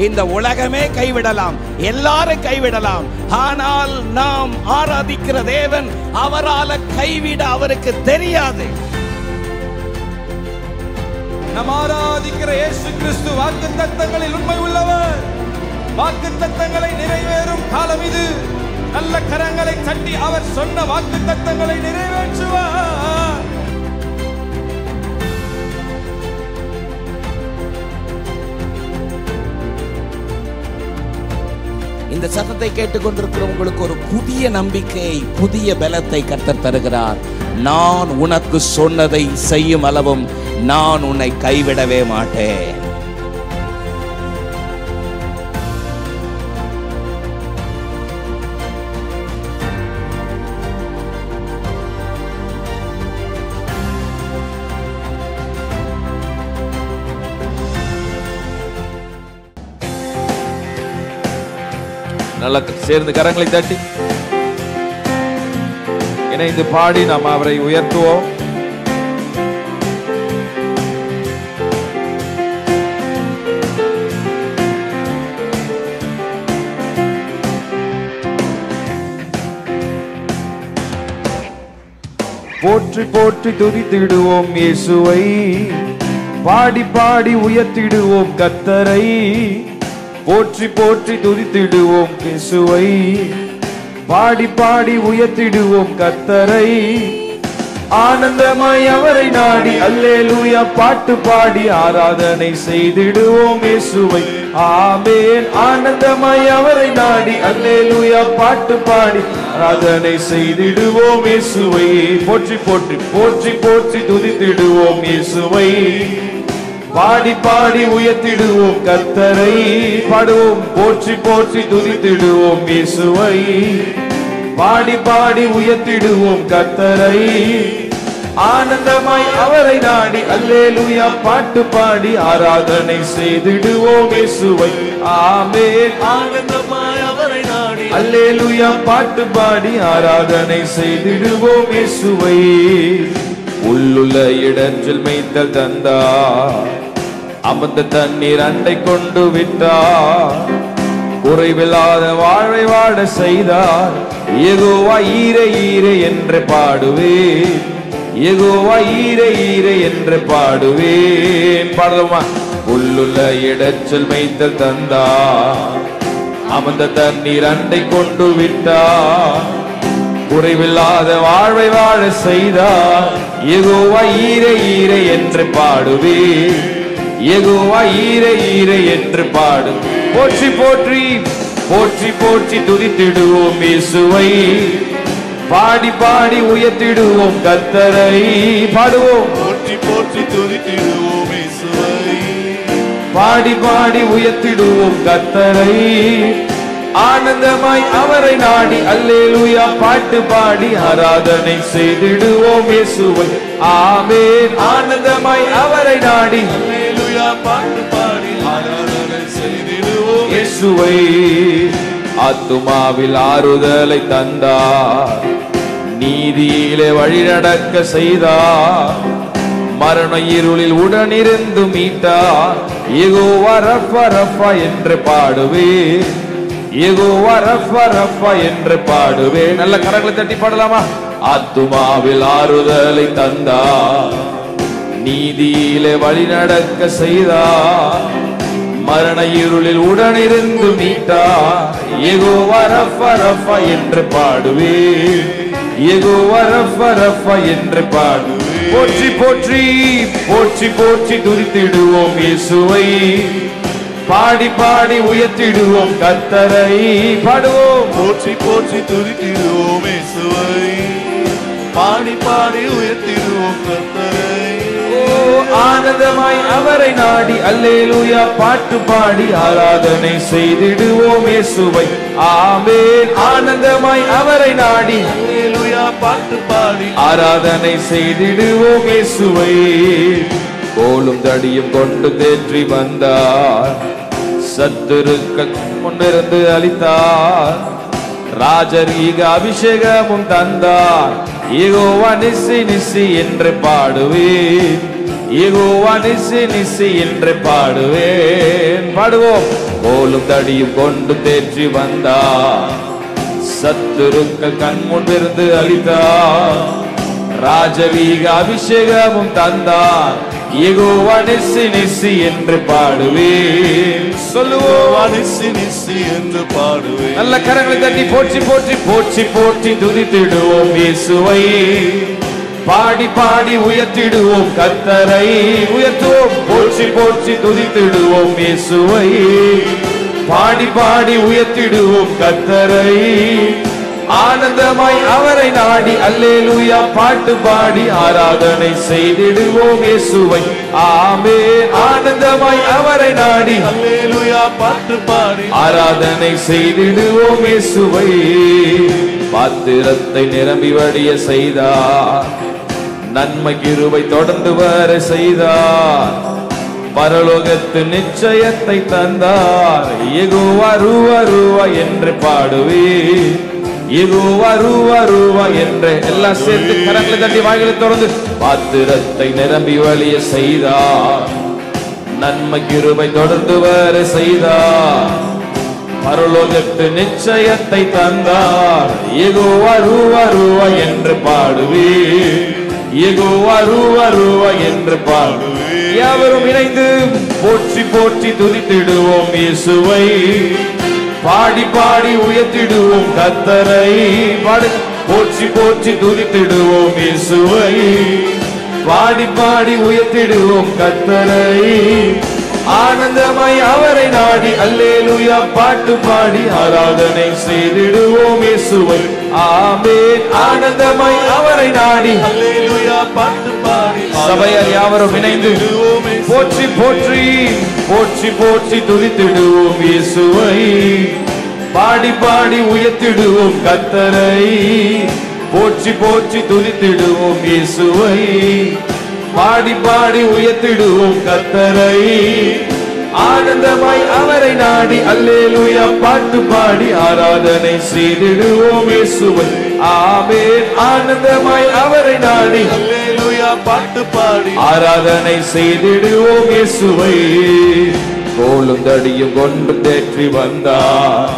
இந்த உலகமே கைவிடலாம், எல்லாரும் கைவிடலாம். ஆனால் நாம் ஆராதிக்கிற தேவன், அவரால் கைவிட அவருக்கு தெரியாது. நாம் ஆராதிக்கிற இயேசு கிறிஸ்து வாக்குத்தத்தங்களில் உண்மை உள்ளவர். வாக்குத்தத்தங்களை நிறைவேறும் காலம் இது. நல்ல கரங்களை தட்டி அவர் சொன்ன வாக்குத்தத்தங்களை நிறைவேற்றுவார். இந்த சத்தத்தை கேட்டுக்கொண்டிருக்கிற உங்களுக்கு ஒரு புதிய நம்பிக்கை, புதிய பலத்தை கர்த்தர் தருகிறார். நான் உனக்கு சொன்னதை செய்யும் அளவும் நான் உன்னை கைவிடவே மாட்டேன். நல்ல சேர்ந்து கரங்களை தட்டி இணைந்து பாடி நாம் அவரை உயர்த்துவோம். போற்றி போற்றி துதித்திடுவோம் இயேசுவை, பாடி பாடி உயர்த்திடுவோம் கர்த்தரை. போற்றி போற்றி துதித்திடுவோம் இயேசுவை, பாடி பாடி உயர்த்திடுவோம் கர்த்தரை. ஆனந்தமாய் அவரை நாடி அல்லேலூயா பாட்டு பாடி ஆராதனை செய்திடுவோம் இயேசுவை. ஆமென். ஆனந்தமாய் அவரை நாடி அல்லேலூயா பாட்டு பாடி ஆராதனை செய்திடுவோம் இயேசுவை. போற்றி போற்றி போற்றி போற்றி துதித்திடுவோம் இயேசுவை, பாடி பாடி உயர்த்திடுவோம் கர்த்தரை. பாடுவோம். போற்றி போற்றி துதித்திடுவோம் இயேசுவை, பாடி பாடி உயர்த்திடுவோம் கர்த்தரை. ஆனந்தமாய் அவரை நாடி அல்லேலூயா பாட்டு பாடி ஆராதனை செய்திடுவோம் இயேசுவை. ஆமென். ஆனந்தமாய் அவரை நாடி அல்லேலூயா பாட்டு பாடி ஆராதனை செய்திடுவோம் இயேசுவை. உள்ளுள்ள இடத்தில் மேய்த்தல் தந்தார், அமர்ந்த தண்ணீர் அண்டை கொண்டு விட்டார். குறைவில்லாத வாழ்வை வாழ செய்தார். யெகோவா ஈரே ஈரே என்று பாடுவேன், யெகோவா ஈரே ஈரே என்று பாடுவேன். பாடலாமா? உள்ளுள்ள இடத்தில் மேய்த்தல் தந்தார், அமர்ந்த தண்ணீர் அண்டை கொண்டு விட்டார். குறைவில்லாத வாழ்வை வாழ செய்தார். யெகோவா ஈரே ஈரே என்று பாடுவேன், யெகோவா ஈரே ஈரே என்று பாடு. போற்றி போற்றி போற்றி போற்றி துதித்திடுவோம் இயேசுவை, பாடி பாடி உயர்த்திடுவோம் கர்த்தரை. பாடுவோம். போற்றி போற்றி துதித்திடுவோம் இயேசுவை, பாடி பாடி உயர்த்திடுவோம் கர்த்தரை. ஆனந்தமாய் அவரை நாடி அல்லேலூயா பாட்டு பாடி ஆராதனை செய்திடுவோம் இயேசுவை. ஆமென். ஆனந்தமாய் அவரை நாடி அல்லேலூயா பாட்டு பாடி ஆராதனை செய்திடுவோம் இயேசுவை. ஆத்துமாவில் ஆறுதலை தந்தார், நீதியிலே வழிநடக்க செய்தார். மரண இருளில் உடனிருந்து மீட்டார். யெகோவா ரஃபா ரஃபா என்று பாடுவேன், யெகோவா ரஃபா ரஃபா என்று பாடுவேன். நல்ல கரங்களை தட்டி பாடலாமா? ஆத்துமாவில் ஆறுதலை தந்தார், நீதியிலே வழிநடக்க செய்தார். மரண இருளில் உடனிருந்து மீட்டார். யெகோவா ரஃபா ரஃபா என்று பாடுவேன், யெகோவா ரஃபா ரஃபா என்று பாடுவேன். போற்றி போற்றி போற்றி போற்றி துதித்திடுவோம் இயேசுவை, பாடி பாடி உயர்த்திடுவோம் கர்த்தரை. பாடுவோம். போற்றி போற்றி துதித்திடுவோம் இயேசுவை, பாடி பாடி உயர்த்திடுவோம் கர்த்தரை. ஆனந்தமாய் அவரை நாடி அல்லேலூயா பாட்டு பாடி ஆராதனை செய்திடுவோம் இயேசுவை. ஆமென். ஆனந்தமாய் அவரை நாடி அல்லேலூயா பாட்டு பாடி ஆராதனை செய்திடுவோம் இயேசுவை. கோலும் தடியும் கொண்டு தேற்றி வந்தார், சத்துருக்கள் முன்னிருந்து அளித்தார். ராஜரீக அபிஷேகமும் தந்தார். யெகோவா நிசி நிசி என்று பாடுவேன், யெகோவா நிசி நிசி என்று பாடுவேன். பாடுவோம். கோலும் தடியும் கொண்டு தேற்றி வந்தார், சத்துருக்கள் கண்முன் இருந்து அழித்தார், ராஜரீக அபிஷேகமும் தந்தார், யெகோவா நிசி நிசி என்று பாடுவேன். சொல்லுவோம். நிசி நிசி என்று பாடுவேன். நல்ல கரங்களை தட்டி போற்றி போற்றி போற்றி போற்றி துதித்திடுவோம் இயேசுவை. பாடி பாடி உயர்த்திடுவோம் கர்த்தரை. உயர்த்துவோம். போற்றி போற்றி துதித்திடுவோம் இயேசுவை. பாடி பாடி உயர்த்திடுவோம் கர்த்தரை. ஆனந்தமாய் அவரை நாடி அல்லேலூயா பாட்டு பாடி ஆராதனை செய்திடுவோம் இயேசுவை. ஆமென். ஆனந்தமாய் அவரை நாடி அல்லேலூயா பாட்டு பாடி ஆராதனை செய்திடுவோம் இயேசுவை. பாத்திரத்தை நிரம்பி வடிய செய்தார், நன்மை கிருபை தொடர்ந்து வர செய்தார், பரலோகத்து நிச்சயத்தை தந்தார், யெகோவா ரூவா ரூவா என்று பாடுவேன். யெகோவா ரூவா ரூவா என்று எல்லாம் சேர்த்து கரங்களை தட்டி வாய்களை தொடர்ந்து. பாத்திரத்தை நிரம்பி வழிய செய்தார், நன்மை கிருபை தொடர்ந்து வர செய்தார், பரலோகத்து நிச்சயத்தை தந்தார், யெகோவா ரூவா ரூவா என்று பாடுவேன். யெகோவா ரூவா ரூவா என்று பாடுவேன். யாவரும் இணைந்து போற்றி போற்றி துதித்திடுவோம் இயேசுவை. பாடி பாடி உயர்த்திடுவோம் கர்த்தரை. பாடு. போற்றி போற்றி துதித்திடுவோம் இயேசுவை. பாடி பாடி உயர்த்திடுவோம் கர்த்தரை. ஆனந்தமாய் அவரை நாடி அல்லேலூயா பாட்டு பாடி ஆராதனை செய்திடுவோம் இயேசுவை. ஆமென். ஆனந்தமாய் அவரை நாடி அல்லேலூயா பாட்டு பாடி சபையார் யாவரும் இணைந்து போற்றி போற்றி போற்றி போற்றி துதித்திடுவோம் இயேசுவை. பாடி பாடி உயர்த்திடுவோம் கர்த்தரை. போற்றி போற்றி துதித்திடுவோம் இயேசுவை. பாடி பாடி உயர்த்திடுவோம் கர்த்தரை. ஆனந்தமாய் அவரை நாடி அல்லேலூயா பாட்டு பாடி ஆராதனை செய்திடுவோம் இயேசுவை. ஆமென். ஆனந்தமாய் அவரை நாடி அல்லேலூயா பாட்டு பாடி ஆராதனை செய்திடுவோம் இயேசுவை. கோலும் தடியும் கொண்டு தேற்றி வந்தார்,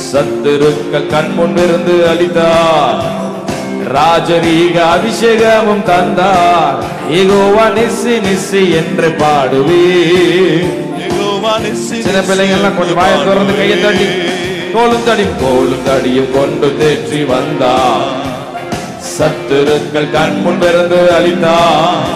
சத்துருக்கள் கண்முன் இருந்து அழித்தார், ராஜரீக அபிஷேகமும் தந்தார், யெகோவா நிசி நிசி என்று பாடுவேன். சின்ன பிள்ளைங்கெல்லாம் கொஞ்சம் வாயை திறந்து கையை தட்டி கோலும் தடியும் கொண்டு தேற்றி வந்தார், சத்துருக்கள் கண்முன் இருந்து அழித்தார்,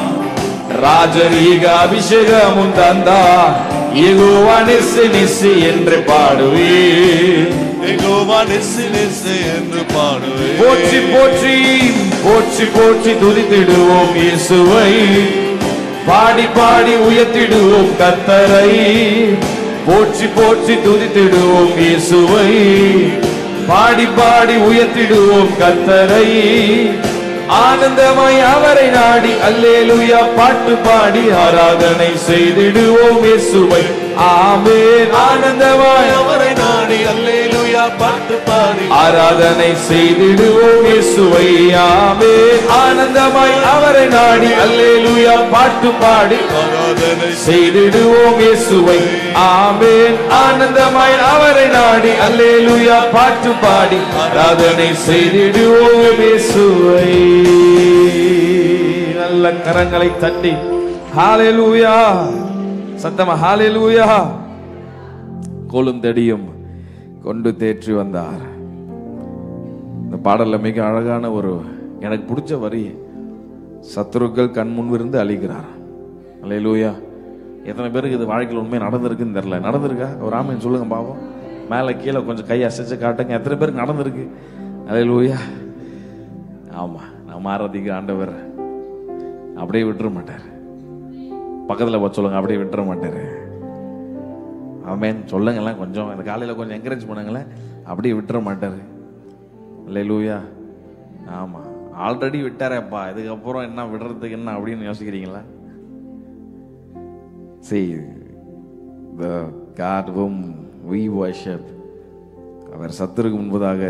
ராஜரீக அபிஷேகமும் தந்தார், யெகோவா நிசி நிசி என்று பாடுவேன். யெகோவா நிசி நிசி என்று பாடுவேன். போற்றி போற்றி போற்றி போற்றி துதித்திடுவோம் இயேசுவை. பாடி பாடி உயர்த்திடுவோம் கர்த்தரை. போற்றி போற்றி துதித்திடுவோம் இயேசுவை. பாடி பாடி உயர்த்திடுவோம் கர்த்தரை. ஆனந்தமாய் அவரை நாடி அல்லேலூயா பாட்டு பாடி ஆராதனை செய்திடுவோம் இயேசுவை. ஆமென். ஆனந்தமாய் அவரை நாடி அல்லேலூயா பாட்டு பாடி ஆராதனை செய்திடுவோம் இயேசுவை. ஆமென். ஆனந்தமாய் அவரை நாடி அல்லேலூயா பாட்டு பாடி ஆராதனை செய்திடுவோம் இயேசுவை. ஆமென். ஆனந்தமாய் அவரை நாடி அல்லேலூயா பாட்டு பாடி ஆராதனை செய்திடுவோம் இயேசுவை. நல்ல கரங்களை தட்டி ஹalleluya சத்தமா ஹalleluya. கோலும் தடியும் கொண்டு தேற்றி வந்தார். இந்த பாடல்ல மிக அழகான ஒரு எனக்கு பிடிச்ச வரி, சத்துருக்கள் கண் முன்விருந்து அழிக்கிறார். ஹalleluya. எத்தனை பேருக்கு இது வாழ்க்கையில் உண்மை நடந்திருக்குன்னு தெரியல. நடந்திருக்கா? ஒரு ஆமென் சொல்லுங்க பாவம். மேலே கீழே கொஞ்சம் கை அசைச்சு காட்டுங்க. எத்தனை பேருக்கு நடந்திருக்கு? ஹalleluya. ஆமா, நம்ம ஆராதிக்கிற ஆண்டவர் அப்படியே விட்டுற மாட்டார். பக்கத்தில் போய் சொல்லுங்க, அப்படியே விட்டுற மாட்டார். ஆமென் சொல்லுங்களேன். கொஞ்சம் இந்த காலையில் கொஞ்சம் என்கரேஜ் பண்ணுங்களேன். அப்படியே விட்டுற மாட்டார். ஹalleluya. ஆமாம், ஆல்ரெடி விட்டாரேப்பா, இதுக்கப்புறம் என்ன விடுறதுக்கு என்ன அப்படின்னு யோசிக்கிறீங்களா? See, the God whom we worship, அவர் சத்துருக்கு முன்பதாக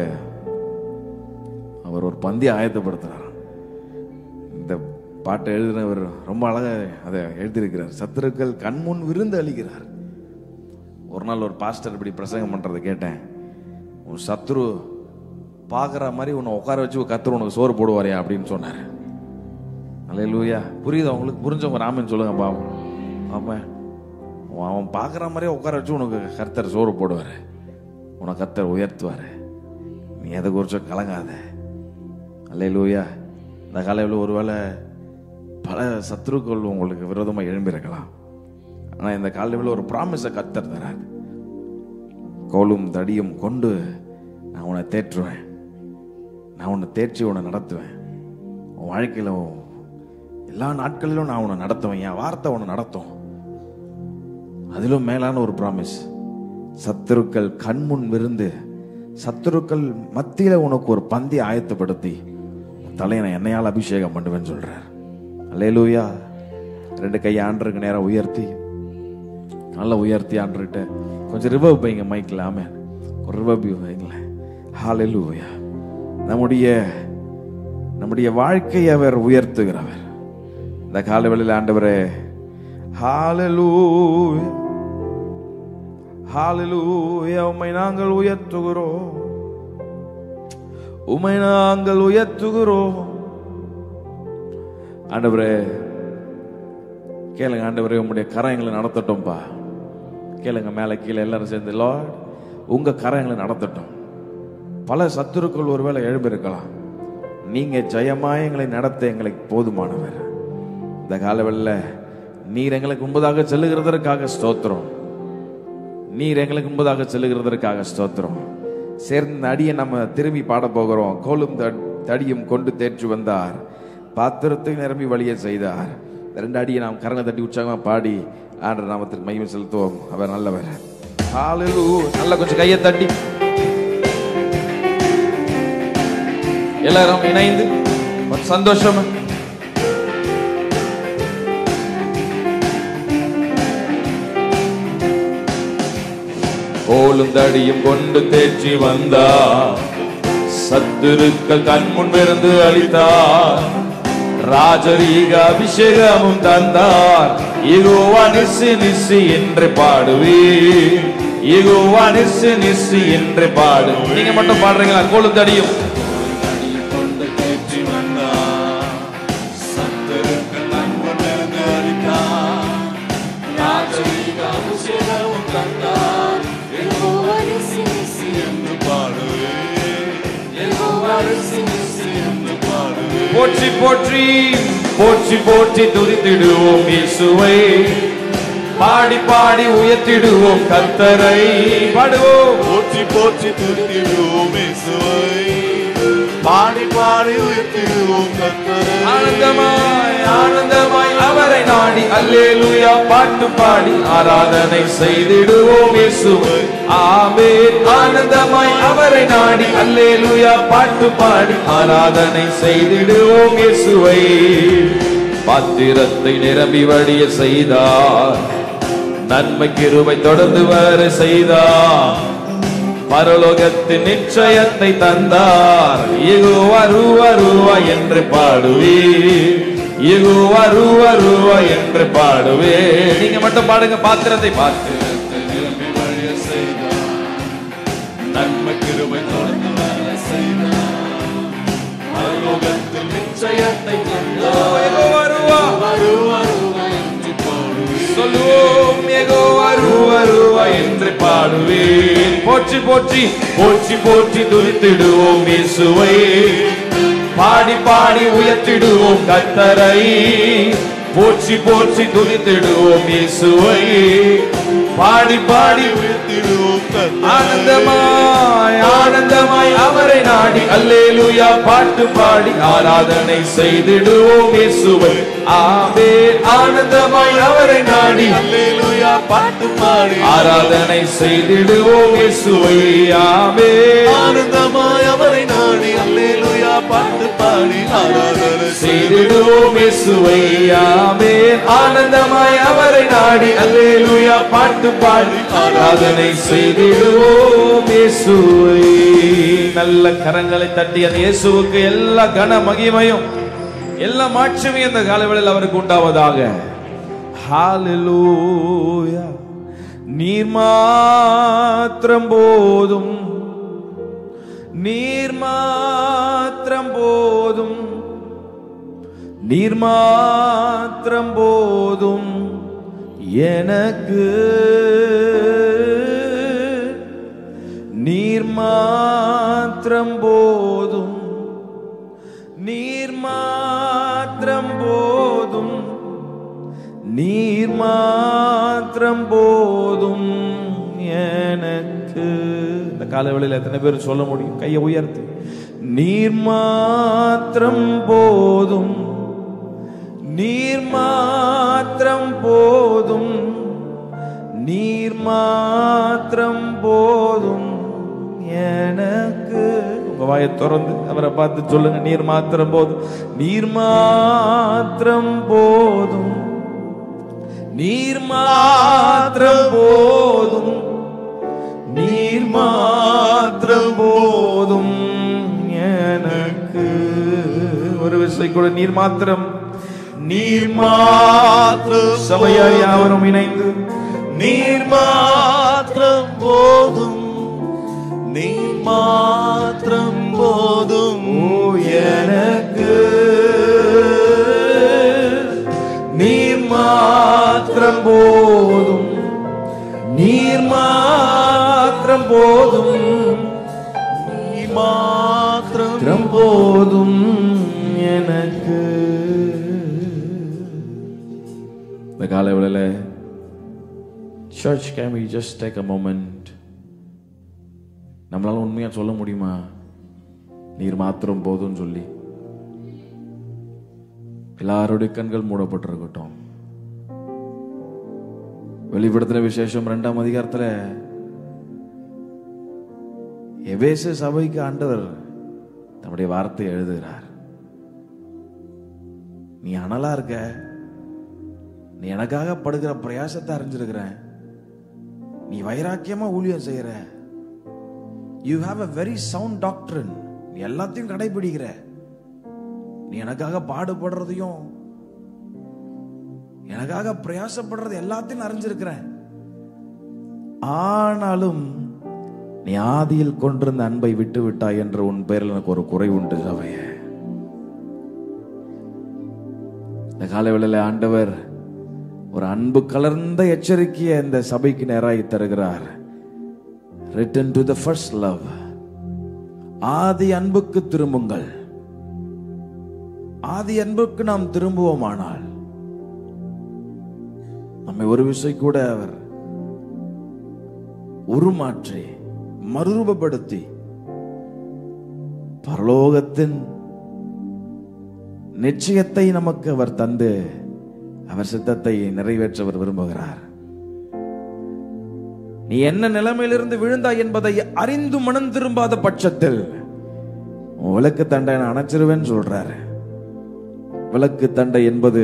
அவர் ஒரு பந்தி ஆயத்தப்படுத்துறார். இந்த பாட்டை எழுதினவர் ரொம்ப அழகா அதை எழுதியிருக்கிறார். சத்துருக்கள் கண்முன் விருந்து அளிக்கிறார். ஒரு நாள் ஒரு பாஸ்டர் இப்படி பிரசங்கம் பண்றதை கேட்டேன். உன் சத்துரு பார்க்குற மாதிரி உன்னை உட்கார வச்சு கர்த்தர் உனக்கு சோறு போடுவாரியா அப்படின்னு சொன்னார். அல்லேலூயா. புரியுது அவங்களுக்கு? புரிஞ்சவங்க ராமன் சொல்லுங்க பாவம். ஆமாம், அவன் பார்க்குற மாதிரியே உட்கார வச்சு உனக்கு கர்த்தர் சோறு போடுவார், உனக்கு கர்த்தர் உயர்த்துவார். நீ எதை குறிச்சும் கலங்காத. அல்லேலூயா. இந்த காலையில் ஒருவேளை பல சத்துருக்கள் உங்களுக்கு விரோதமாக எழும்பியிருக்கலாம். ஆனால் இந்த காலையில் ஒரு ப்ராமிஸை கர்த்தர் தரார். கோலும் தடியும் கொண்டு நான் உன்னை தேற்றுவேன், நான் உன்னை தேற்றி உன்னை நடத்துவேன். உன் வாழ்க்கையில் எல்லா நாட்களிலும் நான் உன்னை நடத்துவேன். என் வார்த்தை உன்னை நடத்தும். அதிலும் மேலான ஒரு ப்ராமிஸ், சத்துருக்கள் கண்முன் விருந்து, சத்துருக்கள் மத்தியில உனக்கு ஒரு பந்தி ஆயத்தப்படுத்தி தலையை நான் என்னையால் அபிஷேகம் பண்ணுவேன்னு சொல்றார். அல்லேலூயா. 2 கையை ஆண்டருக்கு நேரம் உயர்த்தி, நல்லா உயர்த்தி ஆண்டர்கிட்ட கொஞ்சம் ரிவர்ப் வைங்க மைக்கில். ஆமே, ஒரு ரிவர்ப் வைங்களேன். ஹல்லேலூயா. நம்முடைய வாழ்க்கையை அவர் உயர்த்துகிறவர். இந்த காலைவேளையில் ஆண்டவரே, ஹல்லேலூயா ஹல்லேலூயா, உம்மை நாங்கள் உயர்த்துகிறோம், உம்மை நாங்கள் உயர்த்துகிறோம். ஆண்டவரே கேளுங்க, ஆண்டவரே உம்முடைய கரங்களை நடத்தட்டும்பா. கேளுங்க, மேலே கீழே எல்லாரும் சேர்ந்து, லார்ட் உங்க கரங்களை நடத்தட்டும். பல சத்துருக்கள் ஒருவேளை எழும்பியிருக்கலாம். நீங்க ஜெயமாய் எங்களை நடத்த எங்களுக்கு போதுமானவர். இந்த காலவெளியில் நீர் எங்களுக்கு முன்பதாக செல்லுகிறதற்காக ஸ்தோத்திரம். நீர் எங்களுக்கு முன்பதாக செல்லுகிறதற்காக ஸ்தோத்திரம். சேர்ந்த அடியை நம்ம திரும்பி பாட போகிறோம். கோலும் தடியும் கொண்டு தேற்றி வந்தார், பாத்திரத்தை நிரம்பி வழிய செய்தார். 2 அடியை நாம் கரங்களை தட்டி உற்சாகமா பாடி ஆண்டவர் நாமத்திற்கு மகிமை செலுத்துவோம். அவர் நல்லவர். ஹல்லேலூயா. நல்ல கொஞ்சம் கையை தட்டி எல்லாரும் இணைந்து ஒரு சந்தோஷம். கோலும் தடியும் கொண்டு தேற்றி வந்தார், சத்துருக்கள் கண்முன் விருந்து அளித்தார், ராஜரீக அபிஷேகமும் தந்தார். யெகோவா நிசி நிசி என்று பாடுவீர், யெகோவா நிசி நிசி என்று பாடு. நீங்க மட்டும் பாடுறீங்களா? கோலும் தடியும் கொண்டு தேற்றி வந்தார், சத்துருக்கள் கண்முன் விருந்து அளித்தார், ராஜரீக அபிஷேகமும் தந்தார். யெகோவா நிசி நிசி என்று பாடுவீர், யெகோவா நிசி நிசி என்று பாடுவீர். போற்றி போற்றி போற்றி போற்றி துதித்திடுவோம் இயேசுவை, பாடி பாடி உயர்த்திடுவோம் கர்த்தரை. பாடுவோம். போற்றி போற்றி துதித்திடுவோம் இயேசுவை, பாடி பாடி உயர்த்திடுவோம் கர்த்தரை. ஆனந்தமாய் ஆனந்தமாய் அவரை நாடி அல்லேலூயா பாட்டு பாடி ஆராதனை செய்திடுவோம் இயேசுவை. ஆமென். ஆனந்தமாய் அவரை நாடி அல்லேலூயா பாட்டு பாடி ஆராதனை செய்திடுவோம் இயேசுவை. பாத்திரத்தை நிரம்பி வழிய செய்தார், நன்மை கிருபை தொடர்ந்து வர செய்தார், பரலோகத்தின் நிச்சயத்தை தந்தார். யெகோவா ரூவா ரூவா என்று பாடுவீர், யெகோவா ரூவா ரூவா என்று பாடுவீர். நீங்க மட்டும் பாடுங்க. பாத்திரத்தை பார்த்து நிரம்பி வழிய செய்தார், நன்மை கிருபை தொடர்ந்து வர செய்தார், பரலோகத்தில் நிச்சயத்தை தந்தார். யெகோவா ரூவா ரூவா ரூவா என்று பாடுவீர். சொல்லுவோம். யெகோவா ரூவா ரூவா என்று பாடுவீர். போற்றி போற்றி போற்றி போற்றி துதித்திடுவோம் இயேசுவை, பாடி பாடி உயர்த்திடுவோம் கர்த்தரை. போற்றி போற்றி துதித்திடுவோம் இயேசுவை, பாடி பாடி உயர்த்திடுவோம் கர்த்தரை. ஆனந்தமாய் ஆனந்தமாய் அவரை நாடி அல்லேலூயா பாட்டு பாடி ஆராதனை செய்திடுவோம் இயேசுவை. ஆமென். ஆனந்தமாய் அவரை நாடி அல்லேலூயா பாட்டு பாடி ஆராதனை செய்திடுவோம் இயேசுவை. ஆமென். ஆனந்தமாய் அவரை நாடி அல்லேலூயா பாட்டு பாடி ஆராதனை செய்திடுவோம் இயேசுவை. ஆமென். ஆனந்தமாய் அவரை நாடி அல்லேலூயா பாட்டு பாடி ஆராதனை செய்திடுவோம் இயேசுவை. நல்ல கரங்களை தட்டி அந்த இயேசுவுக்கு எல்லா கன மகிமையும் எல்லா மாட்சியுமே இந்த காலவேளையில் அவருக்கு உண்டாவதாக. ஹalleluya. நீர் மாத்திரம் போதும், நீர் மாத்திரம் போதும், நீர் மாத்திரம் போதும் எனக்கு, நீர் மாத்திரம் போதும், நீர் மாத்திரம் போதும், நீர் மாத்திரம் போதும் எனக்கு. இந்த காலவேளையில் எத்தனை பேர் சொல்ல முடியும்? கையை உயர்த்தி, நீர் மாத்திரம் போதும், நீர் மாத்திரம் போதும், நீர் மாத்திரம் போதும் எனக்கு. உங்க வாயை திறந்து அவரை பார்த்து சொல்லுங்க, நீர் மாத்திரம் போதும், நீர் மாத்திரம் போதும், நீர் மாத்திரம் போதும், நீர் மாத்திரம் போதும் எனக்கு. ஒரு விஷயம் கூட, நீர் மாத்திரம், நீர் மாத்திரம். சபையார் யாவரும் இணைந்து, நீர் மாத்திரம் போதும், நீர் மாத்திரம் போதும் எனக்கு, நீர் மாத்திரம் போதும், நீர் மாத்திரம் போதும், நீர் மாத்திரம் போதும் எனக்கு. இந்த காலவேளையில church, can we just take a moment? நம்மளால உண்மையா சொல்ல முடியுமா நீர் மாத்திரம் போதும் சொல்லி? எல்லாருடைய கண்கள் மூடப்பட்டிருக்கட்டும். வெளிப்படுத்தின விசேஷம் 2ஆம் அதிகாரத்துல எபேசு சபைக்கு ஆண்டவர் தம்முடைய வார்த்தை எழுதுகிறார். நீ அனலா இருக்க, நீ எனக்காக படுகிற பிரயாசத்தை அறிஞ்சிருக்கிறேன், நீ வைராக்கியமா ஊழியம் செய்யற, you have a very sound doctrine, நீ எல்லாத்தையும் கடைபிடிக்கிற, நீ எனக்காக பாடுபடுறதையும் எனக்காக பிரயாசப்படுறது எல்லாத்தையும் அறிஞ்சிருக்கிறேன். ஆனாலும் நீ ஆதியில் கொண்டிருந்த அன்பை விட்டு விட்டாய் என்ற உன் பேரில் எனக்கு ஒரு குறை உண்டு சபைய. இந்த காலவேளையில் ஆண்டவர் ஒரு அன்பு கலர்ந்த எச்சரிக்கையை இந்த சபைக்கு நேராக தருகிறார். Return to the first love. ஆதி அன்புக்கு திரும்புங்கள். ஆதி அன்புக்கு நாம் திரும்புவோமானால் நம்மை ஒரு விஷயம் கூட அவர் உருமாற்றி மறுரூபப்படுத்தி பரலோகத்தின் நிச்சயத்தை நமக்கு அவர் தந்து அவர் சித்தத்தை நிறைவேற்ற அவர் விரும்புகிறார். நீ என்ன நிலைமையிலிருந்து விழுந்தாய் என்பதை அறிந்து மனம் திரும்பாத பட்சத்தில் விளக்கு தண்டை அணைச்சிருவேன்னு சொல்றாரு. விளக்கு தண்டை என்பது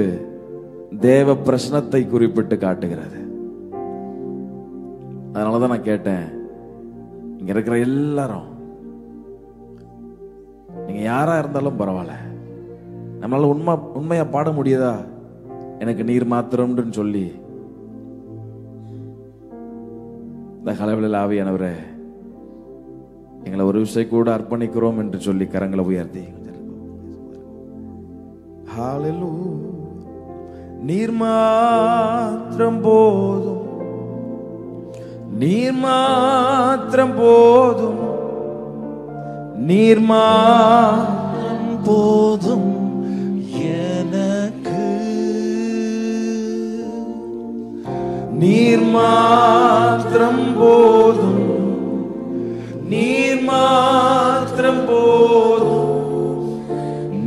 தேவ பிரசனத்தை குறிப்பிட்டு காட்டுகிறது. அதனாலதான் நான் கேட்டேன், இங்க இருக்கிற எல்லாரும் நீங்க யாரா இருந்தாலும் பரவாயில்ல, நம்மளால உண்மையா பாட முடியுதா? எனக்கு நீர் மாத்திரம்னு சொல்லி இந்த காலவேளையில் ஆவியானவரே எங்களை ஒரு விஷயம் கூட அர்ப்பணிக்கிறோம் என்று சொல்லி கரங்களை உயர்த்தி, ஹalleluya, நீர் மாத்திரம் போதும், நீர் மாத்திரம் போதும், நீர் மாத்திரம் போதும் எனக்கு, நீர் மாத்திரம் போதும், நீர் மாத்திரம் போதும்,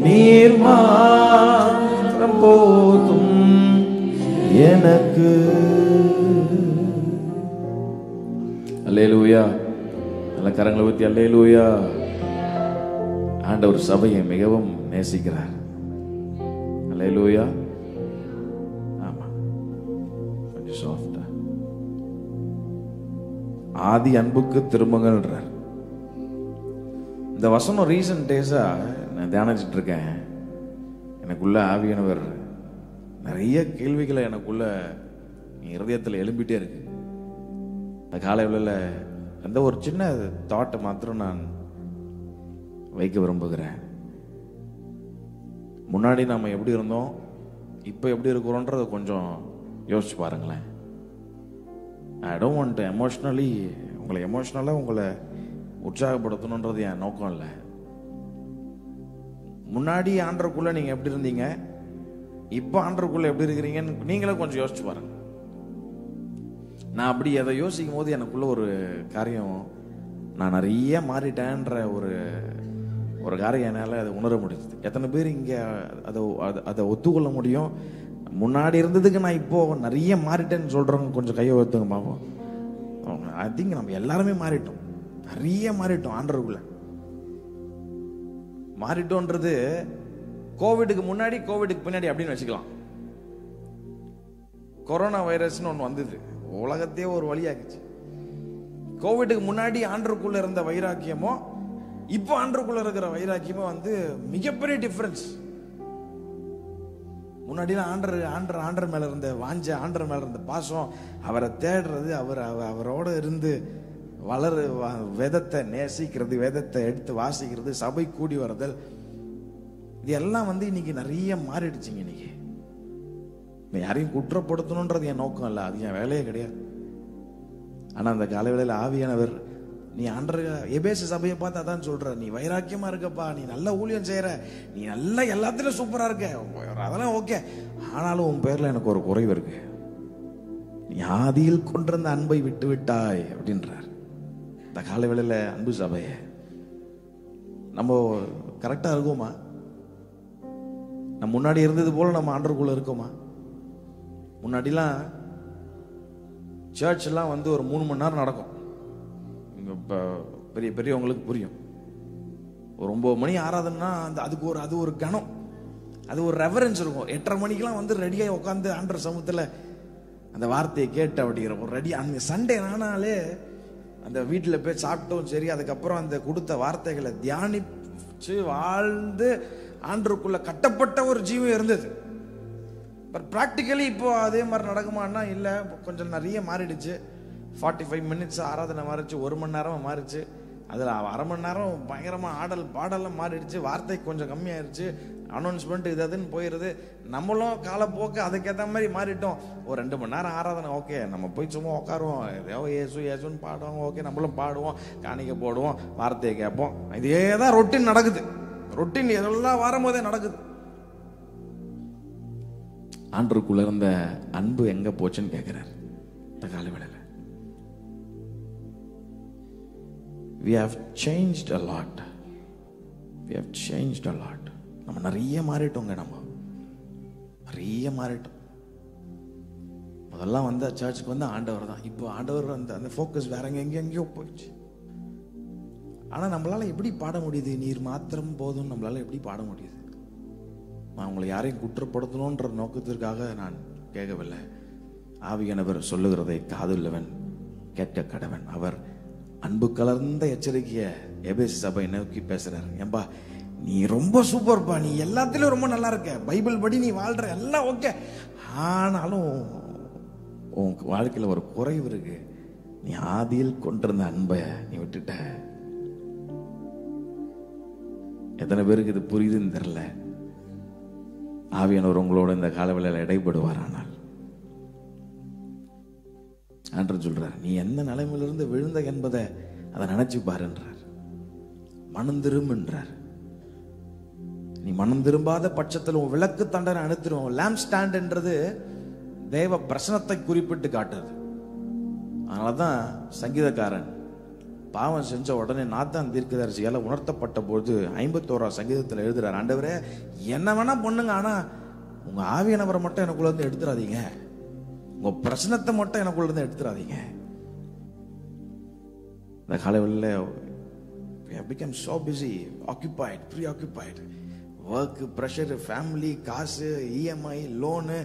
நீர் மாத்திரம் போதும் எனக்கு. அல்லேலூயா. நல்ல கரங்களை ஊத்தி அல்லேலூயா. ஆண்டவர் சபையை மிகவும் நேசிக்கிறார். அல்லேலூயா. ஆமா, கொஞ்சம் சாஃப்டா. ஆதி அன்புக்கு திரும்புங்கள்ன்றார். இந்த வசனம் ரீசன்ட் டேஸா நான் தியானிச்சுட்டு இருக்கேன். எனக்குள்ள ஆவியானவர் நிறைய கேள்விகளை எனக்குள்ள இருதயத்தில் எழும்பிட்டே இருக்கு. அந்த காலை வேளையில அந்த ஒரு சின்ன தாட்டை மாத்திரம் நான் வைக்க விரும்புகிறேன். முன்னாடி நாம எப்படி இருந்தோம், இப்போ எப்படி இருக்கிறோன்றத கொஞ்சம் யோசிச்சு பாருங்களேன். ஐ டோன்ட் வாண்ட் டு எமோஷ்னலாக உங்களை உற்சாகப்படுத்தணுன்றது என் நோக்கம் இல்லை. முன்னாடி ஆண்டருக்குள்ள நீங்க எப்படி இருந்தீங்க, இப்போ ஆண்டருக்குள்ள எப்படி இருக்கிறீங்கன்னு நீங்களே கொஞ்சம் யோசிச்சு பாருங்க. நான் அப்படி அதை யோசிக்கும் போது எனக்குள்ள ஒரு காரியம், நான் நிறைய மாறிட்டேன்ற ஒரு காரியம் என்னால் அதை உணர முடியுது. எத்தனை பேர் இங்கே அதை ஒத்துக்கொள்ள முடியும்? முன்னாடி இருந்ததுக்கு நான் இப்போ நிறைய மாறிட்டேன்னு சொல்றவங்க கொஞ்சம் கையை ஒத்துங்க பார்ப்போம். ஐ திங்க் நம்ம எல்லாருமே மாறிட்டோம், நிறைய மாறிட்டோம். ஆண்டருக்குள்ள மாறிட்டோன்றது கோவிடுக்கு முன்னாடி கோவிடுக்கு பின்னாடி அப்படின்னு வச்சுக்கலாம். கொரோனா வைரஸ்னு ஒன்று வந்தது, உலகத்தையே ஒரு வழியாக்குச்சு. கோவிடுக்கு முன்னாடி ஆண்டருக்குள்ள இருந்த வைராக்கியமோ இப்போ ஆண்டருக்குள்ள இருக்கிற வைராக்கியமோ வந்து மிகப்பெரிய டிஃபரன்ஸ். முன்னாடிலாம் ஆண்டர் மேல இருந்த வாஞ்ச, ஆண்டர் மேல இருந்த பாசம், அவரை தேடுறது, அவரோட இருந்து வேதத்தை நேசிக்கிறது, வேதத்தை எடுத்து வாசிக்கிறது, சபை கூடி வருதல், இது எல்லாம் வந்து இன்னைக்கு நிறைய மாறிடுச்சுங்க. இன்னைக்கு யாரையும் குற்றப்படுத்தணுன்றது என் நோக்கம் இல்லை, அது என் வேலையே கிடையாது. ஆனா அந்த காலவேளையில் ஆவியானவர், நீ எபேசு சபையை பார்த்து அதான் சொல்ற, நீ வைராக்கியமா இருக்கப்பா, நீ நல்ல ஊழியம் செய்யற, நீ நல்ல எல்லாத்திலும் சூப்பரா இருக்க, அதெல்லாம் ஓகே, ஆனாலும் உன் பேர்ல எனக்கு ஒரு குறைவு இருக்கு, நீ ஆதியில் கொண்டிருந்த அன்பை விட்டு விட்டாய் அப்படின்றார். இந்த காலவேளையில அன்பு சபையை நம்ம கரெக்டா இருக்கோமா? நம்ம முன்னாடி இருந்தது போல நம்ம ஆண்டருக்குள்ள இருக்கோமா? முன்னாடிலாம் சர்ச் எல்லாம் வந்து ஒரு 3 மணி நேரம் நடக்கும். இப்போ பெரிய பெரியவங்களுக்கு புரியும். ஒரு 9 மணி ஆராதனா அது ஒரு கணம், அது ஒரு ரெவரன்ஸ் இருக்கும். 8:30 மணிக்கெல்லாம் வந்து ரெடியாக உட்காந்து ஆண்டர் சமூகத்தில் அந்த வார்த்தையை கேட்டு அப்படிங்கிற ஒரு ரெடி. அந்த சண்டே ஆனாலே அந்த வீட்டில் போய் சாப்பிட்டோம் சரி, அதுக்கப்புறம் அந்த கொடுத்த வார்த்தைகளை தியானிச்சு வாழ்ந்து ஆண்டருக்குள்ள கட்டப்பட்ட ஒரு ஜீவம் இருந்தது. பட் ப்ராக்டிக்கலி இப்போ அதே மாதிரி நடக்குமான்னா இல்லை, கொஞ்சம் நிறைய மாறிடுச்சு. 45 மினிட்ஸ் ஆராதனை மாறிச்சு, 1 மணி நேரம் மாறிச்சு, அதில் 1/2 மணி நேரம் பயங்கரமாக பாடலாம் மாறிடுச்சு, வார்த்தை கொஞ்சம் கம்மியாயிருச்சு, அனௌன்ஸ்மெண்ட் இது அதுன்னு போயிடுது. நம்மளும் காலப்போக்கு அதுக்கேற்ற மாதிரி மாறிட்டோம். ஒரு 2 மணி நேரம் ஆராதனை ஓகே, நம்ம போய் சும்மா உட்காருவோம், ஏதோ ஏசுன்னு பாடுவாங்க, ஓகே நம்மளும் பாடுவோம், காணிக்க போடுவோம், வார்த்தையை கேட்போம். இதே தான் ரொட்டீன் நடக்குது. ரொட்டீன் எதெல்லாம் வரும்போதே நடக்குது. ஆண்டருக்குள்ள இருந்த அன்பு எங்க போச்சுன்னு கேட்கிறார் இந்த காலவேளையில. We have changed a lot. நம்ம நிறைய மாறிட்டோங்க. நம்ம நிறைய மாறிட்டோம். முதல்லாம் வந்து சர்ச்சுக்கு வந்து ஆண்டவர் தான். இப்போ ஆண்டவர் அந்த ஃபோக்கஸ் வேற எங்கேயோ போயிடுச்சு. ஆனா நம்மளால எப்படி பாட முடியுது? நீர் மாத்திரம் போதும் நம்மளால எப்படி பாட முடியுது? நான் உங்களை யாரையும் குற்றப்படுத்தணுன்ற நோக்கத்திற்காக நான் கேட்கவில்லை. ஆவியானவர் சொல்லுகிறதை காதுள்ளவன் கேட்க கடவன். அவர் அன்பு கலர்ந்த எச்சரிக்கைய எபேசு சபை நோக்கி பேசுறாரு. ஏம்பா நீ ரொம்ப சூப்பர்ப்பா, நீ எல்லாத்திலும் ரொம்ப நல்லா இருக்க, பைபிள் படி நீ வாழ்ற, எல்லாம் ஓகே, ஆனாலும் உன் வாழ்க்கையில ஒரு குறைவு இருக்கு. நீ ஆதியில் கொண்டிருந்த அன்பை நீ விட்டுட்ட. எத்தனை பேருக்கு இது புரியுதுன்னு தெரியல. ஆவியானவர் உங்களோட இந்த காலவேளையில் இடைப்படுவார். ஆனால் ஆண்டவர் சொல்றார், நீ எந்த நிலைமையிலிருந்து விழுந்த என்பதை அதை நினைச்சு பாருன்றார். மனம் திரும்புன்றார். நீ மனம் திரும்பாத பட்சத்தில் உன் விளக்கு தண்டனை அனுத்திடுவோம். லேம்ப் ஸ்டாண்ட்ன்றது தேவ பிரசனத்தை குறிப்பிட்டு காட்டுது. அதனாலதான் சங்கீதக்காரன் பாவம் செஞ்ச உடனே நாத்தான் தீர்க்கதரிசியால உணர்த்தப்பட்ட போது 51ஆம் சங்கீதத்தில் எழுதுறார், ஆண்டவரே என்ன வேணா பண்ணுங்க, ஆனா உங்க ஆவியானவரை மட்டும் எனக்குள்ள இருந்து எடுத்துறாதீங்க, உங்க பிரச்சனத்தை மட்டும் எனக்குள்ள இருந்து எடுத்துறாதீங்க. இந்த காலைவெளியில் we have become so busy, occupied, preoccupied. Work, pressure, family, காசு, இஎம்ஐ, லோனு,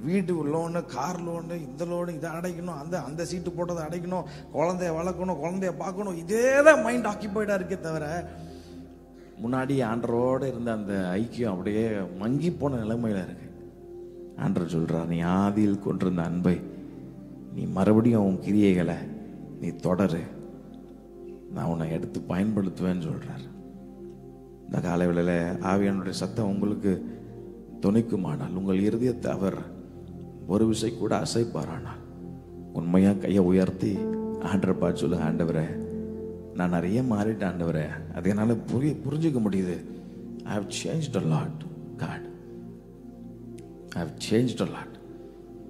வீட்டு லோனு, கார் லோனு, இந்த லோனு, இதை அடைக்கணும், அந்த சீட்டு போட்டதை அடைக்கணும், குழந்தைய வளர்க்கணும், குழந்தைய பார்க்கணும், இதே தான் மைண்ட் ஆக்கியபைடா இருக்கே தவிர முன்னாடி ஆண்டரோடு இருந்த அந்த ஐக்கியம் அப்படியே மங்கி போன நிலைமையில இருக்கு. ஆண்டவர் சொல்றார், நீ ஆதியில் கொண்டிருந்த அன்பை நீ மறுபடியும் உன் கிரியைகளை நீ தொடரு, நான் உன்னை எடுத்து பயன்படுத்துவேன்னு சொல்றார். இந்த காலைவேளையில ஆவியானுடைய சத்தம் உங்களுக்கு துணிக்குமானால், உங்கள் இருதயத்தை அவர் ஒரு விசை கூட அசைப்பாரானால், உண்மையா கையை உயர்த்தி ஆண்டவர் பார்த்து சொல்லுங்க, ஆண்டவரே நான் நிறைய மாறிட்டேன் ஆண்டவரே, அது என்னால் புரிஞ்சுக்க முடியுது. I have changed a lot, God. I have changed a lot.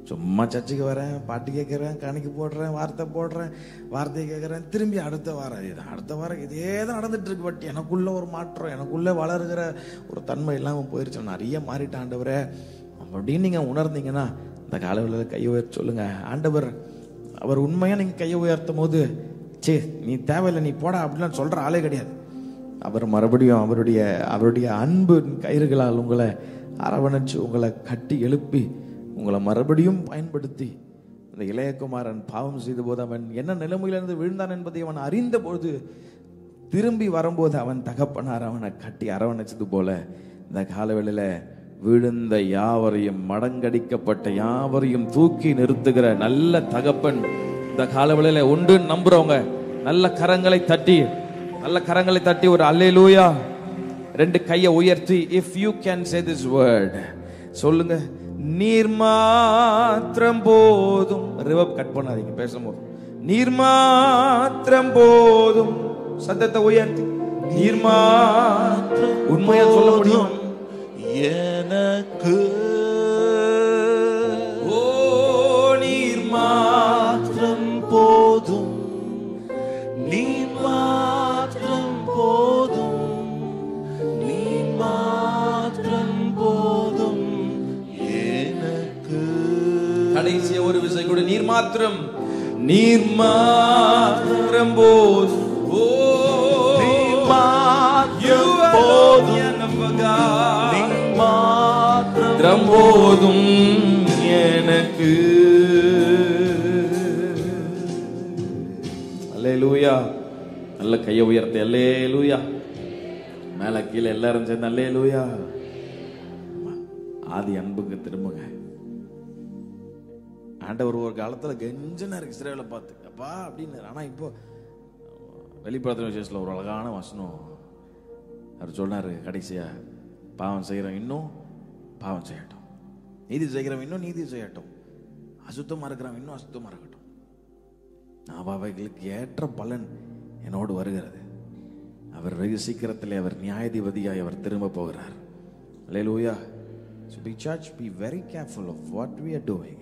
சும்மா சர்ச்சுக்கு வரேன், பாட்டு கேட்குறேன், கணக்கு போடுறேன், வார்த்தை போடுறேன், வார்த்தை கேட்குறேன், திரும்பி அடுத்த வாரம் இதுதான், அடுத்த வாரம் இதே தான் நடந்துட்டு இருக்கு. பட் எனக்குள்ள ஒரு மாற்றம், எனக்குள்ளே வளர்கிற ஒரு தன்மை இல்லாமல் போயிருச்சு. நிறைய மாறிட்டேன் ஆண்டவரே அப்படின்னு நீங்கள் உணர்ந்தீங்கன்னா இந்த காலையில் கையை உயர்த்த சொல்லுங்க. ஆண்டவர் அவர் உண்மையாக நீங்கள் கையை உயர்த்தும் போது, சே நீ தேவையில்லை நீ போடா அப்படிலாம் சொல்கிற ஆளே கிடையாது. அவர் மறுபடியும் அவருடைய அன்பு கயிறுகளால் உங்களை அரவணைச்சு உங்களை கட்டி எழுப்பி உங்களை மறுபடியும் பயன்படுத்தி, இந்த இளையகுமாரன் பாவம் செய்த போது அவன் என்ன நிலைமையிலிருந்து விழுந்தான் என்பதை அவன் அறிந்த பொழுது திரும்பி வரும்போது அவன் தகப்பனார் அவனை கட்டி அரவணைச்சது போல இந்த காலவேளையில விழுந்த யாவரையும், மடங்கடிக்கப்பட்ட யாவரையும் தூக்கி நிறுத்துகிற நல்ல தகப்பன் இந்த காலவேளையில உண்டு நம்புறவங்க நல்ல கரங்களை தட்டி ஒரு அல்லேலூயா, ரெண்டு கையை உயர்த்தி, if you can say this word சொல்லுங்க, நீர் மாத்திரம் போதும். ரிவர்ப் கட் பண்ணாதீங்க பேசும்போது. நீர் மாத்திரம் போதும். சத்தத்தை உயர்த்தி, நீர் மாத்திரம். உண்மையா சொல்ல முடியும் எனக்கு. ஓ நீர் மாத்திரம் போதும், நீ மாத்திரம் போதும், நீ மாத்திரம் போதும் எனக்கு. கடைசிய ஒரு விசை கூட, நீர் மாத்திரம் போதும். ஓ நீர் மாத்திரம் போதும், நீர் மாத்திரம் போதும் எனக்கு. அல்லேலூயா. நல்ல கையை உயர்த்தி அல்லேலூயா. மேல கீழே எல்லாரும் சேர்ந்து அல்லேலூயா. ஆதி அன்புக்கு திரும்புங்க. ஆண்டவர் ஒரு காலத்துல கெஞ்சனார் இஸ்ரவேலை பார்த்து, அப்பா அப்படின்னு. ஆனா இப்போ வெளிப்படுத்தின விசேஷத்துல ஒரு அழகான வசனம் அவர் சொன்னாரு, கடைசியா பாவம் செய்யறோம் இன்னும் பாவம் செய்யட்டும், நீதி செய்கிறவன் இன்னும் நீதி செய்யட்டும், அசுத்தமா இருக்கிறவன் இன்னும் அசுத்தமா இருக்கட்டும், அவைகளுக்கு ஏற்ற பலன் என்னோடு வருகிறது. அவர் வெகு சீக்கிரத்திலே அவர் நியாயாதிபதியாய் அவர் திரும்ப போகிறார். அல்லேலூயா. So be church, be very careful of what we are doing.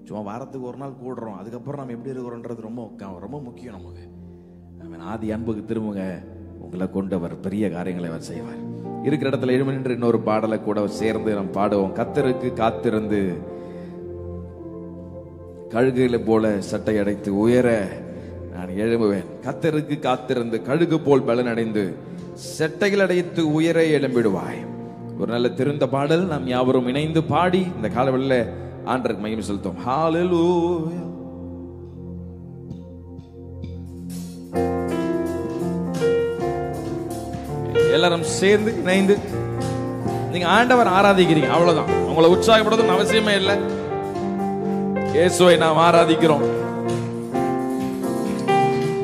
சும்மா வாரத்துக்கு ஒரு நாள் கூடுறோம், அதுக்கப்புறம் நம்ம எப்படி இருக்கிறோன்றது ரொம்ப முக்கியம் நமக்கு. அவன் ஆதி அன்புக்கு திரும்புங்க, உங்களை கொண்டு அவர் பெரிய காரியங்களை அவர் செய்வார். இருக்கிற இடத்துல எழும நின்று இன்னொரு பாடலை கூட சேர்ந்து நாம் பாடுவோம். கர்த்தருக்கு காத்திருந்து கழுகுகளை போல சட்டை அடைத்து உயர நான் எழும்புவேன். கர்த்தருக்கு காத்திருந்து கழுகு போல் பலன் அடைந்து செட்டைகள் அடைத்து உயர எழும்பிடுவாய். ஒரு நல்ல திருந்த பாடல் நாம் யாவரும் இணைந்து பாடி இந்த காலவெளியில ஆண்டவருக்கு மகிமை செலுத்துவோம். ஹalleluya. எல்லாரும் சேர்ந்து இணைந்து நீங்க ஆண்டவர் ஆராதிக்கிறீங்க, அவ்வளவுதான். உங்களை உற்சாகப்படுறதுன்னு அவசியமே இல்லை. இயேசுவை நாம் ஆராதிக்கிறோம்.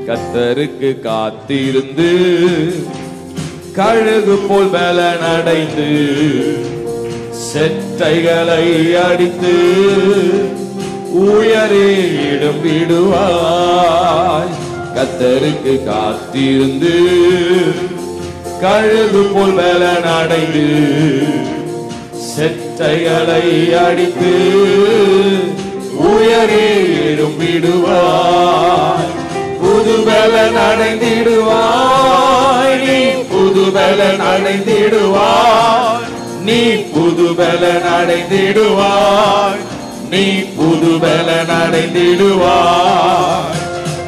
கர்த்தருக்கு காத்திருந்து கழுகு போல் பலன் அடைந்து செட்டைகளை அடித்து உயரே எழும்பிடுவாய். கர்த்தருக்கு காத்திருந்து கழுகு போல் பலன் அடைந்து செட்டைகளை அடித்து உயரே எழும்பிடுவாய். புது பலன் அடைந்திடுவாய், நீ புது பலன் அடைந்திடுவாய், நீ புது பலன் அடைந்திடுவாய், நீ புது பலன் அடைந்திடுவாய்,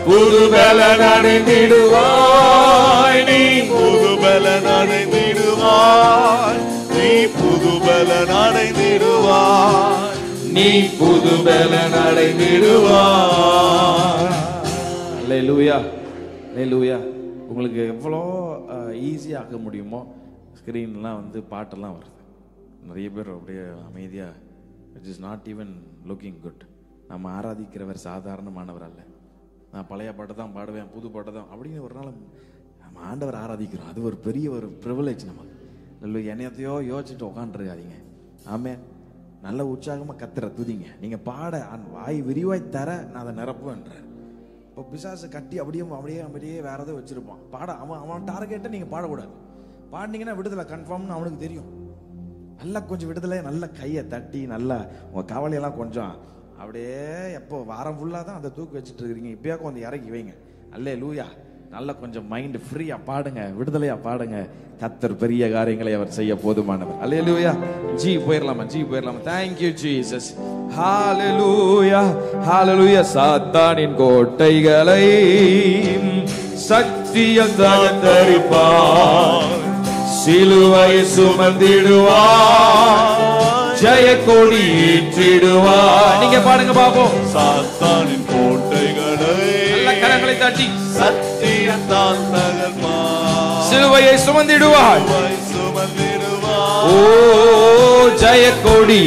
புது பலன் அடைந்திடுவாய், நீ புது பலன் அடைந்திடுவாய், நீ புது பலன் அடைந்திடுவாய், நீ புது பலன் அடைந்திடுவாய். அல்லேலூயா, அல்லேலூயா. உங்களுக்கு எவ்வளோ ஈஸியாக ஆக்க முடியுமோ ஸ்க்ரீன்லாம் வந்து பாட்டெல்லாம் வருது. நிறைய பேர் அப்படியே அமைதியாக, it is not even looking good. நம்ம ஆராதிக்கிறவர் சாதாரணமானவர் அல்ல. நான் பழைய பாட்டை தான் பாடுவேன், புது பாட்டை தான் அப்படின்னு ஒரு நாள் நம்ம ஆண்டவர் ஆராதிக்கிறோம். அது ஒரு பெரிய ஒரு ப்ரிவிலேஜ் நமக்கு. இல்லை என்னத்தையோ யோசிச்சுட்டு உட்காந்துருக்காதீங்க. ஆமே, நல்ல உற்சாகமாக கத்துற துதிங்க. நீங்கள் பாட வாய் விரிவாய் தர நான் அதை நிரப்புவேன்றார். இப்போ பிசாசு கட்டி அப்படியே வேற ஏதோ வச்சிருப்பான். பாட அவன் டார்கெட்டை நீங்கள் பாடக்கூடாது. பாடினீங்கன்னா விடுதலை கன்ஃபார்ம்னு அவனுக்கு தெரியும். நல்லா கொஞ்சம் விடுதலை, நல்ல கையை தட்டி, நல்லா உங்கள் கவலையெல்லாம் கொஞ்சம் அப்படியே எப்போ வாரம் ஃபுல்லாக தான் அதை தூக்கி வச்சுட்டு இருக்கிறீங்க, இப்போயா கொஞ்சம் இறக்கி வைங்க. அல்லேலூயா. நல்லா கொஞ்சம் மைண்ட் ஃப்ரீயா பாடுங்க, விடுதலையா பாடுங்க. கர்த்தர் பெரிய காரியங்களை அவர் செய்ய போதுமானவர். அல்லேலூயா. ஜி போயிடலாமா? Thank you Jesus. ஹalleluya ஹalleluya. சாத்தானின் கோட்டைகளை சக்தியால் தகர்த்தெறிப்பார், சிலுவை சுமந்திடுவார், ஜெய கொடி ஏற்றிடுவார். நீங்க பாடுங்க பாப்போம். சாத்தானின் கோட்டைகளை நல்ல கரங்களை தட்டி சத்தியத்தால் தகர்ப்பார், சிலுவையை சுமந்திடுவார், சுமந்திடுவார், ஓ ஜெய கொடி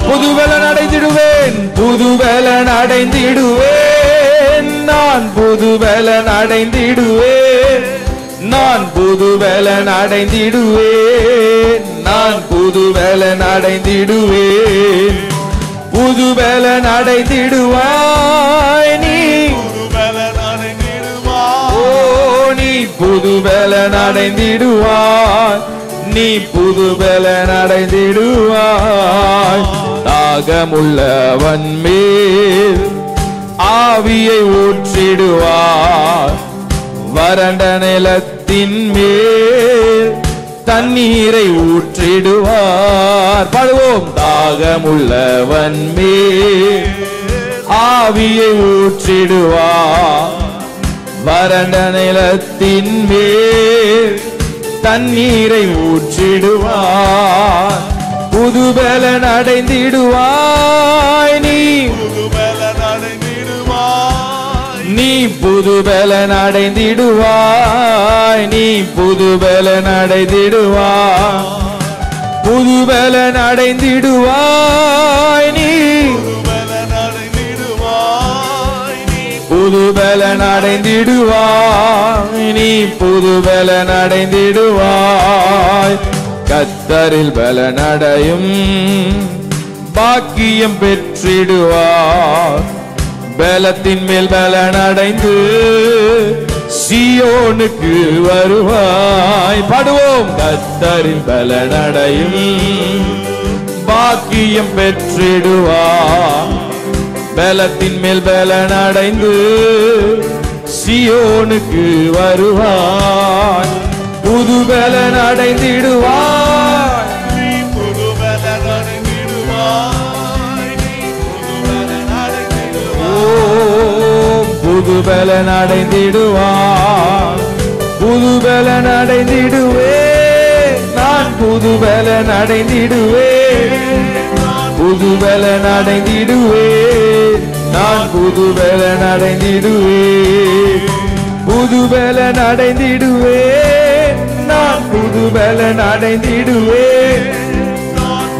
புதுவெலன் அடைந்திடுவேன், புதுவெலன் அடைந்திடுவேன், நான் புதுவெலன் அடைந்திடுவேன், நான் புதுவெலன் அடைந்திடுவேன், நான் புதுவெலன் அடைந்திடுவேன், புதுவெலன் அடைந்திடுவாய் நீ, புதுவெலன் அடைந்திடுவாய், ஓ நீ புதுவெலன் அடைந்திடுவாய், நீ புதுவெலன் அடைந்திடுவாய். தாகமுள்ளவன் மேல் ஆவியை ஊற்றிடுவார், வறண்ட நிலத்தின் மேல் தண்ணீரை ஊற்றிடுவார். பாடுவோம். தாகமுள்ளவன் மேல் ஆவியை ஊற்றிடுவார், வறண்ட நிலத்தின் மேல் தண்ணீரை ஊற்றிடுவார், புதுபலன் அடைந்திடுவாய் நீ, புதுவெலன் அடைந்திடுவாய், நீ புதுபலன் அடைந்திடுவாய், நீ புதுபலன் அடைந்திடுவாய், புதுபலன் அடைந்திடுவாய் நீ, புதுவெலன் அடைந்திடுவாய், புதுபலன் அடைந்திடுவாய், நீ புதுபலன் அடைந்திடுவாய். கர்த்தரில் பலனடையும் பாக்கியம் பெற்றிடுவார், பலத்தின் மேல் பலனடைந்து சீயோனுக்கு வருவாய். பாடுவோம். கர்த்தரில் பலனடையும் பாக்கியம் பெற்றிடுவார், பலத்தின் மேல் பலனடைந்து சீயோனுக்கு வருவாய். புதுபலன் அடைந்திடுவாய், நீ புதுவெலன் அடைந்திடுவாய், நீ புதுவெலன் அடைந்திடுவாய், புதுபலன் அடைந்திடுவாய், புதுபலன் அடைந்திடுவே, நான் புதுபலன் அடைந்திடுவே, புதுபலன் அடைந்திடுவே, நான் புதுபலன் அடைந்திடுவே, புதுபலன் அடைந்திடுவே, நான் புதுபலன் அடைந்திடுவே,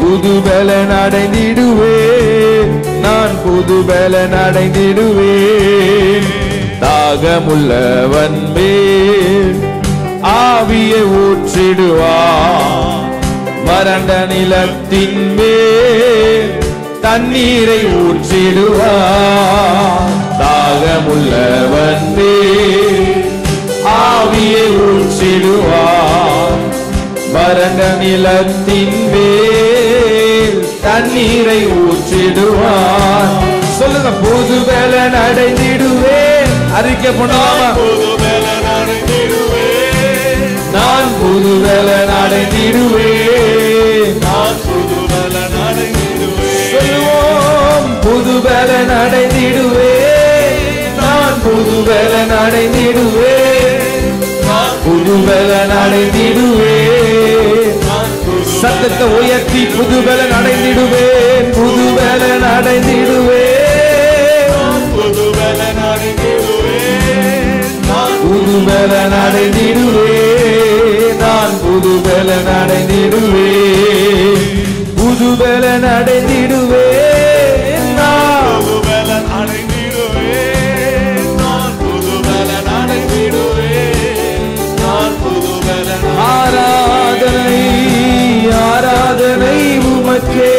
புதுபலன் அடைந்திடுவே, நான் புதுபலன் அடைந்திடுவே. தாகமுள்ளவன் மேல் ஆவியை ஊற்றிடுவார், வறண்ட நிலத்தின் மேல் தண்ணீரை ஊற்றிடுவார். தாகமுள்ளவன் மேல் ஆவியை ஊற்றிடுவார், வறண்ட நிலத்தின் மேல் தண்ணீரை ஊற்றிடுவார். சொல்லுங்க. புதுபலன் அடைந்திடுவேன். அறிக்கை பண்ணலாமா? புதுவெலன் அடைந்திடுவேன், நான் புதுபலன் அடைந்திடுவேன், நான் புதுவெலன் அடைந்திடுவேன், சொல்லுவோம். புதுபலன் அடைந்திடுவேன், நான் புதுபலன் அடைந்திடுவேன், புதுபலன் அடைந்திடுவேன். சத்தத்தை உயர்த்தி புதுபலன் அடைந்திடுவேன், புதுபலன் அடைந்திடுவேன், புதுவெலன் அடைந்திடுவேன், நான் புது பலன் அடைந்திடுவேன், நான் புது பலன் அடைந்திடுவேன், புது பலன் அடைந்திடுவேன், நான் புது பலன் அடைந்திடுவேன், நான் புது பலன் அடைந்திடுவேன், நான் புது பலன். ஆராதனை ஆராதனை உமக்கே,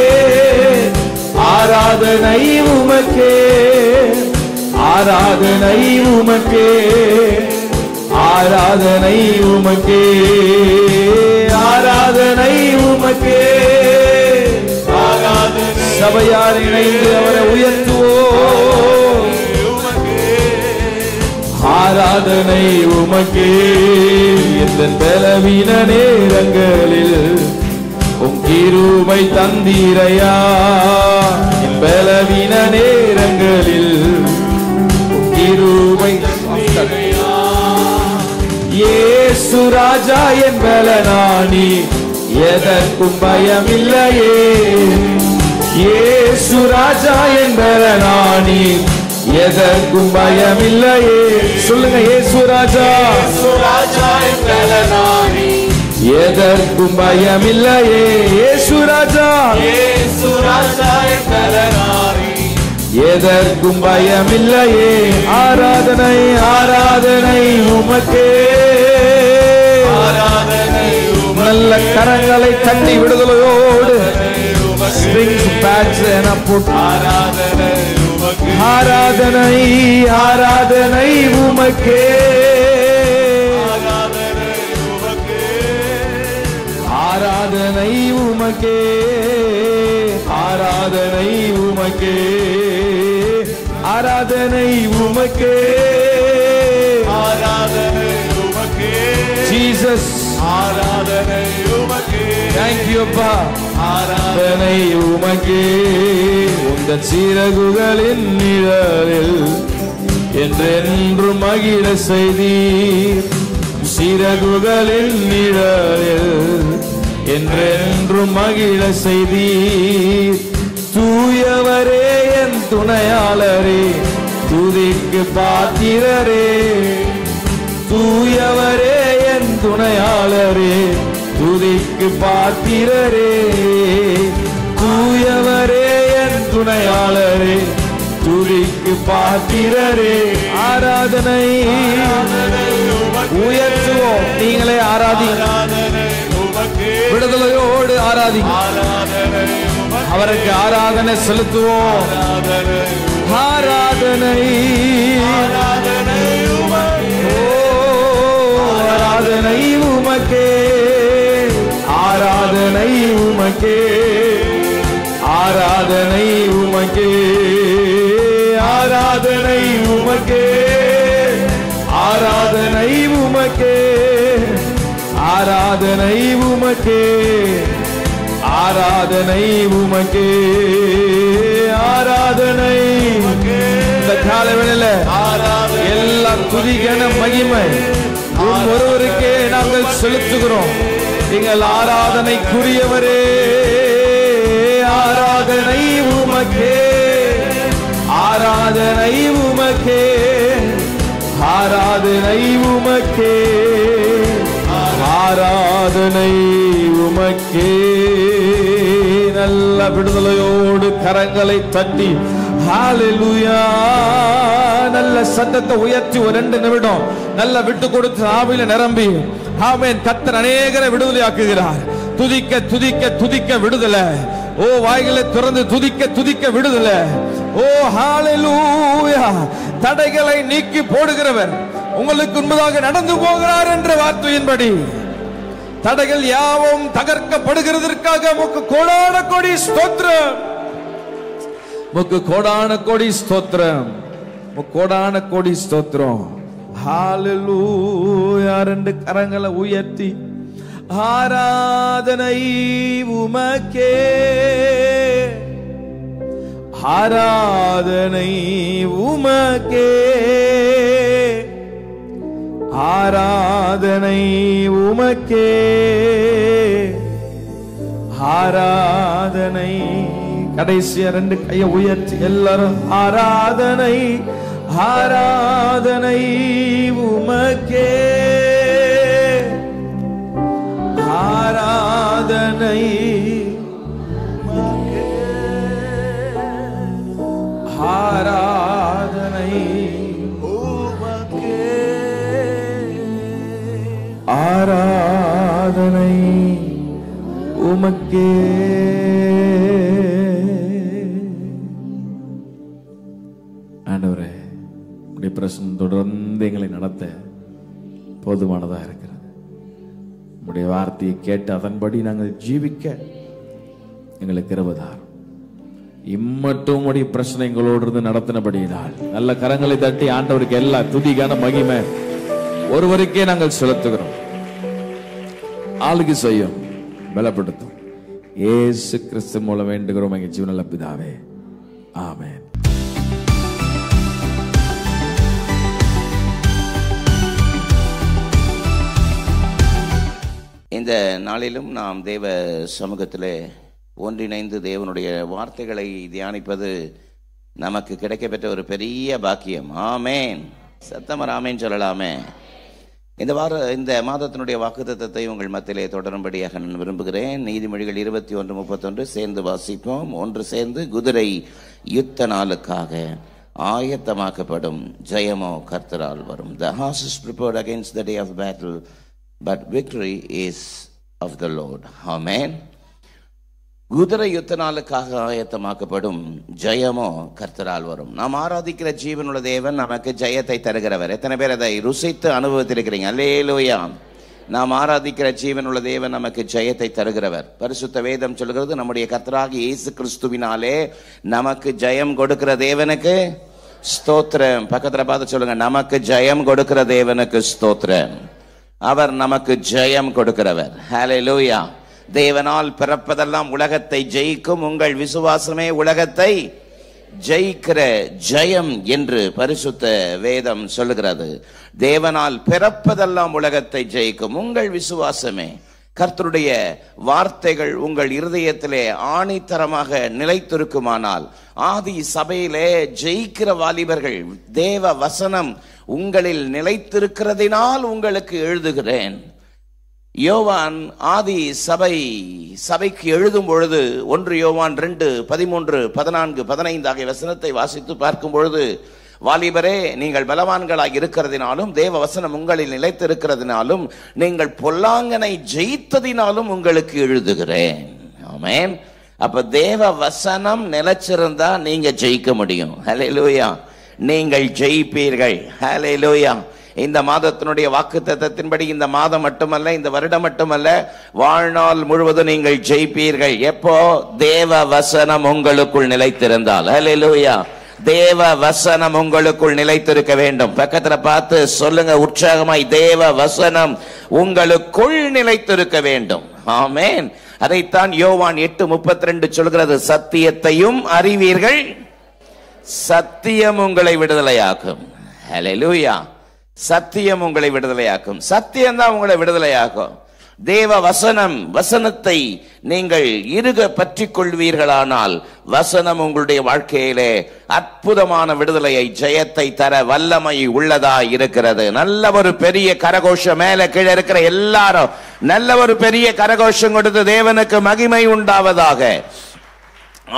ஆராதனை உமக்கே, ஆராதனை உமக்கே, ஆராதனை உமக்கே, ஆராதனை உமக்கே. சபையார் இணைந்து அவரை உயர்த்துவோம். ஆராதனை உமக்கே. இந்த பலவீன நேரங்களில் உம் கிருபை தந்தீரையா, என் பலவீன நேரங்களில் உம் கிருபை தந்தீரையா. இயேசு ராஜா என் பலனானி, எதற்கும் பயமில்லையே. இயேசு ராஜா என் பலனானி, எதற்கும் பயமில்லையே. சொல்லுங்க, இயேசு ராஜா, இயேசு ராஜா என் பலனானி, எதற்கும் பயமில்லையே. இயேசு ராஜா, இயேசு ராஜா என் பலனானி, எதற்கும் பயமில்லையே. ஆராதனை ஆராதனை உமக்கே, ஆராதனை நல்ல கரங்களை தட்டி விடுதலையோடு strings backs and put. ஆராதனை உமக்கே, ஆராதனை ஆராதனை உமக்கே, ஆராதனை உமக்கே, ஆராதனை உமக்கே, ஆராதனை உமக்கே, ஆராதனை உமக்கே, ஆராதனை உமக்கே, ஜீசஸ். ஆராதனை உமக்கே, Thank you அப்பா. ஆராதனை உமக்கே. உந்தன் சிறகுகளின் நிழலில் என்றென்றும் மகிழ செய்தீர், சிறகுகளின் நிழலில் என்றென்றும் மகிழ செய்தீர். தூயவரே என் துணையாளரே, துதிக்கு பாத்திரரே. தூயவரே என் துணையாளரே, துதிக்கு பாத்திரரே. தூயவரே என் துணையாளரே, துதிக்கு பாத்திரரே. ஆராதனை உயர்த்துவோம். நீங்களே ஆராதி, விடுதலையோடு ஆராதி. அவருக்கு ஆராதனை செலுத்துவோம். ஆராதனை ஆராதனை உமக்கே, ஆராதனை உமக்கே, ஆராதனை உமக்கே, ஆராதனை உமக்கே, ஆராதனை உமக்கே, ஆராதனை உமக்கே, ஆராதனை உமக்கே, ஆராதனை. இந்த காலவேளையில எல்லா துதிக்கான மகிமை ஒருவருக்கே நாங்கள் செலுத்துகிறோம். எங்கள் ஆராதனைக்குரியவரே, ஆராதனை உமக்கே, ஆராதனை உமக்கே, ஆராதனை உமக்கே, ஆராதனை உமக்கே. நல்ல விடுதலையோடு கரங்களை தட்டி ஹalleluya, நல்ல சத்தத்தை உயர்த்தி ஒரு 2 நிமிடம் நல்ல விட்டு கொடுத்து ஆவியில நிரம்பி ஆமென். கர்த்தர் அநேகரை விடுதலையாக்குகிறார். துதிக்க துதிக்க துதிக்க விடுதலை. ஓ வாய்களை திறந்து துதிக்க துதிக்க விடுதலை. ஓ ஹalleluya. தடைகளை நீக்கி போடுகிறவர் உங்களுக்கு முன்பதாக நடந்து போகிறார் என்ற வார்த்தையின்படி தடைகள் யாவும் தகர்க்கப்படுகிறதற்காக உமக்கு கோடான கோடி ஸ்தோத்திரம், உமக்கு கோடான கோடி ஸ்தோத்திரம், கோடான கோடி ஸ்தோத்திரம். ஹalleluya. 2 கரங்களை உயர்த்தி ஆராதனை உமக்கே, ஆராதனை உமக்கே, ஆராதனை உமக்கே, ஆராதனை. கடைசியா 2 கையை உயர்த்தி எல்லாரும் ஆராதனை ஆராதனை உமக்கே, ஆராதனை உமக்கே, ஆராதனை உமக்கே, ஆராதனை உமக்கே. ஆண்டவரே, உம்முடைய பிரசன்னம் தொடர்ந்து எங்களை நடத்த போதுமானதா இருக்கிறது. உம்முடைய வார்த்தையை கேட்டு அதன்படி நாங்கள் ஜீவிக்க எங்களுக்கு கிருபைதார். இம்மட்டும் உம்முடைய பிரச்சனை எங்களோடு இருந்து நடத்தினபடியினால் நல்ல கரங்களை தட்டி ஆண்டவருக்கு எல்லா துதிக்கான மகிமை ஒருவருக்கே நாங்கள் செலுத்துகிறோம். ஆளுகை செய்யும், பலப்படுத்தும். இயேசு கிறிஸ்து மூலம் வேண்டுகிறோம் எங்கள் ஜீவனுள்ள பிதாவே, ஆமென். இந்த நாளிலும் நாம் தேவ சமூகத்திலே ஒன்றிணைந்து தேவனுடைய வார்த்தைகளை தியானிப்பது நமக்கு கிடைக்கப்பெற்ற ஒரு பெரிய பாக்கியம். ஆமேன். சத்தமர் ஆமேன் சொல்லலாமே. இந்த மாதத்தினுடைய வாக்குத்தத்தத்தை உங்கள் மத்தியிலே தொடரும்படியாக நான் விரும்புகிறேன். நீதிமொழிகள் 21:31 சேர்ந்து வாசிப்போம். ஒன்று சேர்ந்து. குதிரை யுத்த நாளுக்காக ஆயத்தமாக்கப்படும், ஜெயமோ கர்த்தரால் வரும். The horse is prepared against the day of battle, but victory is of the Lord. Amen. குதிரை யுத்த நாளுக்காக ஆயத்தமாக்கப்படும், ஜெயமோ கர்த்தரால் வரும். நாம் ஆராதிக்கிற ஜீவனுள்ள தேவன் நமக்கு ஜெயத்தை தருகிறவர். எத்தனை பேர் அதை ருசித்து அனுபவித்திருக்கிறீங்க? அல்லேலூயா. நாம் ஆராதிக்கிற ஜீவனுள்ள தேவன் நமக்கு ஜெயத்தை தருகிறவர். பரிசுத்த வேதம் சொல்கிறது, நம்முடைய கர்த்தராகிய இயேசு கிறிஸ்துவினாலே நமக்கு ஜெயம் கொடுக்கிற தேவனுக்கு ஸ்தோத்திரம். பக்கத்துல பார்த்து சொல்லுங்க, நமக்கு ஜெயம் கொடுக்கிற தேவனுக்கு ஸ்தோத்திரம். அவர் நமக்கு ஜெயம் கொடுக்கிறவர். ஹல்லேலூயா. தேவனால் பிறப்பதெல்லாம் உலகத்தை ஜெயிக்கும், உங்கள் விசுவாசமே உலகத்தை ஜெயிக்கிற ஜெயம் என்று பரிசுத்த வேதம் சொல்லுகிறது. தேவனால் பிறப்பதெல்லாம் உலகத்தை ஜெயிக்கும், உங்கள் விசுவாசமே. கர்த்தருடைய வார்த்தைகள் உங்கள் இருதயத்திலே ஆணித்தரமாக நிலைத்திருக்குமானால், ஆதி சபையிலே ஜெயிக்கிற வாலிபர்கள், தேவ வசனம் உங்களில் நிலைத்திருக்கிறதினால் உங்களுக்கு எழுதுகிறேன். யோவான் ஆதி சபைக்கு எழுதும் பொழுது 1 யோவான் 2:13-14-15 ஆகிய வசனத்தை வாசித்து பார்க்கும் பொழுது, வாலிபரே, நீங்கள் பலவான்களாக இருக்கிறதினாலும் தேவ வசனம் உங்களில் நிலைத்திருக்கிறதினாலும் நீங்கள் பொல்லாங்கனை ஜெயித்ததினாலும் உங்களுக்கு எழுதுகிறேன். ஆமென். அப்ப தேவ வசனம் நிலைச்சிருந்தா நீங்க ஜெயிக்க முடியும். ஹல்லேலூயா. நீங்கள் ஜெயிப்பீர்கள். ஹல்லேலூயா. இந்த மாதத்தினுடைய வாக்குத்தத்தத்தின்படி இந்த மாதம் மட்டுமல்ல, இந்த வருடம் மட்டுமல்ல, வாழ்நாள் முழுவதும் நீங்கள் ஜெயிப்பீர்கள். எப்போ? தேவ வசனம் உங்களுக்குள் நிலைத்திருந்தால். ஹல்லேலூயா. தேவ வசனம் உங்களுக்குள் நிலைத்திருக்க வேண்டும். பக்கத்துல பார்த்து சொல்லுங்க உற்சாகமாய், தேவ வசனம் உங்களுக்குள் நிலைத்திருக்க வேண்டும். ஆமென். அதைத்தான் யோவான் 8:32 சொல்கிறது, சத்தியத்தையும் அறிவீர்கள், சத்தியம் உங்களை விடுதலையாக்கும். ஹல்லேலூயா. சத்தியம் உங்களை விடுதலையாக்கும். சத்தியம் தான் உங்களை விடுதலையாக்கும். தேவ வசனத்தை நீங்கள் இறுக பற்றி கொள்வீர்களானால், வசனம் உங்களுடைய வாழ்க்கையிலே அற்புதமான விடுதலையை, ஜெயத்தை தர வல்லமை உள்ளதா இருக்கிறது. நல்ல ஒரு பெரிய கரகோஷம், மேல கீழே இருக்கிற எல்லாரும் நல்ல ஒரு பெரிய கரகோஷம் கொடுத்து தேவனுக்கு மகிமை உண்டாவதாக.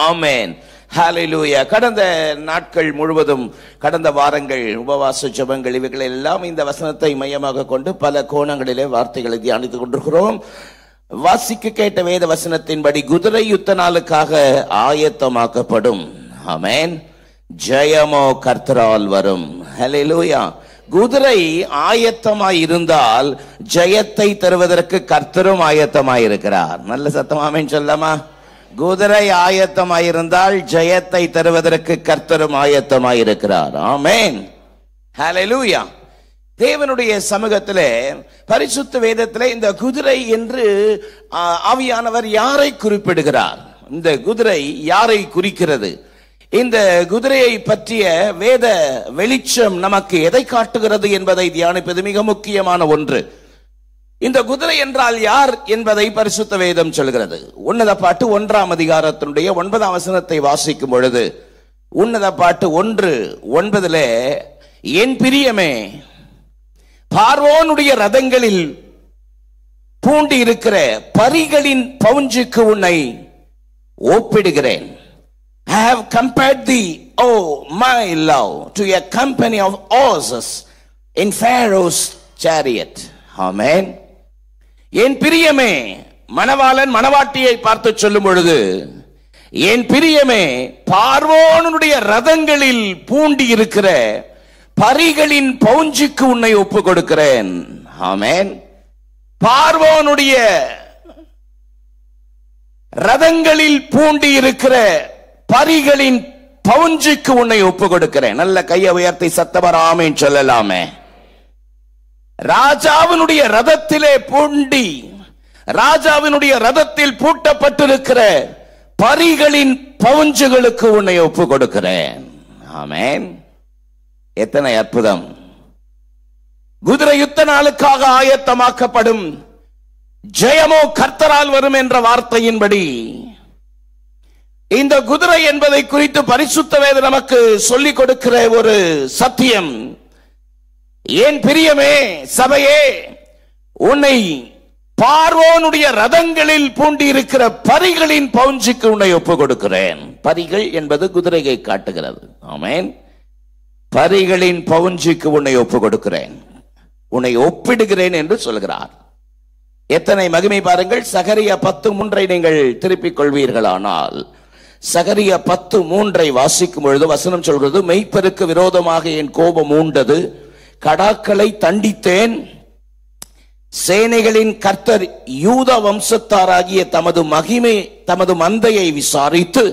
ஆமென். ஹல்லேலூயா. கடந்த நாட்கள் முழுவதும், கடந்த வாரங்கள் உபவாச ஜெபங்கள் இவைகள் எல்லாம் இந்த வசனத்தை மையமாக கொண்டு பல கோணங்களிலே வார்த்தைகளை தியானித்துக் கொண்டிருக்கிறோம். வாசிக்க கேட்ட வேத வசனத்தின்படி குதிரை யுத்த நாளுக்காக ஆயத்தமாக்கப்படும். ஆமென். ஜெயமோ கர்த்தரால் வரும். ஹல்லேலூயா. குதிரை ஆயத்தமாய் இருந்தால் ஜெயத்தை தருவதற்கு கர்த்தரும் ஆயத்தமாயிருக்கிறார். நல்ல சத்தம் ஆமென் சொல்லலாமா? குதிரை ஆயத்தமாயிருந்தால் ஜெயத்தை தருவதற்கு கர்த்தரும் ஆயத்தமாயிருக்கிறார். ஆமென். ஹல்லேலூயா. தேவனுடைய சமூகத்திலே, பரிசுத்த வேதத்திலே இந்த குதிரை என்று ஆவியானவர் யாரை குறிப்பிடுகிறார்? இந்த குதிரை யாரை குறிக்கிறது? இந்த குதிரையை பற்றிய வேத வெளிச்சம் நமக்கு எதை காட்டுகிறது என்பதை தியானிப்பது மிக முக்கியமான ஒன்று. இந்த குதிரை என்றால் யார் என்பதை பரிசுத்த வேதம் சொல்கிறது. உன்னத பாட்டு 1ஆம் அதிகாரத்தினுடைய 9ஆம் வசனத்தை வாசிக்கும் பொழுது, உன்னத பாட்டு 1:9 என் பிரியமே பார்வோனுடைய ரதங்களில் பூண்டி இருக்கிற பரிகளின் பவுஞ்சுக்கு உன்னை ஒப்பிடுகிறேன். I have compared thee, oh my love, to a company of horses in Pharaoh's chariot. Amen. என் பிரியமே, மணவாளன் மணவாட்டியை பார்த்து சொல்லும் பொழுது, என் பிரியமே பார்வோனுடைய ரதங்களில் பூண்டி இருக்கிற பரிகளின் பவுஞ்சுக்கு உன்னை ஒப்பு கொடுக்கிறேன். ஆமென். பார்வோனுடைய ரதங்களில் பூண்டி இருக்கிற பரிகளின் பவுஞ்சுக்கு உன்னை ஒப்பு கொடுக்கிறேன். நல்ல கையை உயர்த்தி சத்தமர் ஆமென் சொல்லலாமே. ராஜாவினுடைய ரதத்திலே பூண்டி, ராஜாவினுடைய ரதத்தில் பூட்டப்பட்டிருக்கிற பரிகளின் பவுஞ்சுகளுக்கு உன்னை ஒப்பு கொடுக்கிறேன். ஆமென். எத்தனை அற்புதம்! குதிரை யுத்த நாளுக்காக ஆயத்தமாக்கப்படும், ஜெயமோ கர்த்தரால் வரும் என்ற வார்த்தையின்படி இந்த குதிரை என்பதை குறித்து பரிசுத்த வேதம் நமக்கு சொல்லிக் கொடுக்கிற ஒரு சத்தியம். என் பிரியமே சபையே, உன்னை பார்வோனுடைய ரதங்களில் பூண்டி இருக்கிற பரிகளின் பவுஞ்சுக்கு உன்னை ஒப்பு கொடுக்கிறேன். பரிகள் என்பது குதிரையை காட்டுகிறது. ஆமென். பரிகளின் பவுஞ்சுக்கு உன்னை ஒப்பு கொடுக்கிறேன், உன்னை ஒப்பிடுகிறேன் என்று சொல்கிறார். எத்தனை மகிமை பாருங்கள். சகரியா 10:3 நீங்கள் திருப்பிக் கொள்வீர்களானால், சகரியா 10:3 வாசிக்கும் பொழுது வசனம் சொல்கிறது, மெய்ப்பருக்கு விரோதமாக என் கோபம் மூண்டது, கடாக்களை தண்டித்தேன், சேனைகளின் கர்த்தர் யூத வம்சத்தாராகிய தமது மந்தையை விசாரித்து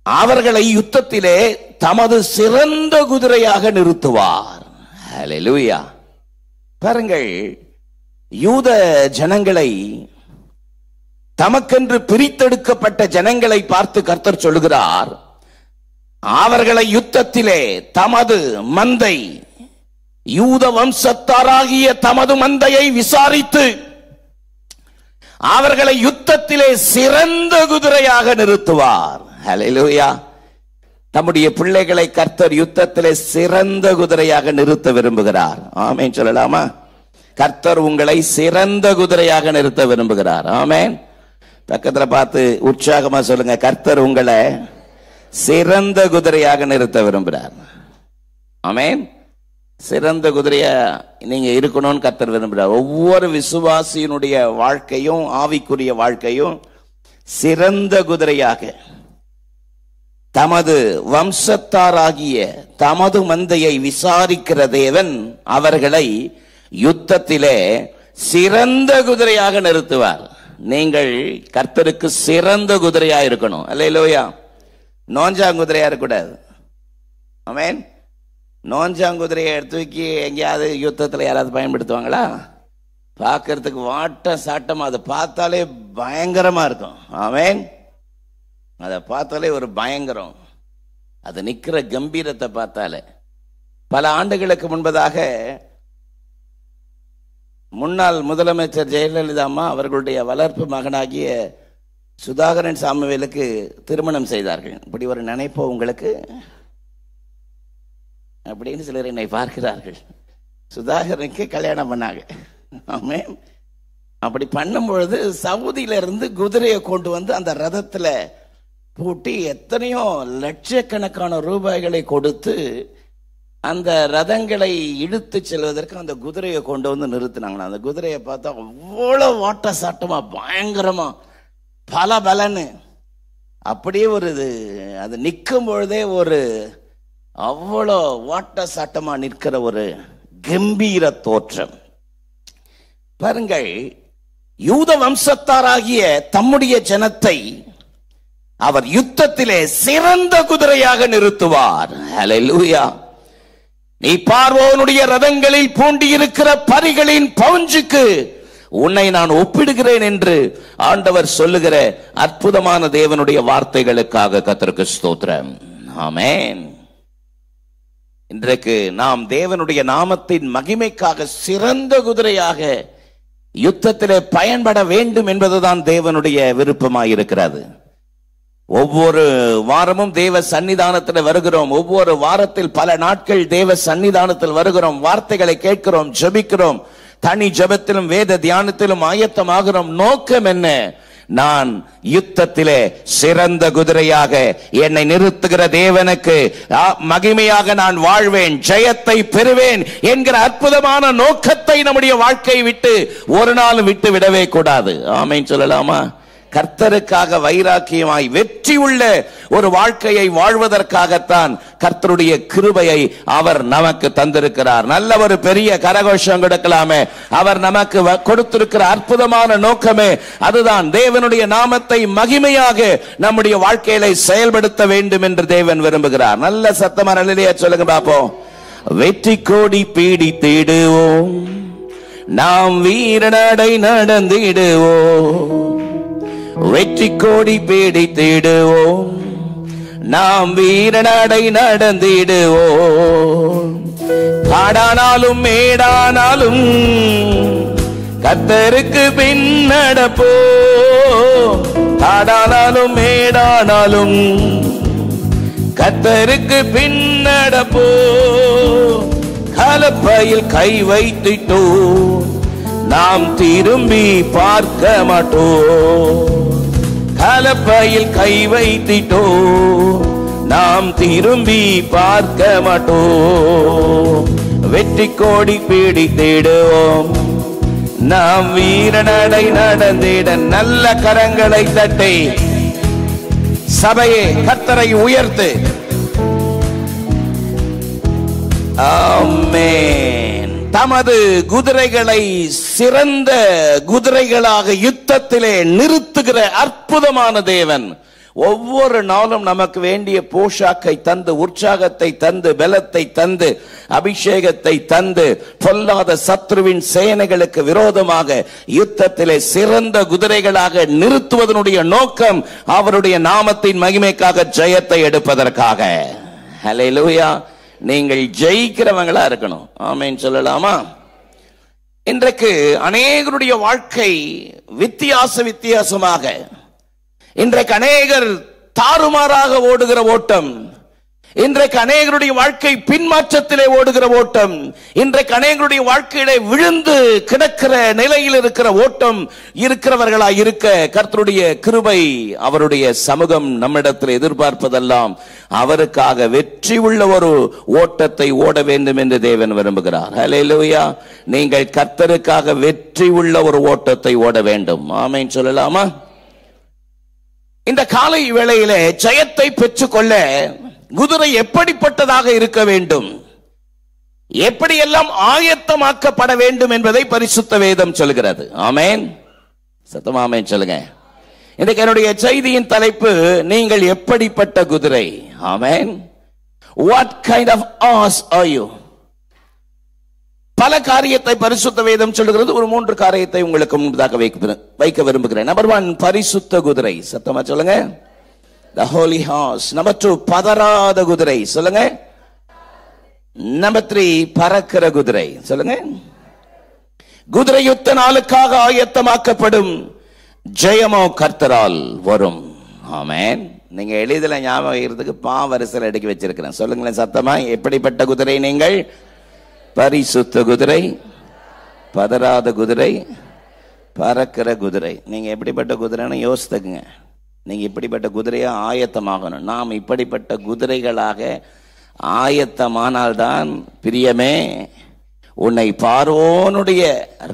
அவர்களை யுத்தத்திலே தமது சிறந்த குதிரையாக நிறுத்துவார். ஹல்லேலூயா. பாருங்கள், யூத ஜனங்களை, தமக்கென்று பிரித்தெடுக்கப்பட்ட ஜனங்களை பார்த்து கர்த்தர் சொல்கிறார், அவர்களை யுத்தத்திலே தமது மந்தை, யூத வம்சத்தாராகிய தமது மந்தையை விசாரித்து அவர்களை யுத்தத்திலே சிறந்த குதிரையாக நிறுத்துவார். ஹல்லேலூயா. தம்முடைய பிள்ளைகளை கர்த்தர் யுத்தத்திலே சிறந்த குதிரையாக நிறுத்த விரும்புகிறார். ஆமென் சொல்லலாமா? கர்த்தர் உங்களை சிறந்த குதிரையாக நிறுத்த விரும்புகிறார். ஆமென். பக்கத்துல பார்த்து உற்சாகமா சொல்லுங்க, கர்த்தர் உங்களை சிறந்த குதிரையாக நிறுத்த விரும்புகிறார். ஆமென். சிறந்த குதிரையா நீங்க இருக்கணும்னு கர்த்தர் விரும்புகிறார். ஒவ்வொரு விசுவாசியினுடைய வாழ்க்கையும் ஆவிக்குரிய வாழ்க்கையும் சிறந்த குதிரையாக, தமது வம்சத்தாராகிய தமது மந்தையை விசாரிக்கிற தேவன் அவர்களை யுத்தத்திலே சிறந்த குதிரையாக நிறுத்துவார். நீங்கள் கர்த்தருக்கு சிறந்த குதிரையா இருக்கணும். அல்லேலூயா. நோஞ்சாங்குதிரையா இருக்கக்கூடாது. ஆமென். நோஞ்சாங்குதிரையை எடுத்து வைக்கி எங்கேயாவது யுத்தத்தில் யாராவது பயன்படுத்துவாங்களா? பார்க்கறதுக்கு வாட்ட சாட்டம், அதை பார்த்தாலே பயங்கரமா இருக்கும். ஆமென். அதை பார்த்தாலே ஒரு பயங்கரம், அது நிக்கிற கம்பீரத்தை பார்த்தாலே. பல ஆண்டுகளுக்கு முன்பதாக முன்னாள் முதலமைச்சர் ஜெயலலிதா அம்மா அவர்களுடைய வளர்ப்பு மகனாகிய சுதாகரன் சாமுவேலுக்கு திருமணம் செய்தார்கள். இப்படி ஒரு நினைப்போ உங்களுக்கு அப்படின்னு சிலர் என்னை பார்க்கிறார்கள். சுதாகரனுக்கு கல்யாணம் பண்ணாங்க. ஆமென். அப்படி பண்ணும் பொழுது சவுதியில இருந்து குதிரையை கொண்டு வந்து அந்த ரதத்துல பூட்டி எத்தனையோ லட்சக்கணக்கான ரூபாய்களை கொடுத்து அந்த ரதங்களை இழுத்து செல்வதற்கு அந்த குதிரையை கொண்டு வந்து நிறுத்தினாங்களா. அந்த குதிரையை பார்த்தா அவ்வளவு வாட்ட சாட்டமா பயங்கரமா பல பலன்னு அப்படியே ஒரு அது நிற்கும் பொழுதே ஒரு அவ்வளோ வாட்ட சாட்டமா நிற்கிற ஒரு கம்பீர தோற்றம். பாருங்கள், யூத வம்சத்தாராகிய தம்முடைய ஜனத்தை அவர் யுத்தத்திலே சிறந்த குதிரையாக நிறுத்துவார். ஹல்லேலூயா. நீ பார்வோனுடைய ரதங்களில் பூண்டியிருக்கிற பரிகளின் பவுஞ்சுக்கு உன்னை நான் ஒப்பிடுகிறேன் என்று ஆண்டவர் சொல்லுகிற அற்புதமான தேவனுடைய வார்த்தைகளுக்காக கர்த்தருக்கு ஸ்தோத்திரம். ஆமென். இன்றைக்கு நாம் தேவனுடைய நாமத்தின் மகிமைக்காக சிறந்த குதிரையாக யுத்தத்திலே பயன்பட வேண்டும் என்பதுதான் தேவனுடைய விருப்பமாயிருக்கிறது. ஒவ்வொரு வாரமும் தேவ சன்னிதானத்தில் வருகிறோம். ஒவ்வொரு வாரத்தில் பல நாட்கள் தேவ சன்னிதானத்தில் வருகிறோம். வார்த்தைகளை கேட்கிறோம், ஜெபிக்கிறோம். தனி ஜெபத்திலும் வேத தியானத்திலும் ஆயத்தமாகிறோம். நோக்கம் என்ன? நான் யுத்தத்திலே சிறந்த குதிரையாக என்னை நிறுத்துகிற தேவனுக்கு மகிமையாக நான் வாழ்வேன், ஜெயத்தை பெறுவேன் என்கிற அற்புதமான நோக்கத்தை நம்முடைய வாழ்க்கையை விட்டு ஒரு நாள் விட்டு விடவே கூடாது. ஆமென் சொல்லலாமா? கர்த்தருக்காக வைராக்கியமாய் வெற்றி உள்ள ஒரு வாழ்க்கையை வாழ்வதற்காகத்தான் கர்த்தருடைய கிருபையை அவர் நமக்கு தந்திருக்கிறார். நல்ல ஒரு பெரிய கரகோஷம் கொடுக்கலாமே. அவர் நமக்கு கொடுத்திருக்கிற அற்புதமான நோக்கமே அதுதான். தேவனுடைய நாமத்தை மகிமையாக நம்முடைய வாழ்க்கையில செயல்படுத்த வேண்டும் என்று தேவன் விரும்புகிறார். நல்ல சத்தமா அல்லேலூயா சொல்லுங்க பாப்போம். வெற்றி கோடி பீடித்திடுவோம், நாம் வீரநடை நடந்திடுவோம். வெற்றி கோடி பீடித்திடுவோம், நாம் வீரநடை நடந்திடுவோம். காடானாலும் மேடானாலும் கர்த்தருக்கு பின் நடப்போம். காடானாலும் மேடானாலும் கர்த்தருக்கு பின் நடப்போம். கலப்பையில் கை வைத்திட்டோம், நாம் திரும்பி பார்க்க மாட்டோம். கலப்பையில் கை வைத்திட்டோம், நாம் திரும்பி பார்க்க மாட்டோம். வெற்றி கோடி பீடித்திடுவோம், நாம் வீரநடை நடந்திட. நல்ல கரங்களை தட்டி சபையே கர்த்தரை உயர்த்து. ஆமென். தமது குதிரைகளை சிறந்த குதிரைகளாக யுத்தத்திலே நிறுத்துகிற அற்புதமான தேவன் ஒவ்வொரு நாளும் நமக்கு வேண்டிய போஷாக்கை தந்து, உற்சாகத்தை தந்து, பலத்தை தந்து, அபிஷேகத்தை தந்து, பொல்லாத சத்ருவின் சேனைகளுக்கு விரோதமாக யுத்தத்திலே சிறந்த குதிரைகளாக நிறுத்துவதனுடைய நோக்கம் அவருடைய நாமத்தின் மகிமைக்காக, ஜெயத்தை எடுப்பதற்காக. ஹல்லேலூயா. நீங்கள் ஜெயிக்கிறவங்களா இருக்கணும். ஆமென் சொல்லலாமா? இன்றைக்கு அநேகருடைய வாழ்க்கை வித்தியாசமாக, இன்றைக்கு அநேகர் தாறுமாறாக ஓடுகிற ஓட்டம், இன்றைக்கு அநேகருடைய வாழ்க்கை பின்மாற்றத்திலே ஓடுகிற ஓட்டம், இன்றைக்கு அநேகருடைய வாழ்க்கையிலே விழுந்து கிடக்கிற நிலையில் இருக்கிற ஓட்டம் இருக்கிறவர்களா இருக்க, கர்த்தருடைய கிருபை, அவருடைய சமூகம் நம்மிடத்தில் எதிர்பார்ப்பதெல்லாம் அவருக்காக வெற்றி உள்ள ஒரு ஓட்டத்தை ஓட வேண்டும் என்று தேவன் விரும்புகிறார். ஹல்லேலூயா. நீங்கள் கர்த்தருக்காக வெற்றி உள்ள ஒரு ஓட்டத்தை ஓட வேண்டும். ஆமென் சொல்லலாமா? இந்த காலை வேளையிலே ஜெயத்தை பெற்றுக்கொள்ள குதிரை எப்படிப்பட்டதாக இருக்க வேண்டும், எப்படியெல்லாம் ஆயத்தமாக்கப்பட வேண்டும் என்பதை பரிசுத்த வேதம் சொல்கிறது. ஆமென். சத்தமா ஆமென் சொல்லுங்க. இன்றைக்கு என்னுடைய செய்தியின் தலைப்பு, நீங்கள் எப்படிப்பட்ட குதிரை. ஆமென். What kind of horse are you? பல காரியத்தை பரிசுத்த வேதம் சொல்லுகிறது. ஒரு 3 காரியத்தை உங்களுக்கு முன்பதாக வைக்க விரும்புகிறேன். நம்பர் 1, பரிசுத்த குதிரை. சத்தமா சொல்லுங்க. The holy horse. Number 2, பதறாத குதிரை. சொல்லுங்க. Number 3, பறக்கிற குதிரை. சொல்லுங்க. குதிரை யுத்த நாளுக்காக ஆயத்தமாக்கப்படும், ஜெயமோ கர்த்தரால் வரும். ஆமென். நீங்க எளிதில் ஞாபகம் இருக்கிறதுக்கு பாவரிசல் அடுக்கி வச்சிருக்கிறேன். சொல்லுங்களேன் சத்தமா. எப்படிப்பட்ட குதிரை நீங்கள்? பரிசுத்த குதிரை, பதறாத குதிரை, பறக்கிற குதிரை. நீங்க எப்படிப்பட்ட குதிரைன்னு யோசித்துக்குங்க. நீங்க இப்படிப்பட்ட குதிரையா ஆயத்தமாகணும். நாம் இப்படிப்பட்ட குதிரைகளாக ஆயத்தமானால்தான், பிரியமே, உன்னை பார்வோனுடைய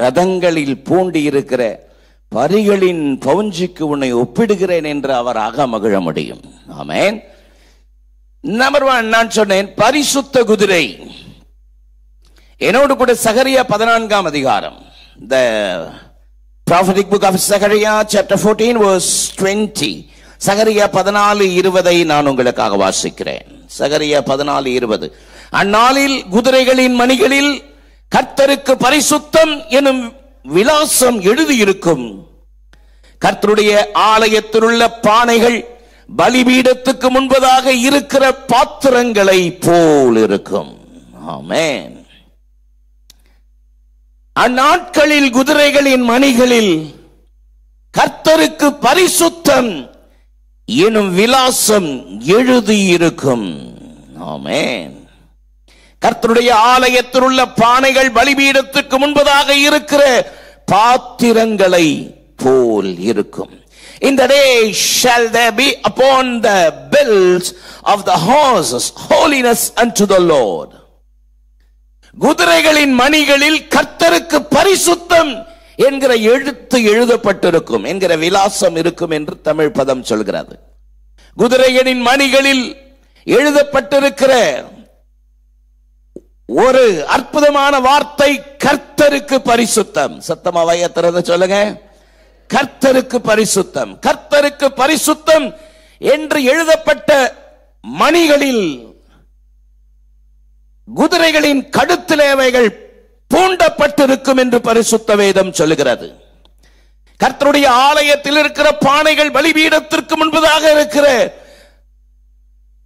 ரதங்களில் பூண்டி இருக்கிற பரிகளின் பவுஞ்சிக்கு உன்னை ஒப்பிடுகிறேன் என்று அவர் அகமகிழ முடியும். ஆமென். நம்பர் 1 நான் சொன்னேன், பரிசுத்த குதிரை. என்னோடு கூட சகரியா 14ஆம் அதிகாரம், the prophetic book of Zechariah chapter 14 verse 20. சகரியா 14:20 நான் உங்களுக்காக வாசிக்கிறேன். சகரியா 14:20. அந்நாளில் குதிரைகளின் மணிகளில் கர்த்தருக்கு பரிசுத்தம் எனும் விலாசம் எழுதியிருக்கும். கர்த்தருடைய ஆலயத்தில் உள்ள பானைகள் பலிபீடத்துக்கு முன்பதாக இருக்கிற பாத்திரங்களை போல் இருக்கும். ஆமென். அந்நாட்களில் குதிரைகளின் மணிகளில் கர்த்தருக்கு பரிசுத்தம் எனும் விலாசம் எழுதியிருக்கும். ஆமென். கர்த்தருடைய ஆலயத்தில் உள்ள பானைகள் பலிபீடத்துக்கு முன்பதாக இருக்கிற பாத்திரங்களை போல் இருக்கும். In the day shall there be upon the bills of the horses holiness unto the Lord. குதிரைகளின் மணிகளில் கர்த்தருக்கு பரிசுத்தம் என்கிற எழுத்து எழுதப்பட்டிருக்கும் என்கிற விலாசம் இருக்கும் என்று தமிழ் பதம் சொல்கிறது. குதிரைகளின் மணிகளில் எழுதப்பட்டிருக்கிற ஒரு அற்புதமான வார்த்தை கர்த்தருக்கு பரிசுத்தம். சத்தமா வாயை திறந்து சொல்லுங்க, கர்த்தருக்கு பரிசுத்தம். கர்த்தருக்கு பரிசுத்தம் என்று எழுதப்பட்ட மணிகளில் குதிரைகளின் கழுத்திலே அவைகள் பூண்டப்பட்டிருக்கும் என்று பரிசுத்த வேதம் சொல்லுகிறது. கர்த்தருடைய ஆலயத்தில் இருக்கிற பானைகள் பலிபீடத்திற்கு முன்பதாக இருக்கிற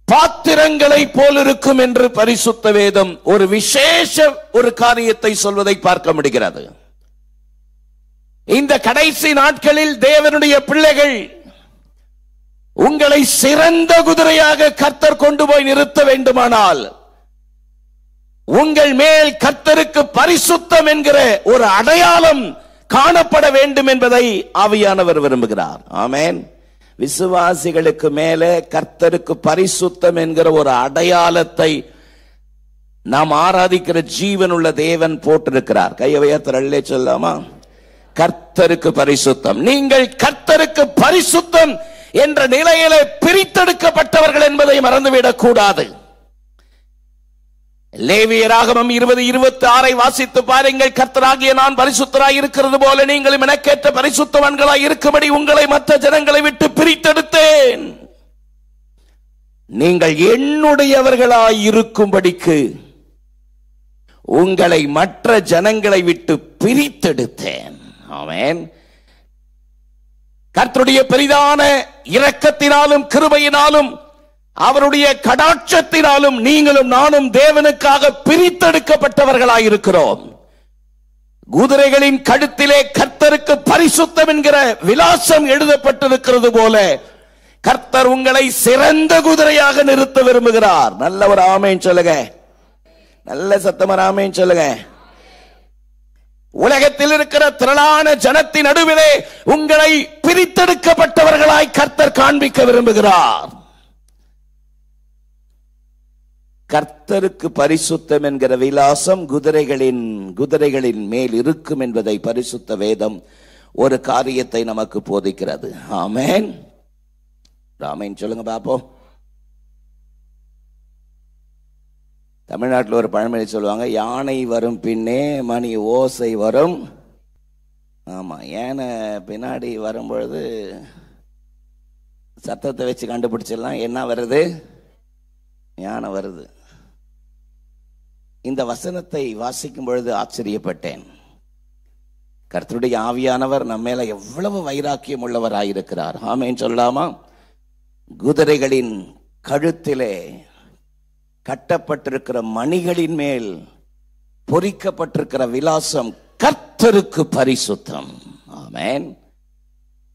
பாத்திரங்களை போல் இருக்கும் என்று பரிசுத்த வேதம் ஒரு விசேஷ ஒரு காரியத்தை சொல்வதை பார்க்க முடிகிறது. இந்த கடைசி நாட்களில் தேவனுடைய பிள்ளைகள் உங்களை சிறந்த குதிரையாக கர்த்தர் கொண்டு போய் நிறுத்த வேண்டுமானால் உங்கள் மேல் கர்த்தருக்கு பரிசுத்தம் என்கிற ஒரு அடையாளம் காணப்பட வேண்டும் என்பதை ஆவியானவர் விரும்புகிறார். ஆமென். விசுவாசிகளுக்கு மேலே கர்த்தருக்கு பரிசுத்தம் என்கிற ஒரு அடையாளத்தை நாம் ஆராதிக்கிற ஜீவனுள்ள தேவன் போட்டிருக்கிறார். கையை உயர்த்தி சொல்லாமா? கர்த்தருக்கு பரிசுத்தம். நீங்கள் கர்த்தருக்கு பரிசுத்தம் என்ற நிலையிலே பிரித்தெடுக்கப்பட்டவர்கள் என்பதை மறந்துவிடக் கூடாது. லேவியராகமம் 20:26 வாசித்து பாருங்கள். கர்த்தராகிய நான் பரிசுத்தராய் இருக்கிறது போல நீங்களும் எனக்கேற்ற பரிசுத்தவான்களாய் இருக்கும்படி உங்களை மற்ற ஜனங்களை விட்டு பிரித்தெடுத்தேன். நீங்கள் என்னுடையவர்களாய் இருக்கும்படிக்கு உங்களை மற்ற ஜனங்களை விட்டு பிரித்தெடுத்தேன். ஆமென். கர்த்தருடைய பெரிதான இரக்கத்தினாலும் கிருபையினாலும் அவருடைய கடாட்சத்தினாலும் நீங்களும் நானும் தேவனுக்காக பிரித்தெடுக்கப்பட்டவர்களாயிருக்கிறோம். குதிரைகளின் கழுத்திலே கர்த்தருக்கு பரிசுத்தம் என்கிற விலாசம் எழுதப்பட்டிருக்கிறது போல கர்த்தர் உங்களை சிறந்த குதிரையாக நிறுத்த விரும்புகிறார். நல்ல ஒரு ஆமென் சொல்லுங்க. நல்ல சத்தமா ஆமென் சொல்லுங்க. உலகத்தில் இருக்கிற திரளான ஜனத்தின் நடுவிலே உங்களை பிரித்தெடுக்கப்பட்டவர்களாய் கர்த்தர் காண்பிக்க விரும்புகிறார். கர்த்தருக்கு பரிசுத்தம் என்கிற விலாசம் குதிரைகளின் மேல் இருக்கும் என்பதை பரிசுத்த வேதம் ஒரு காரியத்தை நமக்கு போதிக்கிறது. ஆமென். ஆமென் சொல்லுங்க பாப்போம். தமிழ்நாட்டில் ஒரு பழமொழி சொல்லுவாங்க, யானை வரும் பின்னே மணி ஓசை வரும். ஆமா, யானை பின்னாடி வரும்பொழுது சத்தத்தை வச்சு கண்டுபிடிச்சிடலாம் என்ன வருது, யானை வருது. இந்த வசனத்தை வாசிக்கும் பொழுது ஆச்சரியப்பட்டேன். கர்த்தருடைய ஆவியானவர் நம்ம மேல எவ்வளவு வைராக்கியம் உள்ளவராயிருக்கிறார். ஆமென் சொல்லலாமா? குதிரைகளின் கழுத்திலே கட்டப்பட்டிருக்கிற மணிகளின் மேல் பொறிக்கப்பட்டிருக்கிற விலாசம் கர்த்தருக்கு பரிசுத்தம். ஆமென்.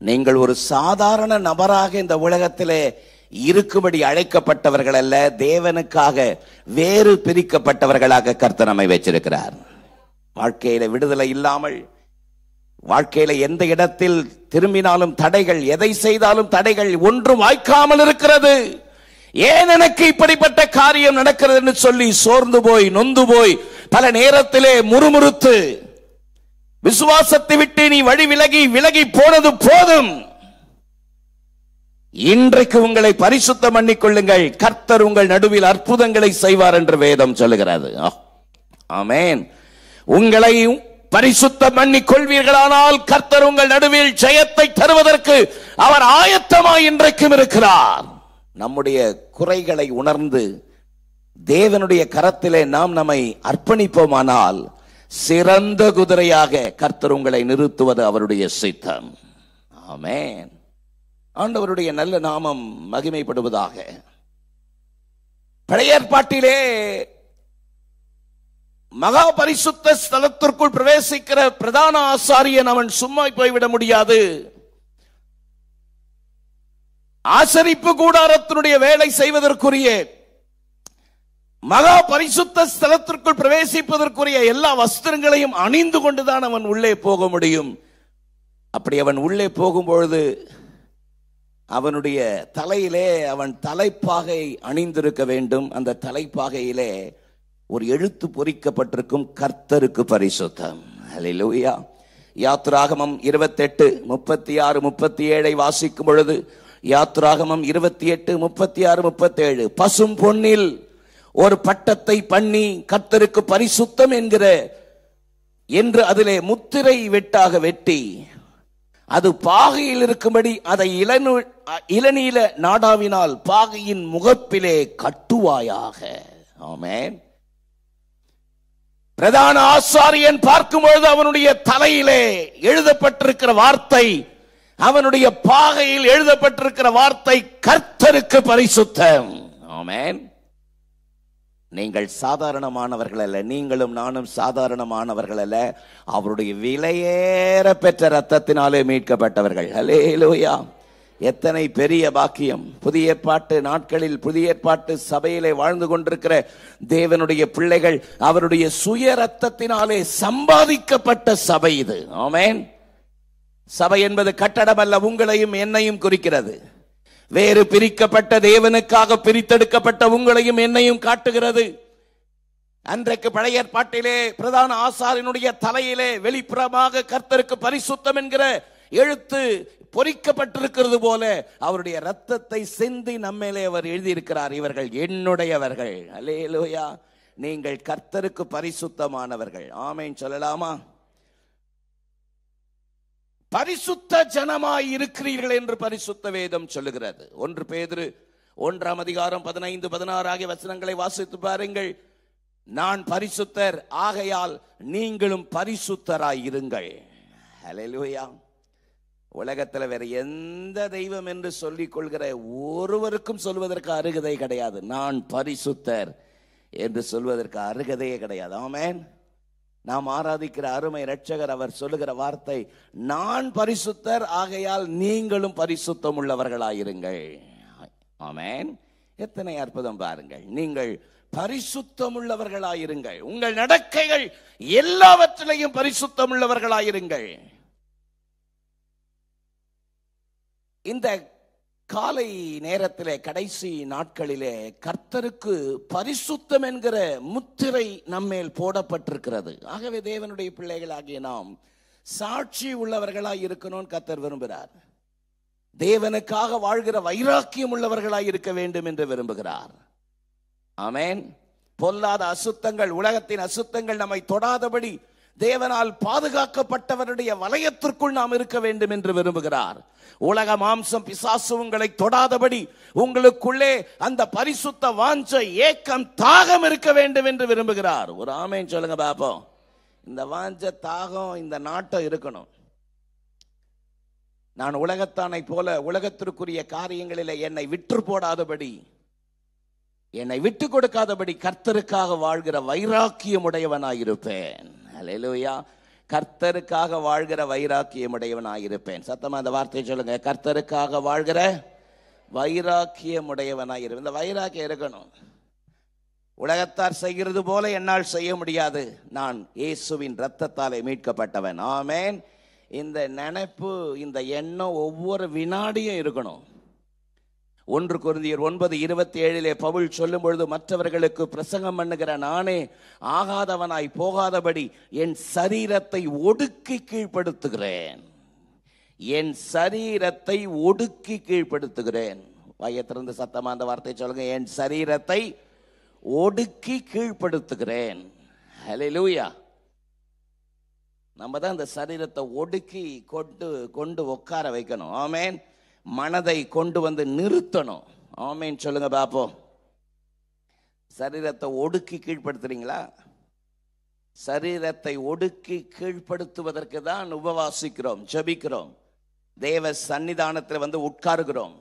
நீங்கள் ஒரு சாதாரண நபராக இந்த உலகத்திலே இருக்கும்படி அழைக்கப்பட்டவர்கள் அல்ல, தேவனுக்காக வேறு பிரிக்கப்பட்டவர்களாக கர்த்தர் நம்மை வச்சிருக்கிறார். வாழ்க்கையில விடுதலை இல்லாமல், வாழ்க்கையில எந்த இடத்தில் திரும்பினாலும் தடைகள், எதை செய்தாலும் தடைகள், ஒன்றும் வாய்க்காமல் இருக்கிறது. ஏன் எனக்கு இப்படிப்பட்ட காரியம் நடக்கிறது என்று சொல்லி சோர்ந்து போய் நொந்து போய் பல நேரத்திலே முறுமுறுத்து விசுவாசத்தை விட்டு நீ வழி விலகி போனது போதும். இன்றைக்கு உங்களை பரிசுத்தம் பண்ணிக்கொள்ளுங்கள். கர்த்தர் உங்கள் நடுவில் அற்புதங்களை செய்வார் என்று வேதம் சொல்லுகிறது. ஆமென். உங்களை பரிசுத்தம் பண்ணிக்கொள்வீர்களானால் கர்த்தர் உங்கள் நடுவில் ஜெயத்தை தருவதற்கு அவர் ஆயத்தமாய் இன்றைக்கும் இருக்கிறார். நம்முடைய குறைகளை உணர்ந்து தேவனுடைய கரத்திலே நாம் நம்மை அர்ப்பணிப்போமானால் சிறந்த குதிரையாக கர்த்தர் உங்களை நிறுத்துவது அவருடைய சித்தம். ஆமென். ஆண்டவருடைய நல்ல நாமம் மகிமைப்படுவதாக. பழைய ஏற்பாட்டிலே மகா பரிசுத்த ஸ்தலத்திற்குள் பிரவேசிக்கிற பிரதான ஆசாரியன் அவன் சும்மா போய்விட முடியாது. ஆசரிப்பு கூடாரத்தினுடைய வேலை செய்வதற்குரிய மகா பரிசுத்த ஸ்தலத்திற்குள் பிரவேசிப்பதற்குரிய எல்லா வஸ்திரங்களையும் அணிந்து கொண்டுதான் அவன் உள்ளே போக முடியும். அப்படி அவன் உள்ளே போகும்பொழுது அவனுடைய தலையிலே அவன் தலைப்பாகை அணிந்திருக்க வேண்டும். அந்த தலைப்பாகையிலே ஒரு எழுத்து பொறிக்கப்பட்டிருக்கும், கர்த்தருக்கு பரிசுத்தம். ஹல்லேலூயா. யாத்ராகமம் 28:36-37 வாசிக்கும் பொழுது, யாத்ராகமம் 28:36-37, பசும் பொன்னில் ஒரு பட்டத்தை பண்ணி கர்த்தருக்கு பரிசுத்தம் என்று அதிலே முத்திரை வெட்டாக வெட்டி அது பாகையில் இருக்கும்படி அதை இளநீல நாடாவினால் பாகையின் முகப்பிலே கட்டுவாயாக. ஆமென். பிரதான ஆசாரியன் பார்க்கும்பொழுது அவனுடைய தலையிலே எழுதப்பட்டிருக்கிற வார்த்தை, அவனுடைய பாகையில் எழுதப்பட்டிருக்கிற வார்த்தை, கர்த்தருக்கு பரிசுத்தம். ஆமென். நீங்கள் சாதாரணமானவர்கள் அல்ல, நீங்களும் நானும் சாதாரணமானவர்கள் அல்ல, அவருடைய விலையேற பெற்ற ரத்தத்தினாலே மீட்கப்பட்டவர்கள். ஹல்லேலூயா. எத்தனை பெரிய பாக்கியம்! புதிய ஏற்பாட்டு நாட்களில், புதிய ஏற்பாட்டு சபையிலே வாழ்ந்து கொண்டிருக்கிற தேவனுடைய பிள்ளைகள் அவருடைய சுய ரத்தத்தினாலே சம்பாதிக்கப்பட்ட சபை இது. ஆமென். சபை என்பது கட்டடம் அல்ல, உங்களையும் என்னையும் குறிக்கிறது. வேறு பிரிக்கப்பட்ட, தேவனுக்காக பிரித்தெடுக்கப்பட்ட உங்களையும் என்னையும் காட்டுகிறது. அன்றைக்கு பழைய ஏற்பாட்டிலே பிரதான ஆசாரியனுடைய தலையிலே வெளிப்புறமாக கர்த்தருக்கு பரிசுத்தம் என்கிற எழுத்து பொறிக்கப்பட்டிருக்கிறது போல அவருடைய ரத்தத்தை சிந்தி நம்மேலே அவர் எழுதியிருக்கிறார், இவர்கள் என்னுடையவர்கள். அல்லேலூயா. நீங்கள் கர்த்தருக்கு பரிசுத்தமானவர்கள். ஆமென் சொல்லலாமா? பரிசுத்த ஜனமாய் இருக்கிறீர்கள் என்று பரிசுத்த வேதம் சொல்லுகிறது. 1 பேதுரு 1:15-16 ஆகிய வசனங்களை வாசித்து பாருங்கள். நான் பரிசுத்தர், ஆகையால் நீங்களும் பரிசுத்தராய் இருங்கள். ஹல்லேலூயா. உலகத்தில் வேற எந்த தெய்வம் என்று சொல்லிக் கொள்கிற ஒருவருக்கும் சொல்வதற்கு அருகதை கிடையாது. நான் பரிசுத்தர் என்று சொல்வதற்கு அருகதையே கிடையாது. ஆமென். நாம் ஆராதிக்கிற அருமை இரட்சகர் அவர் சொல்லுகிற வார்த்தை, நான் பரிசுத்தர், ஆகையால் நீங்களும் பரிசுத்தம் உள்ளவர்களாயிருங்கள். ஆமென். எத்தனை அற்புதம் பாருங்கள். நீங்கள் பரிசுத்தம் உள்ளவர்களாயிருங்கள். உங்கள் நடக்கைகள் எல்லாவற்றிலையும் பரிசுத்தம் உள்ளவர்களாயிருங்கள். இந்த காலை நேரத்திலே, கடைசி நாட்களிலே கர்த்தருக்கு பரிசுத்தம் என்கிற முத்திரை நம்மேல் போடப்பட்டிருக்கிறது. ஆகவே தேவனுடைய பிள்ளைகளாகிய நாம் சாட்சி உள்ளவர்களாய் இருக்கணும்னு கர்த்தர் விரும்புகிறார். தேவனுக்காக வாழ்கிற வைராக்கியம் உள்ளவர்களாய் இருக்க வேண்டும் என்று விரும்புகிறார். ஆமென். பொல்லாத அசுத்தங்கள், உலகத்தின் அசுத்தங்கள் நம்மை தொடாதபடி தேவனால் பாதுகாக்கப்பட்டவருடைய வலயத்திற்குள் நாம் இருக்க வேண்டும் என்று விரும்புகிறார். உலக மாம்சம், பிசாசு உங்களை தொடாதபடி உங்களுக்குள்ளே அந்த பரிசுத்த வாஞ்சை, ஏக்கம், தாகம் இருக்க வேண்டும் என்று விரும்புகிறார். ஒரு ஆமென் சொல்லுங்க பாப்போம். இந்த வாஞ்ச, தாகம், இந்த நாட்டம் இருக்கணும். நான் உலகத்தானை போல உலகத்திற்குரிய காரியங்களிலே என்னை விற்று போடாதபடி, என்னை விட்டு கொடுக்காதபடி கர்த்தருக்காக வாழ்கிற வைராக்கியம் உடையவனாயிருப்பேன். அல்லேலூயா. கர்த்தருக்காக வாழ்கிற வைராக்கியம் உடையவனாயிருப்பேன். சத்தமா அந்த வார்த்தையை சொல்லுங்க. கர்த்தருக்காக வாழ்கிற வைராக்கியம் உடையவனாயிருப்பேன். இந்த வைராக்கியம் இருக்கணும். உலகத்தார் செய்கிறது போல என்னால் செய்ய முடியாது. நான் இயேசுவின் இரத்தத்தாலே மீட்கப்பட்டவன். ஆமென். இந்த நினைப்பு, இந்த எண்ணம் ஒவ்வொரு வினாடியும் இருக்கணும். 1 கொரிந்தியர் 9:27 பவுல் சொல்லும் பொழுது, மற்றவர்களுக்கு பிரசங்கம் பண்ணுகிற நானே ஆகாதவனாய் போகாதபடி என் சரீரத்தை ஒடுக்கி கீழ்ப்படுத்துகிறேன். என் சரீரத்தை ஒடுக்கி கீழ்ப்படுத்துகிறேன். வாயை திறந்து சத்தமா அந்த வார்த்தை சொல்லுங்க. என் சரீரத்தை ஒடுக்கி கீழ்ப்படுத்துகிறேன். ஹல்லேலூயா. நம்ம தான் இந்த சரீரத்தை ஒடுக்கி கொண்டு உட்கார வைக்கணும். ஆமென். மனதை கொண்டு வந்து நிறுத்தணும். ஆமென் சொல்லுங்க பாப்போம். சரீரத்தை ஒடுக்கி கீழ்ப்படுத்துறீங்களா? சரீரத்தை ஒடுக்கி கீழ்ப்படுத்துவதற்கு தான் உபவாசிக்கிறோம், ஜெபிக்கிறோம், தேவ சன்னிதானத்தில் வந்து உட்காருகிறோம்.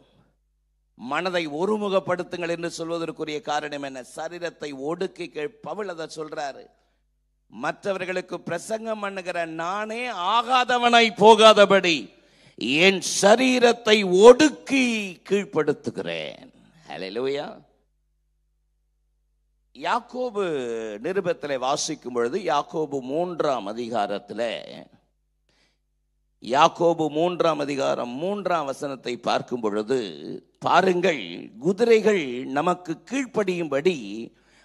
மனதை ஒருமுகப்படுத்துங்கள் என்று சொல்வதற்குரிய காரணம் என்ன? சரீரத்தை ஒடுக்கி பவுல் அதை சொல்றாரு. மற்றவர்களுக்கு பிரசங்கம் பண்ணுகிற நானே ஆகாதவனாய் போகாதபடி என் சரீரத்தை ஒடுக்கி கீழ்ப்படுத்துகிறேன். ஹல்லேலூயா. யாக்கோபு நிருபத்திலே வாசிக்கும் பொழுது யாக்கோபு 3ஆம் அதிகாரத்திலே யாக்கோபு 3ஆம் அதிகாரம் 3ஆம் வசனத்தை பார்க்கும் பொழுது பாருங்கள், குதிரைகள் நமக்கு கீழ்ப்படியும்படி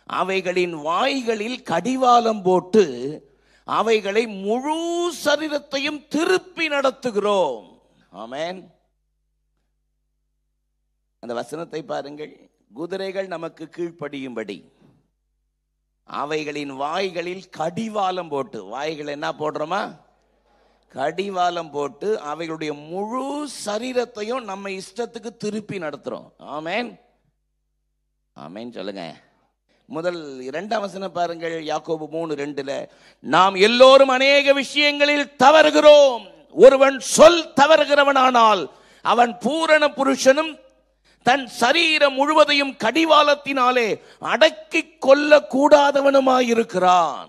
அவைகளின் வாய்களில் கடிவாளம் போட்டு அவைகளை முழு சரீரத்தையும் திருப்பி நடத்துகிறோம். ஆமென். அந்த வசனத்தை பாருங்கள். குதிரைகள் நமக்கு கீழ்ப்படியும்படி அவைகளின் வாய்களில் கடிவாளம் போட்டு, வாய்கள் என்ன போடுறோமா? கடிவாளம் போட்டு அவைகளுடைய முழு சரீரத்தையும் நம்ம இஷ்டத்துக்கு திருப்பி நடத்துறோம். ஆமென். ஆமென் சொல்லுங்க. முதல் 2ஆம் வசனம் பாருங்கள். யாக்கோபு 3:2 நாம் எல்லோரும் அநேக விஷயங்களில் தவறுகிறோம். ஒருவன் சொல் தவறுகிறவனானால் அவன் பூரண புருஷனும் தன் சரீரம் முழுவதையும் கடிவாளத்தினாலே அடக்கி கொள்ள கூடாதவனுமாயிருக்கிறான்.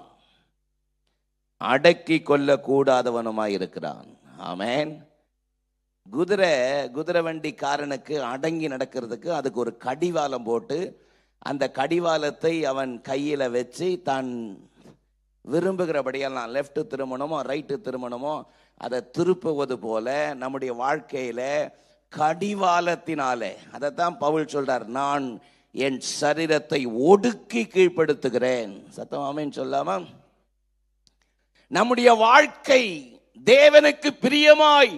அடக்கி கொள்ள கூடாதவனுமாயிருக்கிறான். ஆமென். குதிரை வண்டிக்காரனுக்கு அடங்கி நடக்கிறதுக்கு அதுக்கு ஒரு கடிவாளம் போட்டு அந்த கடிவாளத்தை அவன் கையில வச்சு தான் விரும்புகிறபடியெல்லாம் லெஃப்ட் திருமணமோ ரைட்டு திருமணமோ அதை திருப்புவது போல நம்முடைய வாழ்க்கையில கடிவாளத்தினாலே, அதைத்தான் பவுல் சொல்றார், நான் என் சரீரத்தை ஒடுக்கி கீழ்ப்படுத்துகிறேன். சத்தம் ஆமென் சொல்லாமா? நம்முடைய வாழ்க்கை தேவனுக்கு பிரியமாய்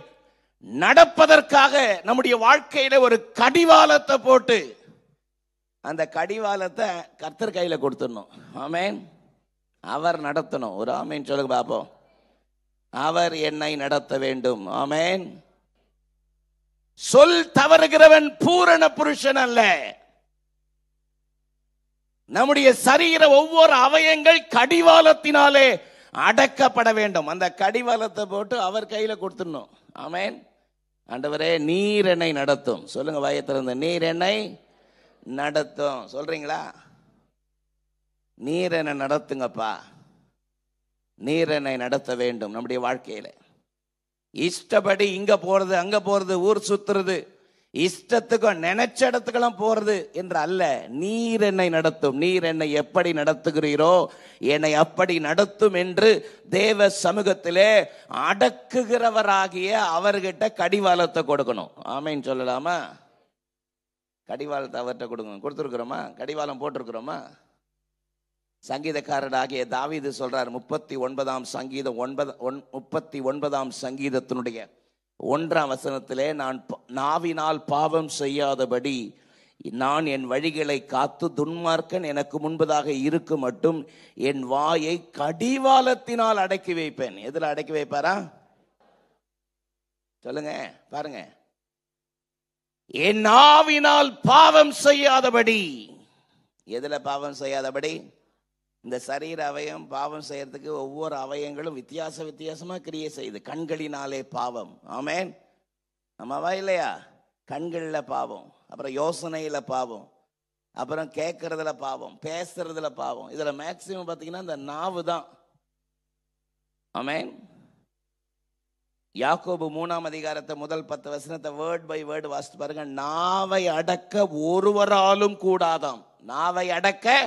நடப்பதற்காக நம்முடைய வாழ்க்கையில ஒரு கடிவாளத்தை போட்டு அந்த கடிவாளத்தை கர்த்தர் கையில கொடுத்துடணும். ஆமென். அவர் நடத்தணும். ஒரு ஆமென் சொல்லுங்க பாப்போம். அவர் என்னை நடத்த வேண்டும். ஆமென். சொல் தவறுகிறவன் பூரண புருஷன் அல்ல. நம்முடைய சரீர ஒவ்வொரு அவயங்கள் கடிவாளத்தினாலே அடக்கப்பட வேண்டும். அந்த கடிவாளத்தை போட்டு அவர் கையில கொடுத்துடணும். ஆமென். ஆண்டவரே நீர் என்னை நடத்தும். சொல்லுங்க வாயை திறந்து, நீர் என்னை நடத்தும். சொல்றீங்களா? நீர் என்னை நடத்துங்கப்பா. நீர் என்னை நடத்த வேண்டும். நம்முடைய வாழ்க்கையில இஷ்டப்படி இங்க போறது அங்க போறது ஊர் சுத்துறது இஷ்டத்துக்கும் நினைச்ச இடத்துக்கெல்லாம் போறது என்று அல்ல. நீர் என்னை நடத்தும். நீர் என்னை எப்படி நடத்துகிறீரோ என்னை அப்படி நடத்தும் என்று தேவ சமூகத்திலே அடக்குகிறவராகிய அவர்கிட்ட கடிவாளத்தை கொடுக்கணும். ஆமென் சொல்லலாமா? கடிவாளத்தை அவர்கிட்ட கொடுக்கணும். கொடுத்துருக்குறோமா? கடிவாளம் போட்டிருக்கிறோமா? சங்கீதக்காரராகிய தாவீது சொல்றார் 39ஆம் சங்கீதம் 39ஆம் சங்கீதத்தினுடைய 1ஆம் வசனத்திலே, நான் நாவினால் பாவம் செய்யாதபடி நான் என் வழிகளை காத்து துன்மார்க்கன் எனக்கு முன்பதாக இருக்கு மட்டும் என் வாயை கடிவாளத்தினால் அடக்கி வைப்பேன். எதுல அடக்கி வைப்பாரா? சொல்லுங்க பாருங்க. என் நாவினால் பாவம் செய்யாதபடி. எதுல பாவம் செய்யாதபடி? இந்த சரீர அவயம் பாவம் செய்யறதுக்கு ஒவ்வொரு அவயங்களும் வித்தியாசமா கிரியை செய்யுது. கண்களினாலே பாவம். ஆமென். ஆமாவா இல்லையா? கண்கள்ல பாவம், அப்புறம் யோசனையில பாவம், அப்புறம் கேட்கறதுல பாவம், பேசுறதுல பாவம். இதுல மேக்சிமம் பாத்தீங்கன்னா இந்த நாவு தான். ஆமென். யாக்கோபு 3ஆம் அதிகாரத்தை முதல் 10 வசனத்தை வேர்ட் பை வேர்டு வாசித்து பாருங்க. நாவை அடக்க ஒருவராலும் கூடாதாம். நாவை அடக்க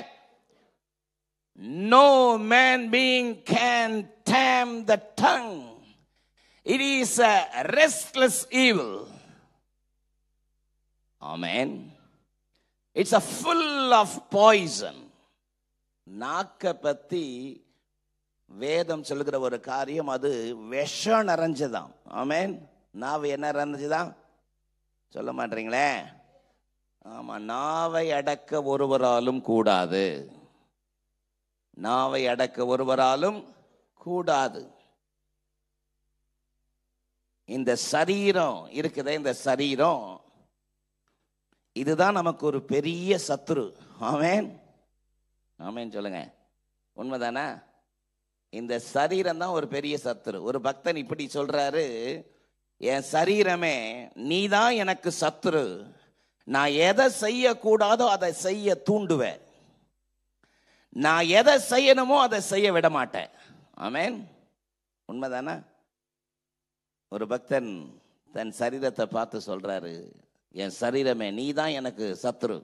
no man being can tame the tongue. It is a restless evil. Amen. It's a full of poison. நாக்க பத்தி வேதம் சொல்லுகிற ஒரு காரியம், அது விஷம் நிறைஞ்சதாம். ஆமென். நாவு என்ன நிறைஞ்சதாம்? சொல்ல மாட்டீங்களே? ஆமா. நாவை அடக்க ஒருவராலும் கூடாது. நாவை அடக்க ஒருவராலும் கூடாது. இந்த சரீரம் இருக்குதே, இந்த சரீரம் இதுதான் நமக்கு ஒரு பெரிய சத்துரு. ஆமென். ஆமென் சொல்லுங்க. உண்மைதானே? இந்த சரீரம் தான் ஒரு பெரிய சத்துரு. ஒரு பக்தன் இப்படி சொல்றாரு, என் சரீரமே நீதான் எனக்கு சத்துரு. நான் எதை செய்யக்கூடாதோ அதை செய்ய தூண்டுவேன். நான் எதை செய்யணுமோ அதை செய்ய விட மாட்டேன். ஆமென். உண்மைதானே? ஒரு பக்தன் தன் சரீரத்தை பார்த்து சொல்றாரு, என் சரீரமே நீ தான் எனக்கு சத்துரு.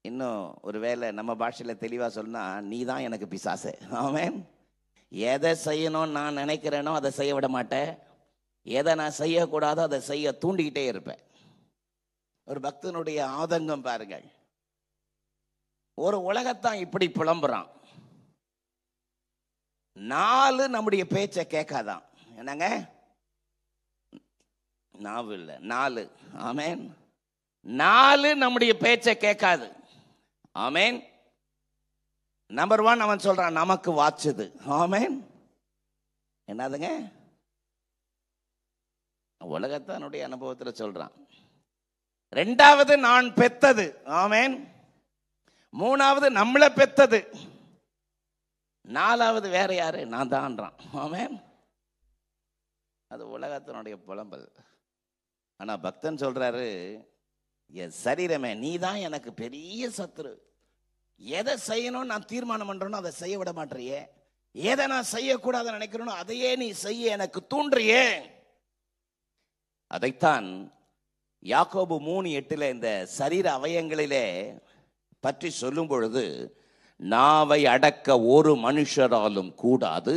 இன்னும் ஒரு வேளை நம்ம பாஷையில தெளிவா சொன்னா, நீ தான் எனக்கு பிசாசு. ஆமென். எதை செய்யணும்னு நான் நினைக்கிறேனோ அதை செய்ய விட மாட்டேன், எதை நான் செய்யக்கூடாதோ அதை செய்ய தூண்டிக்கிட்டே இருப்பேன். ஒரு பக்தனுடைய ஆதங்கம் பாருங்கள். ஒரு உலகத்தான் இப்படி புலம்புறான், 4 நம்முடைய பேச்சை கேட்காதான். என்னங்க, நாவு இல்லை, 4. ஆமென். 4 நம்முடைய பேச்சை கேட்காது. ஆமென். நம்பர் 1 அவன் சொல்றான், நமக்கு வாச்சுது. ஆமென். என்னதுங்க, உலகத்தானுடைய அனுபவத்தில் சொல்றான். 2வது நான் பெத்தது. ஆமென். 3வது நம்மளை பெத்தது. 4வது வேற யாரு, நான் தான்றான். ஆமென். அது உலகத்தினுடைய புலம்பல். ஆனா பக்தன் சொல்றாரு, என் சரீரமே நீ தான் எனக்கு பெரிய சத்துரு. எதை செய்யணும் நான் தீர்மானம் பண்றேனோ அதை செய்ய விட மாட்டேறியே, எதை நான் செய்யக்கூடாது நினைக்கிறேனோ அதையே நீ செய்ய எனக்கு தூண்டுறியே. அதைத்தான் யாக்கோபு 3:8 இந்த சரீர அவயங்களிலே பற்றி சொல்லும் பொழுது, நாவை அடக்க ஒரு மனுஷராலும் கூடாது,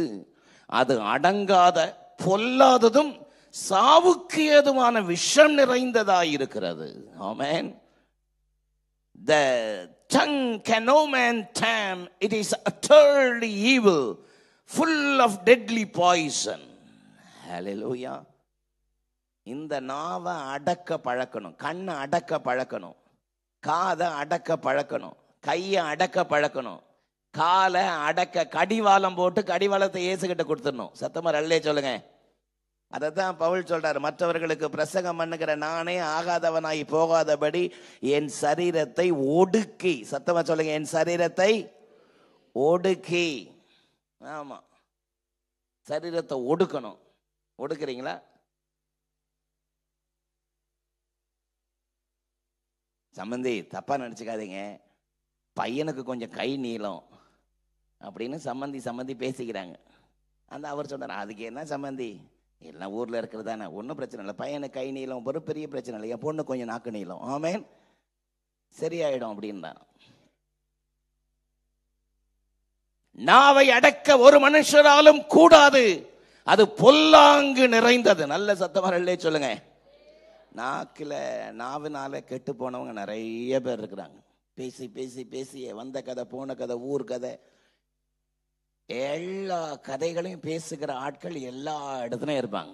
அது அடங்காத பொல்லாததும் சாவுக்கு ஏதுவான விஷம் நிறைந்ததாயிருக்கிறது. ஆமென். The tongue can no man tame, it is utterly evil, full of deadly poison. Hallelujah. இந்த நாவை அடக்க பழக்கணும், கண்ணை அடக்க பழக்கணும், காதை அடக்க பழக்கணும், கையை அடக்க பழக்கணும், காலை அடக்க கடிவாளம் போட்டு கடிவாளத்தை இயேசுகிட்ட கொடுத்துடணும். சத்தமா அல்லே சொல்லுங்க. அதைத்தான் பவுல் சொல்றாரு, மற்றவர்களுக்கு பிரசங்கம் பண்ணுகிற நானே ஆகாதவனாய் போகாதபடி என் சரீரத்தை ஒடுக்கி. சத்தமா சொல்லுங்க, என் சரீரத்தை ஒடுக்கி. ஆமா, சரீரத்தை ஒடுக்கணும். ஒடுக்குறீங்களா? சம்பந்தி தப்பா நினைச்சுக்காதீங்க, பையனுக்கு கொஞ்சம் கை நீளம் அப்படின்னு சம்பந்தி பேசிக்கிறாங்க. அந்த அவர் சொன்னார், அதுக்கு என்ன சம்பந்தி, எல்லாம் ஊர்ல இருக்கிறது தானே, ஒன்றும் பிரச்சனை இல்லை. பையனுக்கு கை நீளம் ஒரு பெரிய பிரச்சனை இல்லை, என் பொண்ணு கொஞ்சம் நாக்கு நீளம், ஆமென், சரியாயிடும் அப்படின்னா. நாவை அடக்க ஒரு மனுஷராலும் கூடாது, அது பொல்லாங்கு நிறைந்தது. நல்ல சத்தமாக சொல்லுங்க. நாவினால கெட்டு போனவங்க நிறைய பேர் இருக்கிறாங்க. பேசி பேசி பேசி வந்த கதை போன கதை ஊர் கதை எல்லா கதைகளையும் பேசுகிற ஆட்கள் எல்லா இடத்துலையும் இருப்பாங்க.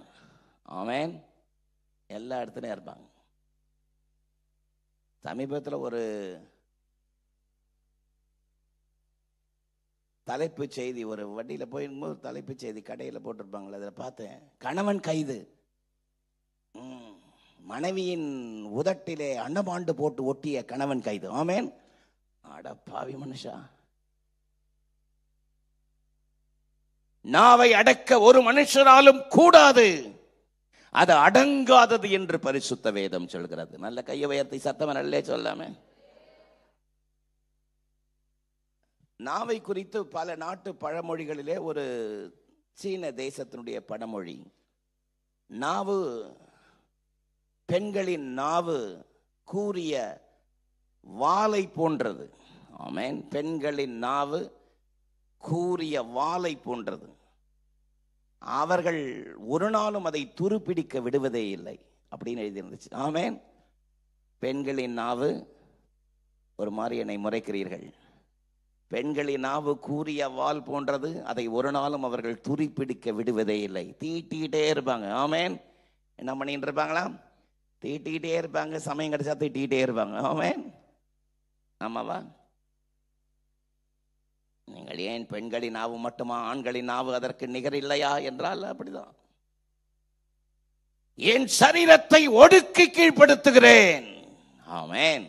ஆமென். எல்லா இடத்துலையும் இருப்பாங்க. சமீபத்தில் ஒரு தலைப்பு செய்தி, ஒரு வண்டியில் போயிருக்கும்போது தலைப்பு செய்தி கடையில் போட்டிருப்பாங்களே, அதில் பார்த்தேன், கணவன் கைது, மனைவியின் உதட்டிலே அன்னபாண்டு போட்டு ஒட்டிய கணவன் கைது. ஆமென். அட பாவி மனுஷா. நாவை அடக்க ஒரு மனுஷராலும் கூடாது, அது அடங்காதது என்று பரிசுத்த வேதம் சொல்கிறது. நல்ல கையை உயர்த்தி சத்தமா நல்லே சொல்லாம. நாவை குறித்து பல நாட்டு பழமொழிகளிலே ஒரு சீன தேசத்தினுடைய பழமொழி, நாவு, பெண்களின் நாவு கூரிய வாளை போன்றது. ஆமென். பெண்களின் நாவு கூரிய வாளை போன்றது, அவர்கள் ஒரு நாளும் அதை துருப்பிடிக்க விடுவதே இல்லை அப்படின்னு எழுதியிருந்துச்சு. ஆமென். பெண்களின் நாவு, ஒரு மாதிரி என்னை முறைக்கிறீர்கள், பெண்களின் நாவு கூரிய வாள் போன்றது, அதை ஒரு நாளும் அவர்கள் துருப்பிடிக்க விடுவதே இல்லை. தீட்டிக்கிட்டே இருப்பாங்க. ஆமென். என்ன பண்ணிட்டு இருப்பாங்களா? தீட்டிக்கிட்டே இருப்பாங்க. சமயம் கிடைச்சா தீட்டிக்கிட்டே இருப்பாங்க. ஆமென். ஆமாவா? நீங்கள் ஏன் பெண்களின் நாவு மட்டுமா, ஆண்களின் நாவு அதற்கு நிகர் இல்லையா என்றால் அப்படிதான். என் சரீரத்தை ஒடுக்கி கீழ்ப்படுத்துகிறேன். ஆமென்.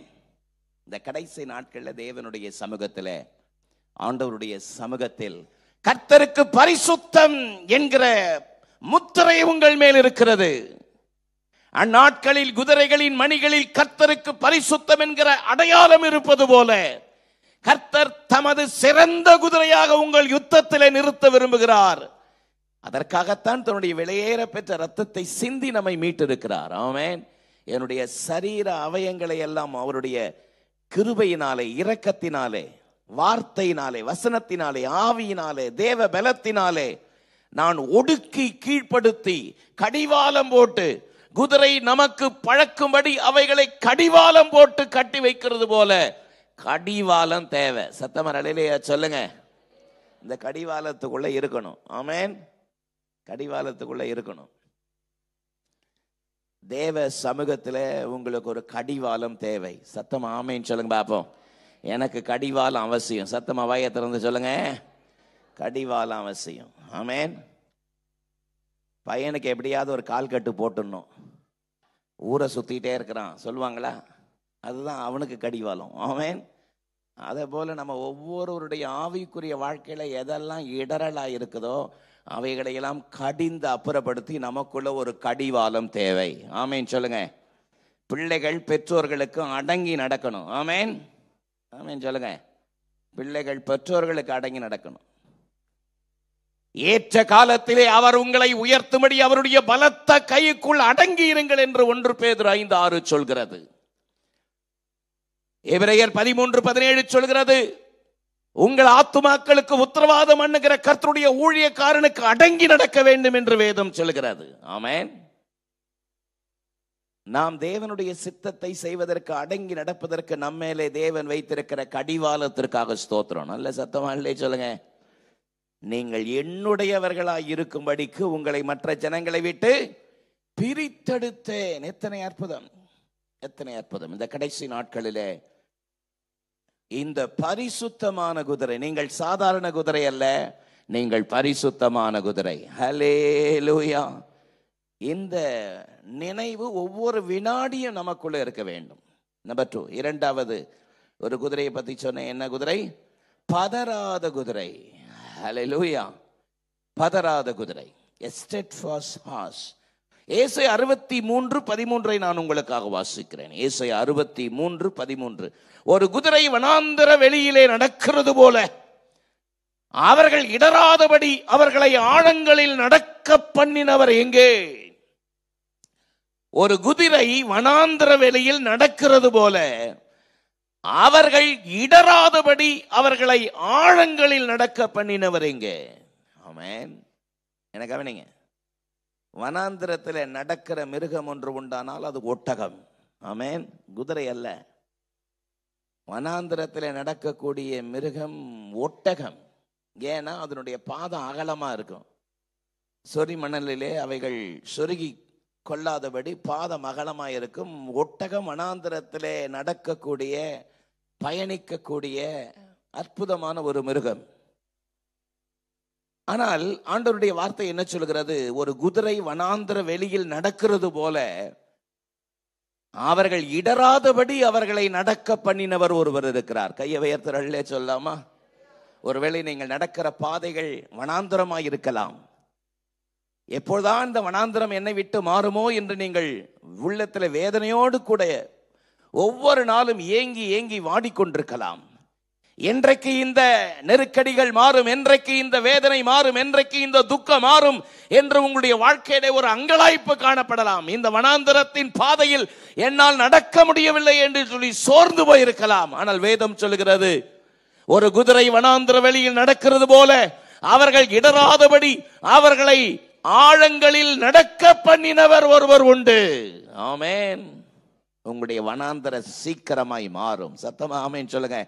இந்த கடைசி நாட்களில் தேவனுடைய சமூகத்தில், ஆண்டவருடைய சமூகத்தில் கர்த்தருக்கு பரிசுத்தம் என்கிற முத்திரை உங்கள் மேல் இருக்கிறது. அந்நாட்களில் குதிரைகளின் மணிகளில் கர்த்தருக்கு பரிசுத்தம் என்கிற அடையாளம் இருப்பது போல, கர்த்தர் தமது சிறந்த குதிரையாக உங்கள் யுத்தத்திலே நிறுத்த விரும்புகிறார். அதற்காகத்தான் தன்னுடைய விலையேற பெற்ற ரத்தத்தை சிந்தி நம்மை மீட்டிருக்கிறார். ஆமென். என்னுடைய சரீர அவயங்களை எல்லாம் அவருடைய கிருபையினாலே, இரக்கத்தினாலே, வார்த்தையினாலே, வசனத்தினாலே, ஆவியினாலே, தேவ பலத்தினாலே நான் ஒடுக்கி கீழ்ப்படுத்தி கடிவாளம் போட்டு, குதிரை நமக்கு பழக்கும்படி அவைகளை கடிவாளம் போட்டு கட்டி வைக்கிறது போல கடிவாளம் தேவை. சத்தமா அல்லேலூயா சொல்லுங்க. இந்த கடிவாளத்துக்குள்ள இருக்கணும். ஆமென். கடிவாளத்துக்குள்ள இருக்கணும். தேவ சமூகத்துல உங்களுக்கு ஒரு கடிவாளம் தேவை. சத்தமா ஆமென் சொல்லுங்க பாப்போம். எனக்கு கடிவாளம் அவசியம். சத்தமா வாயை திறந்து சொல்லுங்க, கடிவாளம் அவசியம். ஆமென். பையனுக்கு எப்படியாவது ஒரு கால் கட்டு போட்டுடணும். ஊரை சுத்திட்டே இருக்கிறான் சொல்லுவாங்களா, அதுதான் அவனுக்கு கடிவாளம். ஆமென். அதே போல நம்ம ஒவ்வொருவருடைய ஆவிக்குரிய வாழ்க்கையில எதெல்லாம் இடரலா இருக்குதோ அவைகளையெல்லாம் கடிந்து அப்புறப்படுத்தி நமக்குள்ள ஒரு கடிவாளம் தேவை. ஆமென் சொல்லுங்க. பிள்ளைகள் பெற்றோர்களுக்கு அடங்கி நடக்கணும். ஆமென். ஆமென் சொல்லுங்க. பிள்ளைகள் பெற்றோர்களுக்கு அடங்கி நடக்கணும். ஏற்ற காலத்திலே அவர் உங்களை உயர்த்தும்படி அவருடைய பலத்த கைக்குள் அடங்கி இருங்கள் என்று 1 பேதுரு 5:6 சொல்கிறது. எபிரேயர் 13:17 சொல்கிறது, உங்கள் ஆத்துமாக்களுக்கு உத்தரவாதம் பண்ணுகிற கர்த்தருடைய ஊழியக்காரனுக்கு அடங்கி நடக்க வேண்டும் என்று வேதம் சொல்கிறது. ஆமென். நாம் தேவனுடைய சித்தத்தை செய்வதற்கு, அடங்கி நடப்பதற்கு நம்மேலே தேவன் வைத்திருக்கிற கடிவாளத்திற்காக ஸ்தோத்திரம். நல்ல சத்தமா இல்லையே சொல்லுங்க. நீங்கள் என்னுடையவர்களாய் இருக்கும்படிக்கு உங்களை மற்ற ஜனங்களை விட்டு பிரித்தெடுத்தேன். எத்தனை அற்புதம், எத்தனை அற்புதம். இந்த கடைசி நாட்களிலே இந்த பரிசுத்தமான குதிரை, நீங்கள் சாதாரண குதிரை அல்ல, நீங்கள் பரிசுத்தமான குதிரை. ஹல்லேலூயா. இந்த நினைவு ஒவ்வொரு வினாடியும் நமக்குள்ள இருக்க வேண்டும். நம்பர் 2, இரண்டாவது ஒரு குதிரையை பத்தி சொன்ன. என்ன குதிரை? பதறாத குதிரை. ஹல்லேலூயா. பதறாத குதிரை. A steadfast horse. ஏசாயா 63:13 நான் உங்களுக்காக வாசிக்கிறேன். ஏசாயா 63:13. ஒரு குதிரை வனாந்தர வெளியிலே நடக்கிறது போல அவர்கள் இடராதபடி அவர்களை ஆழங்களில் நடக்க பண்ணினவர் எங்கே? ஒரு குதிரை வனாந்தர வெளியில் நடக்கிறது போல அவர்கள் இடராதபடி அவர்களை ஆழங்களில் நடக்க பண்ணினவர் எங்கே? ஆமென். எனக்கு கவனிங்க. வனாந்திரத்தில் நடக்கிற மிருகம் ஒன்று உண்டானால் அது ஒட்டகம். ஆமென். குதிரை அல்ல. வனாந்திரத்தில் நடக்கக்கூடிய மிருகம் ஒட்டகம். ஏன்னா அதனுடைய பாதம் அகலமா இருக்கும். சொறி மணலிலே அவைகள் சொருகி கொள்ளாதபடி பாதம் அகலமா இருக்கும். ஒட்டகம் வனாந்திரத்திலே நடக்கக்கூடிய, பயணிக்கக்கூடிய அற்புதமான ஒரு மிருகம். ஆனால் ஆண்டவருடைய வார்த்தை என்ன சொல்கிறது? ஒரு குதிரை வனாந்திர வெளியில் நடக்கிறது போல அவர்கள் இடராதபடி அவர்களை நடக்க பண்ணினவர் ஒருவர் இருக்கிறார். கையை உயர்த்தலே சொல்லாமா? ஒருவேளை நீங்கள் நடக்கிற பாதைகள் வனாந்திரமாய் இருக்கலாம். எப்போதான் இந்த வனாந்திரம் என்னை விட்டு மாறுமோ என்று நீங்கள் உள்ளத்தில் வேதனையோடு கூட ஒவ்வொரு நாளும் ஏங்கி ஏங்கி வாடிக்கொண்டிருக்கலாம். என்றைக்கு இந்த நெருக்கடிகள் மாறும், என்றைக்கு இந்த வேதனை மாறும், என்றைக்கு இந்த துக்கம் மாறும் என்று உங்களுடைய வாழ்க்கையிலே ஒரு அங்கலாய்ப்பு காணப்படலாம். இந்த வனாந்தரத்தின் பாதையில் என்னால் நடக்க முடியவில்லை என்று சொல்லி சோர்ந்து போயிருக்கலாம். ஆனால் வேதம் சொல்லுகிறது, ஒரு குதிரை வனாந்தர வெளியில் நடக்கிறது போல அவர்கள் இடராதபடி அவர்களை ஆழங்களில் நடக்க பண்ணினவர் ஒருவர் உண்டு. ஆமென். உங்களுடைய வனாந்தர சீக்கிரமாய் மாறும். சத்தமா ஆமென் சொல்லுங்க.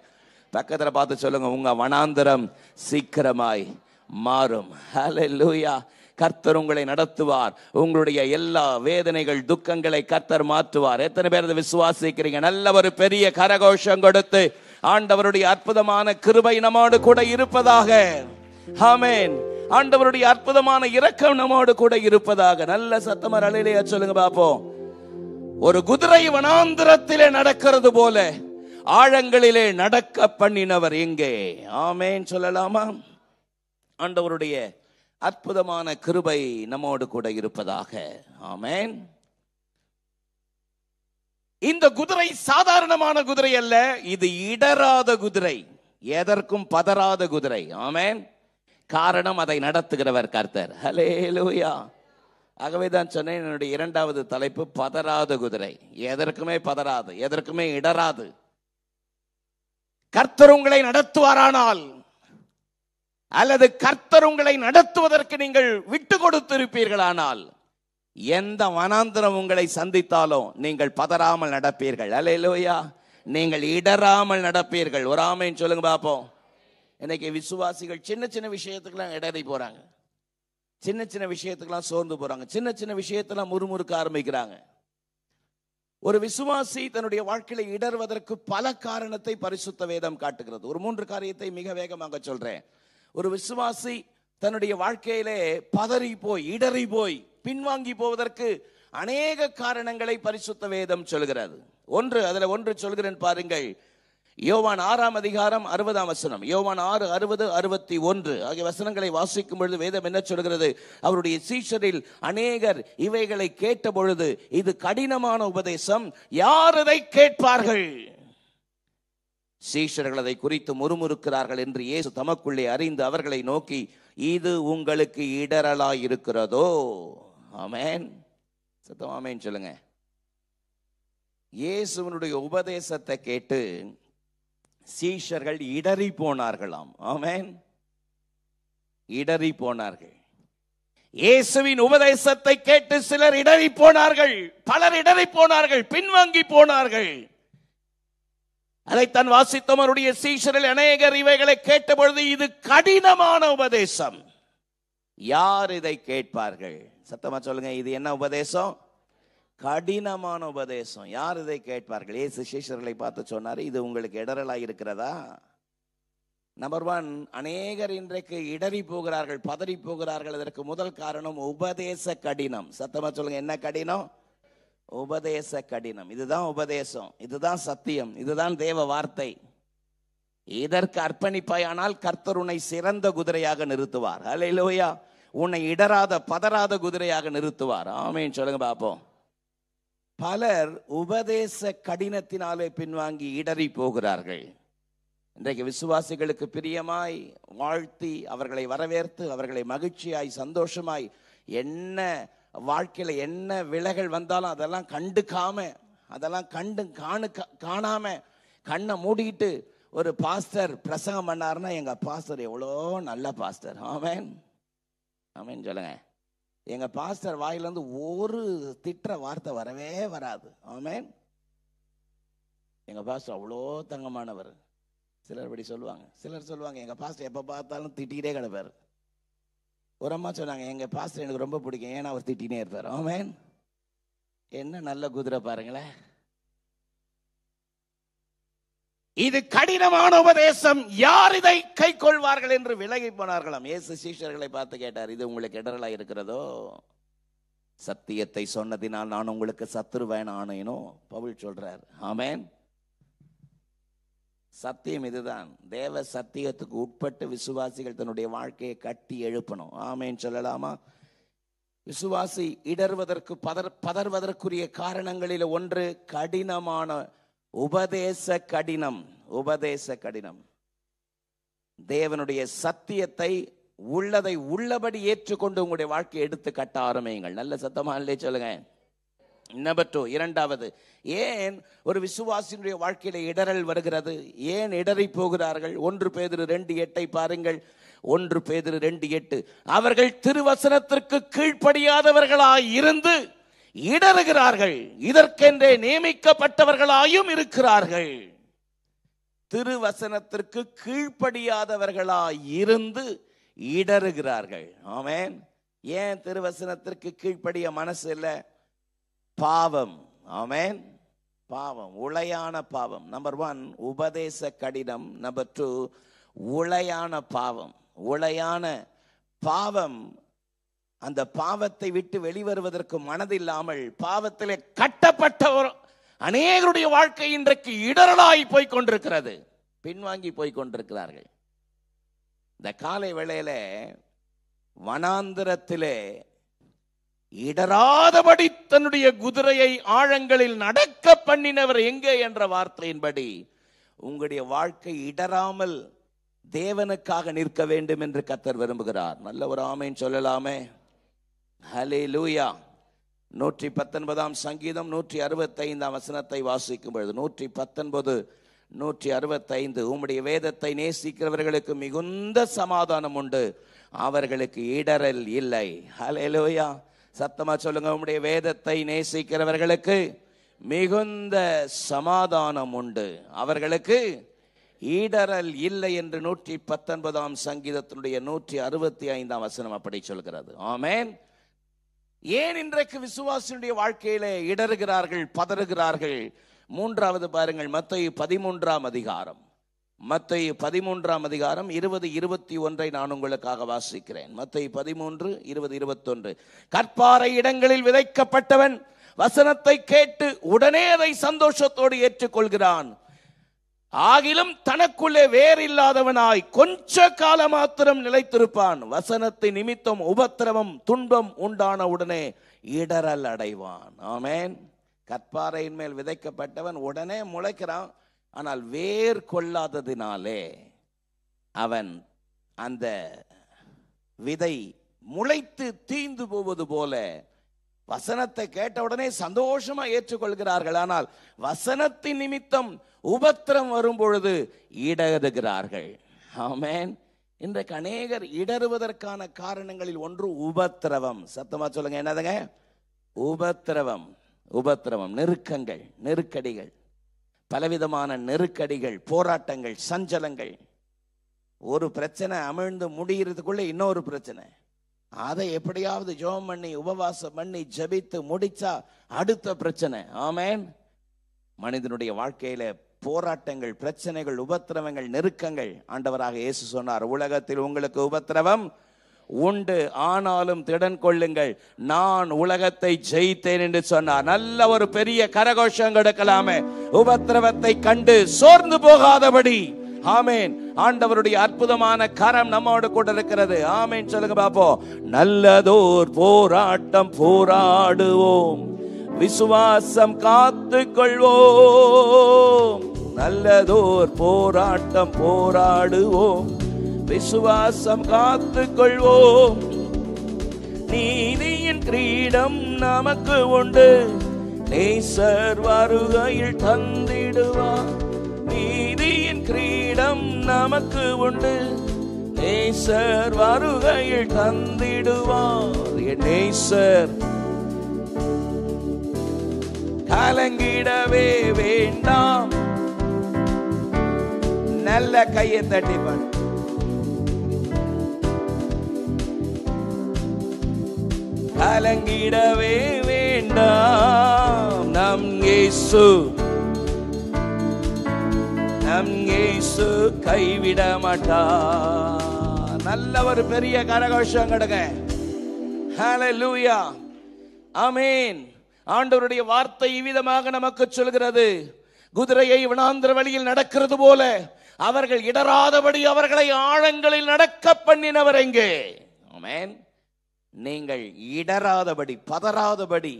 பக்கத்துல பார்த்து சொல்லுங்க, உங்க வனாந்தரம் சீக்கிரமாய் மாறும். ஹல்லேலூயா. கர்த்தர் உங்களை நடத்துவார். உங்களுடைய எல்லா வேதனைகள், துக்கங்களை கர்த்தர் மாற்றுவார். எத்தனை பேர் அதை விசுவாசிக்கிறீங்க? நல்ல ஒரு பெரிய கரகோஷம் கொடுத்து ஆண்டவருடைய அற்புதமான கிருபை நம்மோடு கூட இருப்பதாக. ஆமென். ஆண்டவருடைய அற்புதமான இரக்கம் நம்மோடு கூட இருப்பதாக. நல்ல சத்தமா அல்லேலூயா சொல்லுங்க பாப்போம். ஒரு குதிரை வனாந்திரத்திலே நடக்கிறது போல ஆழங்களிலே நடக்க பண்ணினவர் எங்கே? ஆமென் சொல்லலாமா? ஆண்டவருடைய அற்புதமான கிருபை நம்மோடு கூட இருப்பதாக. ஆமென். இந்த குதிரை சாதாரணமான குதிரை அல்ல, இது இடராத குதிரை, எதற்கும் பதறாத குதிரை. ஆமென். காரணம் அதை நடத்துகிறவர் கர்த்தர். ஹல்லேலூயா. ஆகவே தான் சொன்னேன், என்னுடைய இரண்டாவது தலைப்பு பதறாத குதிரை. எதற்குமே பதறாது, எதற்குமே இடராது. கர்த்தர் உங்களை நடத்துவாரானால், அல்லது கர்த்தர் உங்களை நடத்துவதற்கு நீங்கள் விட்டு கொடுத்திருப்பீர்களானால், எந்த வனாந்திரம் உங்களை சந்தித்தாலும் நீங்கள் பதறாமல் நடப்பீர்கள். அல்லேலூயா. நீங்கள் இடராமல் நடப்பீர்கள். ஒரு ஆமென் சொல்லுங்க பாப்போம். இன்னைக்கு விசுவாசிகள் சின்ன சின்ன விஷயத்துக்கெல்லாம் இடறி போறாங்க, சின்ன சின்ன விஷயத்துக்கெல்லாம் சோர்ந்து போறாங்க, சின்ன சின்ன விஷயத்தெல்லாம் முறுமுறுக்க ஆரம்பிக்கிறாங்க. ஒரு விசுவாசி தன்னுடைய வாழ்க்கையில இடர்வதற்கு பல காரணத்தை பரிசுத்த வேதம் காட்டுகிறது. ஒரு 3 காரியத்தை மிக வேகமாக சொல்றேன். ஒரு விசுவாசி தன்னுடைய வாழ்க்கையிலே பதறி போய், இடறி போய், பின்வாங்கி போவதற்கு அநேக காரணங்களை பரிசுத்த வேதம் சொல்கிறது. அதுல ஒன்று சொல்கிறேன் பாருங்கள். யோவான் 6ஆம் அதிகாரம் 60ஆம் வசனம். யோவான் 6, 60, 61 ஆகிய வசனங்களை வாசிக்கும் பொழுது வேதம் என்ன சொல்கிறது? அவருடைய சீஷரில் அநேகர் இவைகளை கேட்ட பொழுது, இது கடினமான உபதேசம், யார் இதை கேட்பார்கள்? சீஷர்கள் அதை குறித்து முறுமுறுக்கிறார்கள் என்று இயேசு தமக்குள்ளே அறிந்து அவர்களை நோக்கி, இது உங்களுக்கு இடரலாய் இருக்கிறதோ? ஆமென். சத்தம் ஆமென் சொல்லுங்க. இயேசுவினுடைய உபதேசத்தை கேட்டு சீஷர்கள் இடறி போனார்களாம். ஆமென். இடறி போனார்கள். இயேசுவின் உபதேசத்தை கேட்டு சிலர் இடறி போனார்கள், பலர் இடறி போனார்கள், பின்வாங்கி போனார்கள். அதைத்தான் வாசித்தோம். அவருடைய சீஷரில் அநேகர் இவைகளை கேட்ட பொழுது, இது கடினமான உபதேசம், யார் இதை கேட்பார்கள்? சத்தமா சொல்லுங்க. இது என்ன உபதேசம்? கடினமான உபதேசம், யார் இதை கேட்பார்கள்? இயேசு சீஷர்களை பார்த்து சொன்னார், இது உங்களுக்கு இடரலாய் இருக்கிறதா? நம்பர் 1, அநேகர் இன்றைக்கு இடறி போகிறார்கள், பதறி போகிறார்கள். அதற்கு முதல் காரணம் உபதேச கடினம். சத்தமா சொல்லுங்க. என்ன கடினம்? உபதேச கடினம். இதுதான் உபதேசம், இதுதான் சத்தியம், இதுதான் தேவ வார்த்தை. இதற்கு அர்ப்பணிப்பாயானால் கர்த்தர் உன்னை சிறந்த குதிரையாக நிறுத்துவார். அல்லேலூயா. உன்னை இடராத பதறாத குதிரையாக நிறுத்துவார். ஆமென் சொல்லுங்க பாப்போம். பலர் உபதேச கடினத்தினாலே பின்வாங்கி இடறி போகிறார்கள். இன்றைக்கு விசுவாசிகளுக்கு பிரியமாய் வாழ்த்தி, அவர்களை வரவேற்று, அவர்களை மகிழ்ச்சியாய் சந்தோஷமாய், என்ன வாழ்க்கையில என்ன விலைகள் வந்தாலும் அதெல்லாம் கண்டுக்காம, அதெல்லாம் காணாம கண்ணை மூடிட்டு ஒரு பாஸ்டர் பிரசங்கம் பண்ணாருன்னா, எங்க பாஸ்டர் எவ்வளோ நல்ல பாஸ்டர். ஆமென். ஆமென் சொல்லுங்க. எங்க பாஸ்டர் வாயிலிருந்து ஒரு திட்டுற வார்த்தை வரவே வராது. ஆமென். எங்க பாஸ்டர் அவ்வளோ தங்கமானவர். சிலர் இப்படி சொல்லுவாங்க. சிலர் சொல்லுவாங்க, எங்க பாஸ்டர் எப்ப பார்த்தாலும் திட்டிகிட்டே கிடப்பாரு. ஒரு அம்மா சொன்னாங்க, எங்க பாஸ்டர் எனக்கு ரொம்ப பிடிக்கும், ஏன்னா அவர் திட்டினே இருப்பார். ஆமென். என்ன நல்ல குதிரை பாருங்களேன். இது கடினமான உபதேசம், யார் இதை கை கொள்வார்கள் என்று விலகி போனார்களாம். இயேசு சீஷர்களை பார்த்து கேட்டார், இது உங்களுக்கு இடரலா இருக்கிறதோ? சத்தியத்தை சொன்னதினால் நான் உங்களுக்கு சத்துருவேன் ஆனேனோ? பவுல் சொல்றார். ஆமென். சத்தியம் இதுதான். தேவ சத்தியத்துக்கு உட்பட்டு விசுவாசிகள் தன்னுடைய வாழ்க்கையை கட்டி எழுப்பணும். ஆமென் சொல்லலாமா? விசுவாசி இடர்வதற்கு பதறுவதற்குரிய காரணங்களில் ஒன்று கடினமான உபதேச கடினம். உபதேச கடினம். தேவனுடைய சத்தியத்தை உள்ளதை உள்ளபடி ஏற்றுக்கொண்டு உங்களுடைய வாழ்க்கையை எடுத்து கட்ட ஆரம்பியுங்கள். நல்ல சத்தமா இல்லையே சொல்லுங்க. நம்பர் 2, இரண்டாவது, ஏன் ஒரு விசுவாசியினுடைய வாழ்க்கையில இடரல் வருகிறது? ஏன் இடறி போகிறார்கள்? 1 பேதுரு 2:8 பாருங்கள். 1 பேதுரு 2:8, அவர்கள் திருவசனத்திற்கு கீழ்ப்படியாதவர்களாய் இருந்து இடறுகிறார்கள், இதற்கென்றே நியமிக்கப்பட்டவர்களாயும் இருக்கிறார்கள். திருவசனத்திற்கு கீழ்ப்படியாதவர்களாய் இருந்து இடறுகிறார்கள். ஆமென். ஏன் திருவசனத்திற்கு கீழ்ப்படிய மனசு இல்லை? பாவம். ஆமென். பாவம், உளையான பாவம். நம்பர் 1 உபதேச கடினம். நம்பர் 2 உளையான பாவம். உளையான பாவம். அந்த பாவத்தை விட்டு வெளிவருவதற்கு மனதில்லாமல் பாவத்திலே கட்டப்பட்ட அநேகருடைய வாழ்க்கை இன்றைக்கு இடரலாய் போய் கொண்டிருக்கிறது, பின்வாங்கி போய் கொண்டிருக்கிறார்கள். இந்த காலை வேளையில வனாந்திரத்திலே இடராதபடி தன்னுடைய குதிரையை ஆழங்களில் நடக்க பண்ணினவர் எங்கே என்ற வார்த்தையின்படி உங்களுடைய வாழ்க்கை இடராமல் தேவனுக்காக நிற்க வேண்டும் என்று கர்த்தர் விரும்புகிறார். நல்ல ஒரு ஆமென் சொல்லலாமே. ஹல்லேலூயா. 119 சங்கீதம் 165 வசனத்தை வாசிக்கும் பொழுது 119 165 உம்முடைய வேதத்தை நேசிக்கிறவர்களுக்கு மிகுந்த சமாதானம் உண்டு, அவர்களுக்கு இடரல் இல்லை. ஹல்லேலூயா. சத்தமா சொல்லுங்க. உம்முடைய வேதத்தை நேசிக்கிறவர்களுக்கு மிகுந்த சமாதானம் உண்டு, அவர்களுக்கு இடரல் இல்லை என்று 119 சங்கீதத்தினுடைய 165 வசனம் அப்படி சொல்கிறது. ஆமென். ஏன் இன்றைக்கு விசுவாசியுடைய வாழ்க்கையிலே இடறுகிறார்கள், பதறுகிறார்கள்? மூன்றாவது பாருங்கள், மத்தேயு 13 அதிகாரம். மத்தேயு 13 அதிகாரம் 20 21 நான் உங்களுக்காக வாசிக்கிறேன். மத்தேயு 13 20 21. கற்பாறை இடங்களில் விதைக்கப்பட்டவன் வசனத்தை கேட்டு உடனே அதை சந்தோஷத்தோடு ஏற்றுக்கொள்கிறான். ஆகிலும் தனக்குள்ளே வேறில்லாதவனாய் கொஞ்ச காலம் மாத்திரம் நிலைத்திருப்பான். வசனத்தை நிமித்தம் உபத்திரவம் துன்பம் உண்டான உடனே இடரல் அடைவான். ஆமென். கற்பாறையின் மேல் விதைக்கப்பட்டவன் உடனே முளைக்கிறான், ஆனால் வேர் கொள்ளாததினாலே அவன் அந்த விதை முளைத்து தீந்து போவது போல வசனத்தை கேட்ட உடனே சந்தோஷமா ஏற்றுக்கொள்கிறார்கள், ஆனால் வசனத்தின் நிமித்தம் உபத்திரம் வரும் பொழுது இடறுகிறார்கள். ஆமென். இன்றைக்கு அநேகர் இடறுவதற்கான காரணங்களில் ஒன்று உபத்திரவம். சத்தமா சொல்லுங்க, என்னதுங்க? உபத்திரவம். உபத்திரவம், நெருக்கங்கள், நெருக்கடிகள், பலவிதமான நெருக்கடிகள், போராட்டங்கள், சஞ்சலங்கள். ஒரு பிரச்சனை அமிழ்ந்து முடிகிறதுக்குள்ள இன்னொரு பிரச்சனை. அதை எப்படியாவது ஜெபம் பண்ணி உபவாசம் பண்ணி ஜெபித்து முடிச்சா அடுத்த பிரச்சனை. ஆமென். மனிதனுடைய வாழ்க்கையில போராட்டங்கள், பிரச்சனைகள், உபத்திரவங்கள், நெருக்கங்கள். ஆண்டவராக இயேசு சொன்னார், உலகத்தில் உங்களுக்கு உபத்திரவம் உண்டு, ஆனாலும் திடன் கொள்ளுங்கள், நான் உலகத்தை ஜெயித்தேன் என்று சொன்னார். நல்ல ஒரு பெரிய கரகோஷம் கொடுக்கலாமே, உபத்திரவத்தை கண்டு சோர்ந்து போகாதபடி. ஆமென். ஆண்டவருடைய அற்புதமான கரம் நம்மோடு கூட இருக்கிறது. ஆமென் சொல்லுங்க பாப்போம். நல்லதோர் போராட்டம் போராடுவோம், விசுவாசம் காத்துக் கொள்வோம். நல்லதோர் போராட்டம் போராடுவோம், விசுவாசம் காத்துக் கொள்வோம். நீதியின் கிரீடம் நமக்கு உண்டு, நேசர் வருகையில் தந்திடுவார். நீதியின் கிரீடம் நமக்கு உண்டு, நேசர் வருகையில் தந்திடுவார். என் நேசர் கலங்கிடவே வேண்டாம். நல்ல கையை தட்டி பாடு. கலங்கிடவே வேண்டாம், நம் இயேசு கைவிட மாட்டார். நல்ல ஒரு பெரிய கரகோஷம் கொடுங்க. ஹல்லேலூயா. ஆமென். ஆண்டவருடைய வார்த்தை இவ்விதமாக நமக்கு சொல்கிறது, குதிரையை வனாந்திர வழியில் நடக்கிறது போல அவர்கள் இடராதபடி அவர்களை ஆழங்களில் நடக்க பண்ணினவர் எங்கே? ஆமென். நீங்கள் இடராதபடி, பதறாதபடி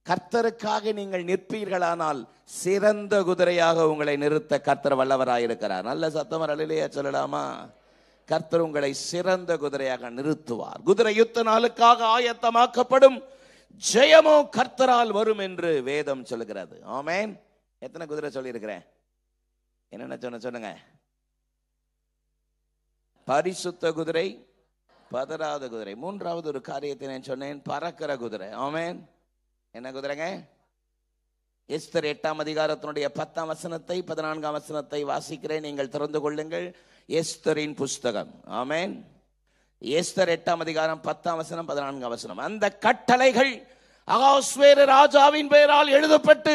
கர்த்தருக்காக நீங்கள் நிற்பீர்களானால் சிறந்த குதிரையாக உங்களை நிறுத்த கர்த்தர் வல்லவராயிருக்கிறார். நல்ல சத்தம் அல்லேலூயா சொல்லலாமா? கர்த்தர் உங்களை சிறந்த குதிரையாக நிறுத்துவார். குதிரை யுத்த நாளுக்காக ஆயத்தமாக்கப்படும், ஜெயமோ கர்த்தரால் வரும் என்று வேதம் சொல்கிறது. ஆமென். எத்தனை குதிரை சொல்லி இருக்கிறேன்? என்னென்ன சொன்னுங்க? பரிசுத்த குதிரை, பதறாத குதிரை. மூன்றாவது ஒரு காரியத்தை நான் சொன்னேன், பறக்கிற குதிரை. ஆமென். என்ன குதிரைங்க? எஸ்தர் 8 அதிகாரத்தினுடைய 10 வசனத்தை 14 வசனத்தை வாசிக்கிறேன், நீங்கள் திறந்து கொள்ளுங்கள். எஸ்தரின் புஸ்தகம். ஆமென். எஸ்தர் 8 அதிகாரம் 10 வசனம் 14 வசனம். அந்த கட்டளைகள் அகாஸ்வேரு ராஜாவின் பெயரால் எழுதப்பட்டு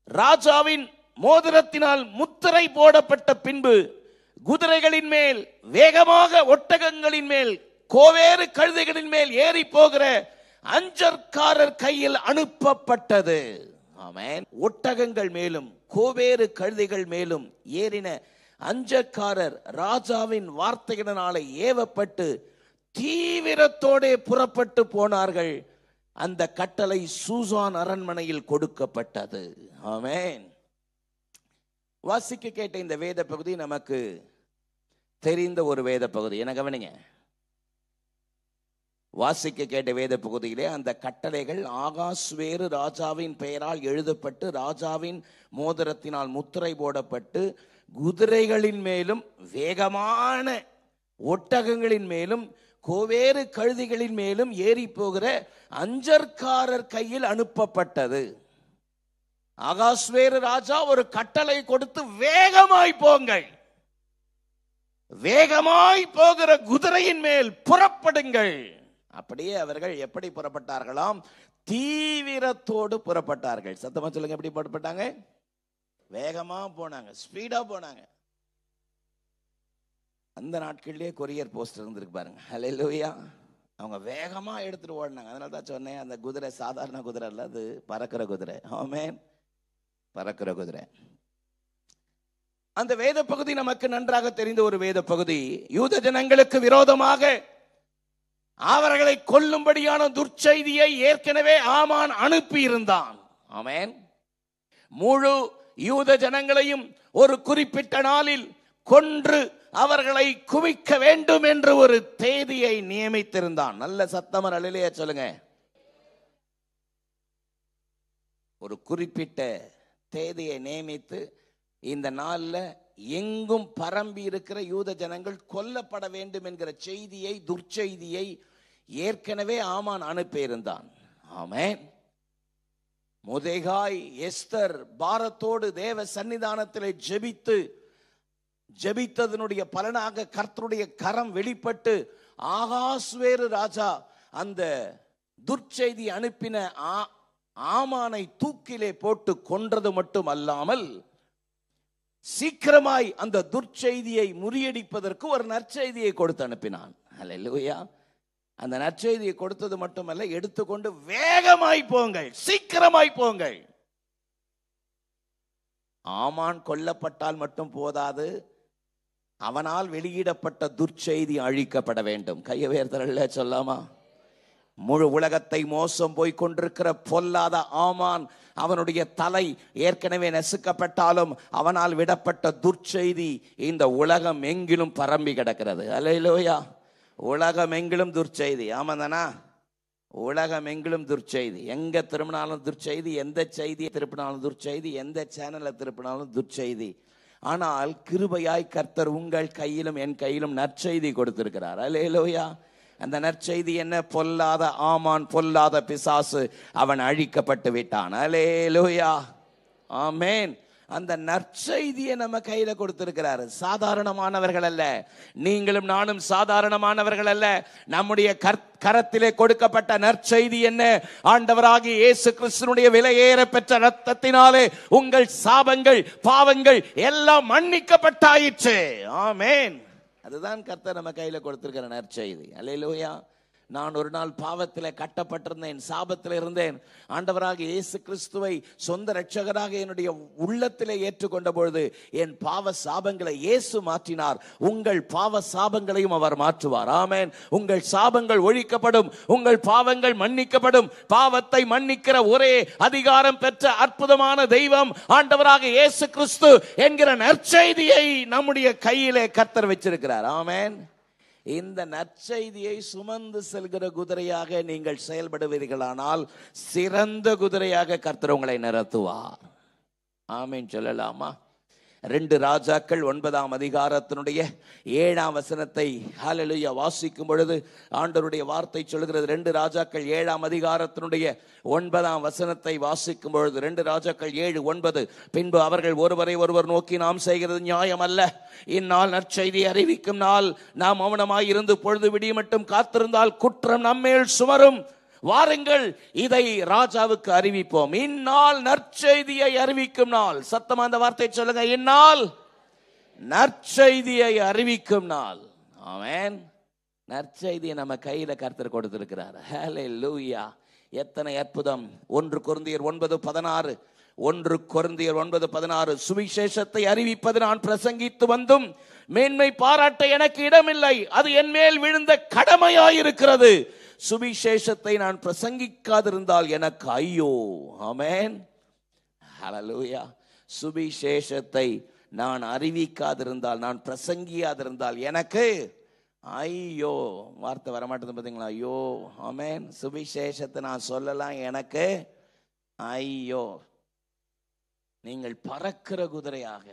ராஜாவின் மோதிரத்தினால் முத்திரை போடப்பட்ட பின்பு குதிரைகளின் மேல், வேகமாக ஒட்டகங்களின் மேல், கோவேறு கழுதைகளின் மேல் ஏறி போகிற அஞ்சற்காரர் கையில் அனுப்பப்பட்டது. ஆமென். ஒட்டகங்கள் மேலும் கோவேறு கழுதைகள் மேலும் ஏறின அஞ்சற்காரர் ராஜாவின் வார்த்தையினாலே ஏவப்பட்டு தீவிரத்தோடே புறப்பட்டு போனார்கள். அந்த கட்டளை சூசான் அரண்மனையில் கொடுக்கப்பட்டது. ஆமென். வாசிக்க கேட்ட இந்த வேத பகுதி நமக்கு தெரிந்த ஒரு வேத பகுதி. என்ன கவனிங்க, வாசிக்க கேட்ட வேத பகுதியிலே அந்த கட்டளைகள் ஆகாஸ்வேரு ராஜாவின் பெயரால் எழுதப்பட்டு ராஜாவின் மோதிரத்தினால் முத்திரை போடப்பட்டு குதிரைகளின் மேலும் வேகமான ஒட்டகங்களின் மேலும் கோவேறு கழுதிகளின் மேலும் ஏறி போகிற அஞ்சற்காரர் கையில் அனுப்பப்பட்டது. ஆகாஸ்வேரு ராஜா ஒரு கட்டளை கொடுத்து வேகமாய் போங்கள், வேகமாய் போகிற குதிரையின் மேல் புறப்படுங்கள். அப்படியே அவர்கள் எப்படி புறப்பட்டார்களாம்? தீவிரத்தோடு புறப்பட்டார்கள். சத்தமா சொல்லுங்க, எப்படி புறப்பட்டாங்க? வேகமா போனாங்க, ஸ்பீடா போனாங்க. அந்த நாட்களிலே கொரியர் போஸ்ட் இருந்திருக்கு பாருங்க. ஹல்லேலூயா. அவங்க வேகமா எடுத்துட்டு ஓடினாங்க. அதனால தான் சொன்னேன், அந்த குதிரை சாதாரண குதிரை அல்ல, அது பறக்கிற குதிரை. ஆமென், பறக்கிற குதிரை. அந்த வேத பகுதி நமக்கு நன்றாக தெரிந்த ஒரு வேத பகுதி. யூத ஜனங்களுக்கு விரோதமாக அவர்களை கொல்லும்படியான துர்ச்செய்தியை ஏற்கனவே ஆமான் அனுப்பி இருந்தான். ஆமென். முழு யூத ஜனங்களையும் ஒரு குறிப்பிட்ட நாளில் கொன்று அவர்களை குவிக்க வேண்டும் என்று ஒரு தேதியை நியமித்திருந்தான். நல்ல சத்தமர் அல்லேலூயா சொல்லுங்க. ஒரு குறிப்பிட்ட தேதியை நியமித்து இந்த நாள்ல எங்கும் பரம்பி இருக்கிற யூத ஜனங்கள் கொல்லப்பட வேண்டும் என்கிற செய்தியை, துர்ச்செய்தியை ஏற்கனவே ஆமான் அனுப்பியிருந்தான். ஆமென். மொர்தெகாய், எஸ்தர் பாரத்தோடு தேவ சன்னிதானத்திலே ஜெபித்ததனுடைய பலனாக கர்த்தருடைய கரம் வெளிப்பட்டு ஆகாஸ்வேரு ராஜா அந்த துர்ச்செய்தி அனுப்பின ஆமானை தூக்கிலே போட்டு கொன்றது மட்டும் அல்லாமல் சீக்கிரமாய் அந்த துர்ச்செய்தியை முறியடிப்பதற்கு ஒரு நற்செய்தியை கொடுத்து அனுப்பினான். ஹல்லேலூயா. அந்த நற்செய்தியை கொடுத்தது மட்டுமல்ல, எடுத்துக்கொண்டு வேகமாய் போங்கள், சீக்கிரமாய் போங்கள். ஆமான் கொல்லப்பட்டால் மட்டும் போதாது, அவனால் வெளியிடப்பட்ட துர்ச்செய்தி அழிக்கப்பட வேண்டும். கையை உயர்த்தல சொல்லாமா? முழு உலகத்தை மோசம் போய் கொண்டிருக்கிற பொல்லாத ஆமான், அவனுடைய தலை ஏற்கனவே நசுக்கப்பட்டாலும் அவனால் விடப்பட்ட துர்ச்செய்தி இந்த உலகம் எங்கிலும் பரம்பி கிடக்கிறது. அல்லேலூயா. உலகம் எங்கிலும் துர்ச்செய்தி. ஆமாந்தானா? உலகம் எங்கிலும் துர்ச்செய்தி. எங்க திரும்பினாலும் துர்ச்செய்தி, எந்த செய்தியை திருப்பினாலும் துர்ச்செய்தி, எந்த சேனலை திருப்பினாலும் துர்ச்செய்தி. ஆனால் கிருபையாய் கர்த்தர் உங்கள் கையிலும் என் கையிலும் நற்செய்தி கொடுத்திருக்கிறார். அல்லேலூயா. அந்த நற்செய்தி என்ன? பொல்லாத ஆமான், பொல்லாத பிசாசு, அவன் அழிக்கப்பட்டு விட்டான். அல்லேலூயா. ஆமென். அந்த நற்செய்தியை நம்ம கையில கொடுத்திருக்கிறாரு. சாதாரணமானவர்கள் அல்ல, நீங்களும் நானும் சாதாரணமானவர்கள் அல்ல. நம்முடைய கரத்திலே கொடுக்கப்பட்ட நற்செய்தி என்ன? ஆண்டவராகிய இயேசு கிறிஸ்துவினுடைய விலையேற பெற்ற இரத்தத்தினாலே உங்கள் சாபங்கள், பாவங்கள் எல்லாம் மன்னிக்கப்பட்டாயிற்று. ஆமென். அதுதான் கர்த்தர் நம்ம கையில கொடுத்திருக்கிற நற்செய்தி. அல்லேலூயா. நான் ஒரு நாள் பாவத்திலே கட்டப்பட்டிருந்தேன், சாபத்தில் இருந்தேன். ஆண்டவராகிய இயேசு கிறிஸ்துவை சொந்த இரட்சகராக என்னுடைய உள்ளத்திலே ஏற்றுக்கொண்ட பொழுது என் பாவ சாபங்களை இயேசு மாற்றினார். உங்கள் பாவ சாபங்களையும் அவர் மாற்றுவார். ஆமென். உங்கள் சாபங்கள் ஒழிக்கப்படும், உங்கள் பாவங்கள் மன்னிக்கப்படும். பாவத்தை மன்னிக்கிற ஒரே அதிகாரம் பெற்ற அற்புதமான தெய்வம் ஆண்டவராகிய இயேசு கிறிஸ்து என்கிற நற்செய்தியை நம்முடைய கையிலே கர்த்தர் வச்சிருக்கிறார். ஆமென். இந்த நற்செய்தியை சுமந்து செல்கிற குதிரையாக நீங்கள் செயல்படுவீர்களானால் சிறந்த குதிரையாக கர்த்தர் உங்களை நிறுத்துவார். ஆமென் சொல்லலாமா? 2 ராஜாக்கள் 9ஆம் அதிகாரத்தினுடைய 7ஆம் வசனத்தை ஹல்லேலூயா வாசிக்கும் பொழுது ஆண்டவருடைய வார்த்தை சொல்கிறது. 2 ராஜாக்கள் 7ஆம் அதிகாரத்தினுடைய 9ஆம் வசனத்தை வாசிக்கும் பொழுது 2 ராஜாக்கள் 7:9, பின்பு அவர்கள் ஒருவரை ஒருவர் நோக்கி, நாம் செய்கிறது நியாயம் அல்ல. இந்நாள் நற்செய்தி அறிவிக்கும் நாள். நாம் மௌனமாய் இருந்து பொழுது விடிய மட்டும் காத்திருந்தால் குற்றம் நம்மேல் சுமரும். வாருங்கள், இதை ராஜாவுக்கு அறிவிப்போம். இந்நாள் நற்செய்தியை அறிவிக்கும் நாள். சத்தமா அந்த வார்த்தை சொல்லுங்க. இந்நாள் நற்செய்தியை அறிவிக்கும் நாள். ஆமென். நற்செய்தியை நம்ம கையில கர்த்தர் கொடுத்திருக்கிறார். ஹல்லேலூயா. எத்தனை அற்புதம். 1 கொரிந்தியர் 9:16, 1 கொரிந்தியர் 9:16, சுவிசேஷத்தை அறிவிப்பது நான் பிரசங்கித்து வந்தும் மேன்மை பாராட்ட எனக்கு இடமில்லை. அது என் மேல் விழுந்த கடமையாயிருக்கிறது. சுவிசேஷத்தை நான் பிரசங்கிக்காதிருந்தால் எனக்கு ஐயோ. ஆமென். ஹல்லேலூயா. சுவிசேஷத்தை நான் அறிவிக்காதிருந்தால், நான் பிரசங்கியாதிருந்தால் எனக்கு ஐயோ. வார்த்தை வரமாட்டேது பார்த்தீங்களா? ஐயோ. ஆமென். சுவிசேஷத்தை நான் சொல்லலாம், எனக்கு ஐயோ. நீங்கள் பறக்கிற குதிரையாக,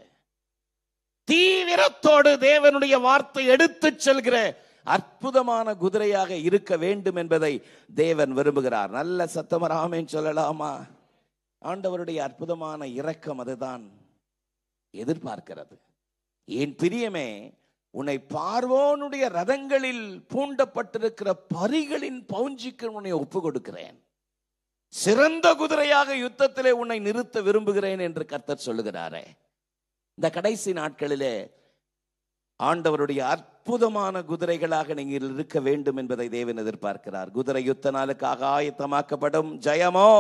தீவிரத்தோடு தேவனுடைய வார்த்தை எடுத்து செல்கிற அற்புதமான குதிரையாக இருக்க வேண்டும் என்பதை தேவன் விரும்புகிறார். நல்ல சத்தமா ஆமென் சொல்லலாமா? ஆண்டவருடைய அற்புதமான இரக்கம் அதுதான் எதிர்பார்க்கிறது. என் பிரியமே, உன்னை பார்வோனுடைய ரதங்களில் பூண்டப்பட்டிருக்கிற பரிகளின் பவுஞ்சிக்கு உன்னை ஒப்பு கொடுக்கிறேன். சிறந்த குதிரையாக யுத்தத்திலே உன்னை நிறுத்த விரும்புகிறேன் என்று கர்த்தர் சொல்லுகிறாரே. இந்த கடைசி நாட்களிலே ஆண்டவருடைய அற்புதமான குதிரைகளாக நீங்கள் இருக்க வேண்டும் என்பதை தேவன் எதிர்பார்க்கிறார். குதிரை யுத்த நாளுக்காக ஆயத்தமாக்கப்படும் ஜெயமோ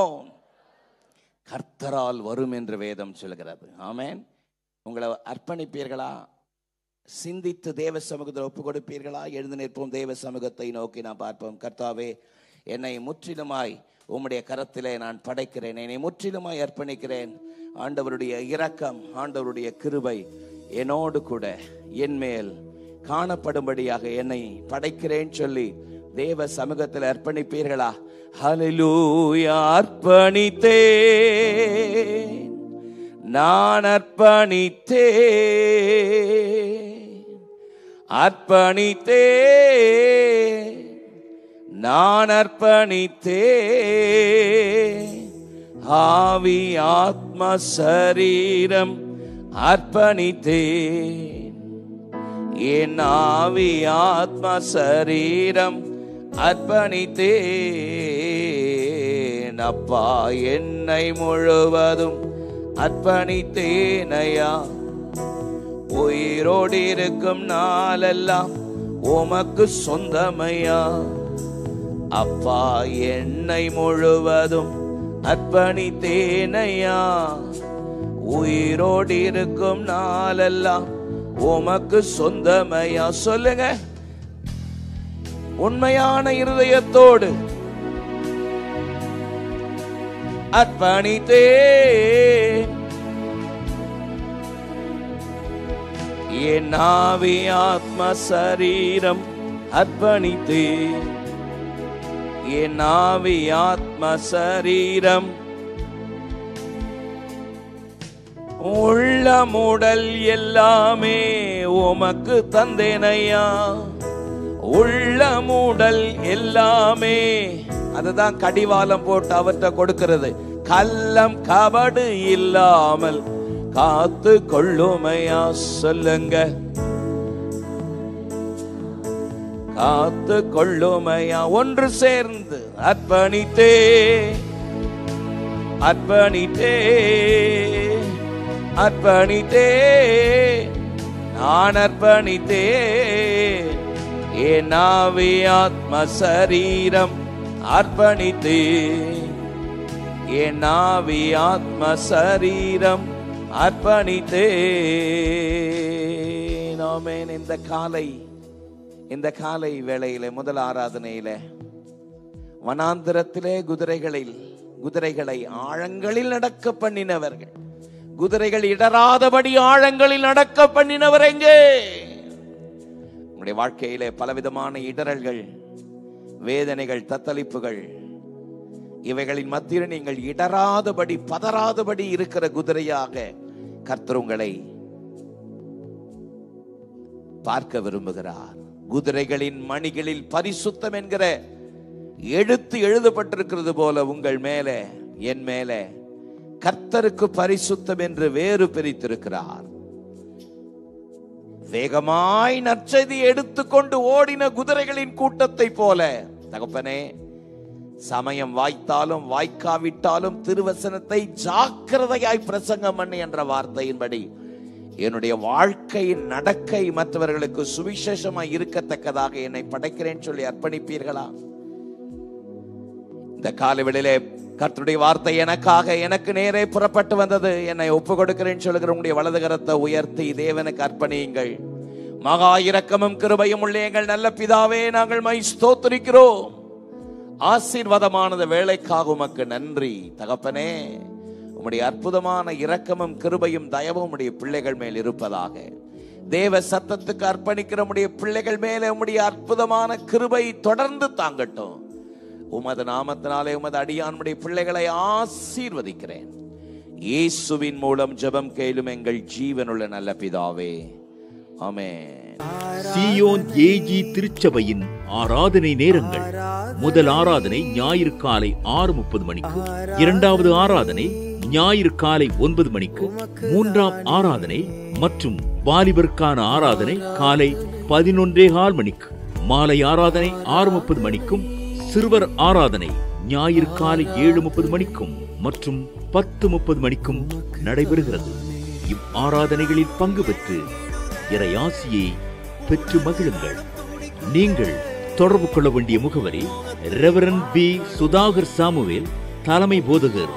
கர்த்தரால் வரும் என்று வேதம் சொல்கிறது. ஆமென். உங்களை அர்ப்பணிப்பீர்களா? சிந்தித்து தேவ சமூகத்தில் ஒப்பு கொடுப்பீர்களா? எழுந்து நிற்போம். தேவ சமூகத்தை நோக்கி நாம் பார்ப்போம். கர்த்தாவே, என்னை முற்றிலுமாய் உம்முடைய கரத்திலே நான் படைக்கிறேன். என்னை முற்றிலுமாய் அர்ப்பணிக்கிறேன். ஆண்டவருடைய இரக்கம், ஆண்டவருடைய கிருபை என்னோடு கூட என் மேல் காணப்படும்படியாக என்னை படைக்கிறேன் சொல்லி தேவ சமூகத்தில் அர்ப்பணிப்பீர்களா? ஹல்லேலூயா. அர்ப்பணித்தேன், நான் அர்ப்பணித்தேன், அர்ப்பணித்தேன், நான் அர்ப்பணித்தேன். ஆவி ஆத்ம சரீரம் அர்ப்பணித்தேன். என் ஆவி ஆத்ம சரீரம் அர்ப்பணித்தேன். அப்பா, என்னை முழுவதும் அர்ப்பணித்தேனையா. உயிரோடு இருக்கும் நாளெல்லாம் உமக்கு சொந்தமையா. அப்பா, என்னை முழுவதும் அர்ப்பணித்தேனையா. உயிரோடு இருக்கும் நாளெல்லாம் உமக்கு சொந்தமையா. சொல்லுங்க, உண்மையான இருதயத்தோடு அர்ப்பணித்தேன். என் ஆவி ஆத்ம சரீரம் அர்ப்பணித்தேன். என் ஆவி ஆத்ம சரீரம் உள்ளமுடல் எல்லாமே உமக்கு தந்தேனையா. உள்ளமுடல் எல்லாமே, அதுதான் கடிவாளம் போட்டு அவற்றை கொடுக்கிறது. கள்ளம் கபடு இல்லாமல் காத்து கொள்ளுமையா. சொல்லுங்க, காத்து கொள்ளுமையா. ஒன்று சேர்ந்து அர்ப்பணித்தே, அர்ப்பணித்தே, அர்ப்பணித்தே, நான் அர்ப்பணித்தே. என் ஆவி ஆத்ம சரீரம் அர்ப்பணித்தே. என் ஆவி ஆத்ம சரீரம் அர்ப்பணித்தே. ஆமென். இந்த காலை வேளையிலே முதல் ஆராதனையில வனாந்திரத்திலே குதிரைகளை ஆழங்களில் நடக்க பண்ணினவர்கள், குதிரைகள் இடராதபடி ஆழங்களில் நடக்க பண்ணினவர் எங்கே? உங்களுடைய வாழ்க்கையிலே பலவிதமான இடரல்கள், வேதனைகள், தத்தளிப்புகள், இவைகளின் மத்தியில் நீங்கள் இடராதபடி பதறாதபடி இருக்கிற குதிரையாக கர்த்தர் உங்களை பார்க்க விரும்புகிறார். குதிரைகளின் மணிகளில் பரிசுத்தம் என்கிற எழுத்து எழுதப்பட்டிருக்கிறது போல உங்கள் மேலே, என் மேலே கர்த்தருக்கு பரிசுத்தம் என்று வேறு பிரித்திருக்கிறார். வேகமாய் நற்செய்தி எடுத்துக்கொண்டு ஓடின குதிரைகளின் கூட்டத்தை போல தகப்பனே, சமயம் வாய்த்தாலும் வாய்க்காவிட்டாலும் திருவசனத்தை ஜாக்கிரதையாய் பிரசங்கம் பண்ணி என்ற வார்த்தையின்படி என்னுடைய வாழ்க்கையின் நடக்கை மற்றவர்களுக்கு சுவிசேஷமாய் இருக்கத்தக்கதாக என்னை படைக்கிறேன் சொல்லி அர்ப்பணிப்பீர்களா? இந்த காலவெளியிலே கர்த்தருடைய வார்த்தை எனக்காக எனக்கு நேரே புறப்பட்டு வந்தது, என்னை ஒப்பு கொடுக்கிறேன் சொல்லுகிற உங்களுடைய வலது கரத்தை உயர்த்தி தேவனுக்கு அர்ப்பணியுங்கள். மகா இரக்கமும் கிருபையும் உள்ள எங்கள் நல்ல பிதாவே, நாங்கள் மை ஸ்தோத்திரிக்கிறோம். ஆசீர்வாதமானது வேலைக்காக உமக்கு நன்றி தகப்பனே. உம்முடைய அற்புதமான இரக்கமும் கிருபையும் தயவும் உம்முடைய பிள்ளைகள் மேல் இருப்பதாக. தேவ சத்தத்துக்கு அர்ப்பணிக்கிற உம்முடைய பிள்ளைகள் மேலே உம்முடைய அற்புதமான கிருபை தொடர்ந்து தாங்கட்டும். உமது நாமத்தினாலே உமது அடியானுடைய பிள்ளைகளை ஆசீர்வதிக்கிறேன். இயேசுவின் மூலம் ஜெபம் கேளும் எங்கள் ஜீவனுள்ள நல்ல பிதாவே, ஆமென். சீயோன் ஏஜி திருச்சபையின் ஆராதனை நேரங்கள்: முதல் ஆராதனை ஞாயிறு காலை 6:30 மணிக்கு, இரண்டாவது ஆராதனை ஞாயிறு காலை 9 மணிக்கு, மூன்றாம் ஆராதனை மற்றும் வாலிபருக்கான ஆராதனை காலை 11:15 மணிக்கு, மாலை ஆராதனை 6:30 மணிக்கும், சிறுவர் ஆராதனை ஞாயிறு காலை 7:30 மணிக்கும் மற்றும் 10:30 மணிக்கும் நடைபெறுகிறது. இவ் ஆராதனைகளில் பங்கு பெற்று இறையாசியை பெற்று மகிழுங்கள். நீங்கள் தொடர்பு கொள்ள வேண்டிய முகவரி: ரெவரண்ட் பி. சுதாகர் சாமுவேல், தலைமை போதகர்,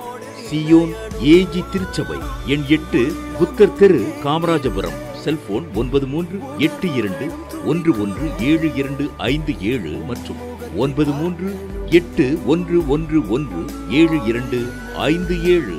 சீயோன் ஏஜி திருச்சபை, எண் 8, புத்தர் தெரு, காமராஜபுரம். செல்போன் 9381117257 மற்றும் 9381117257.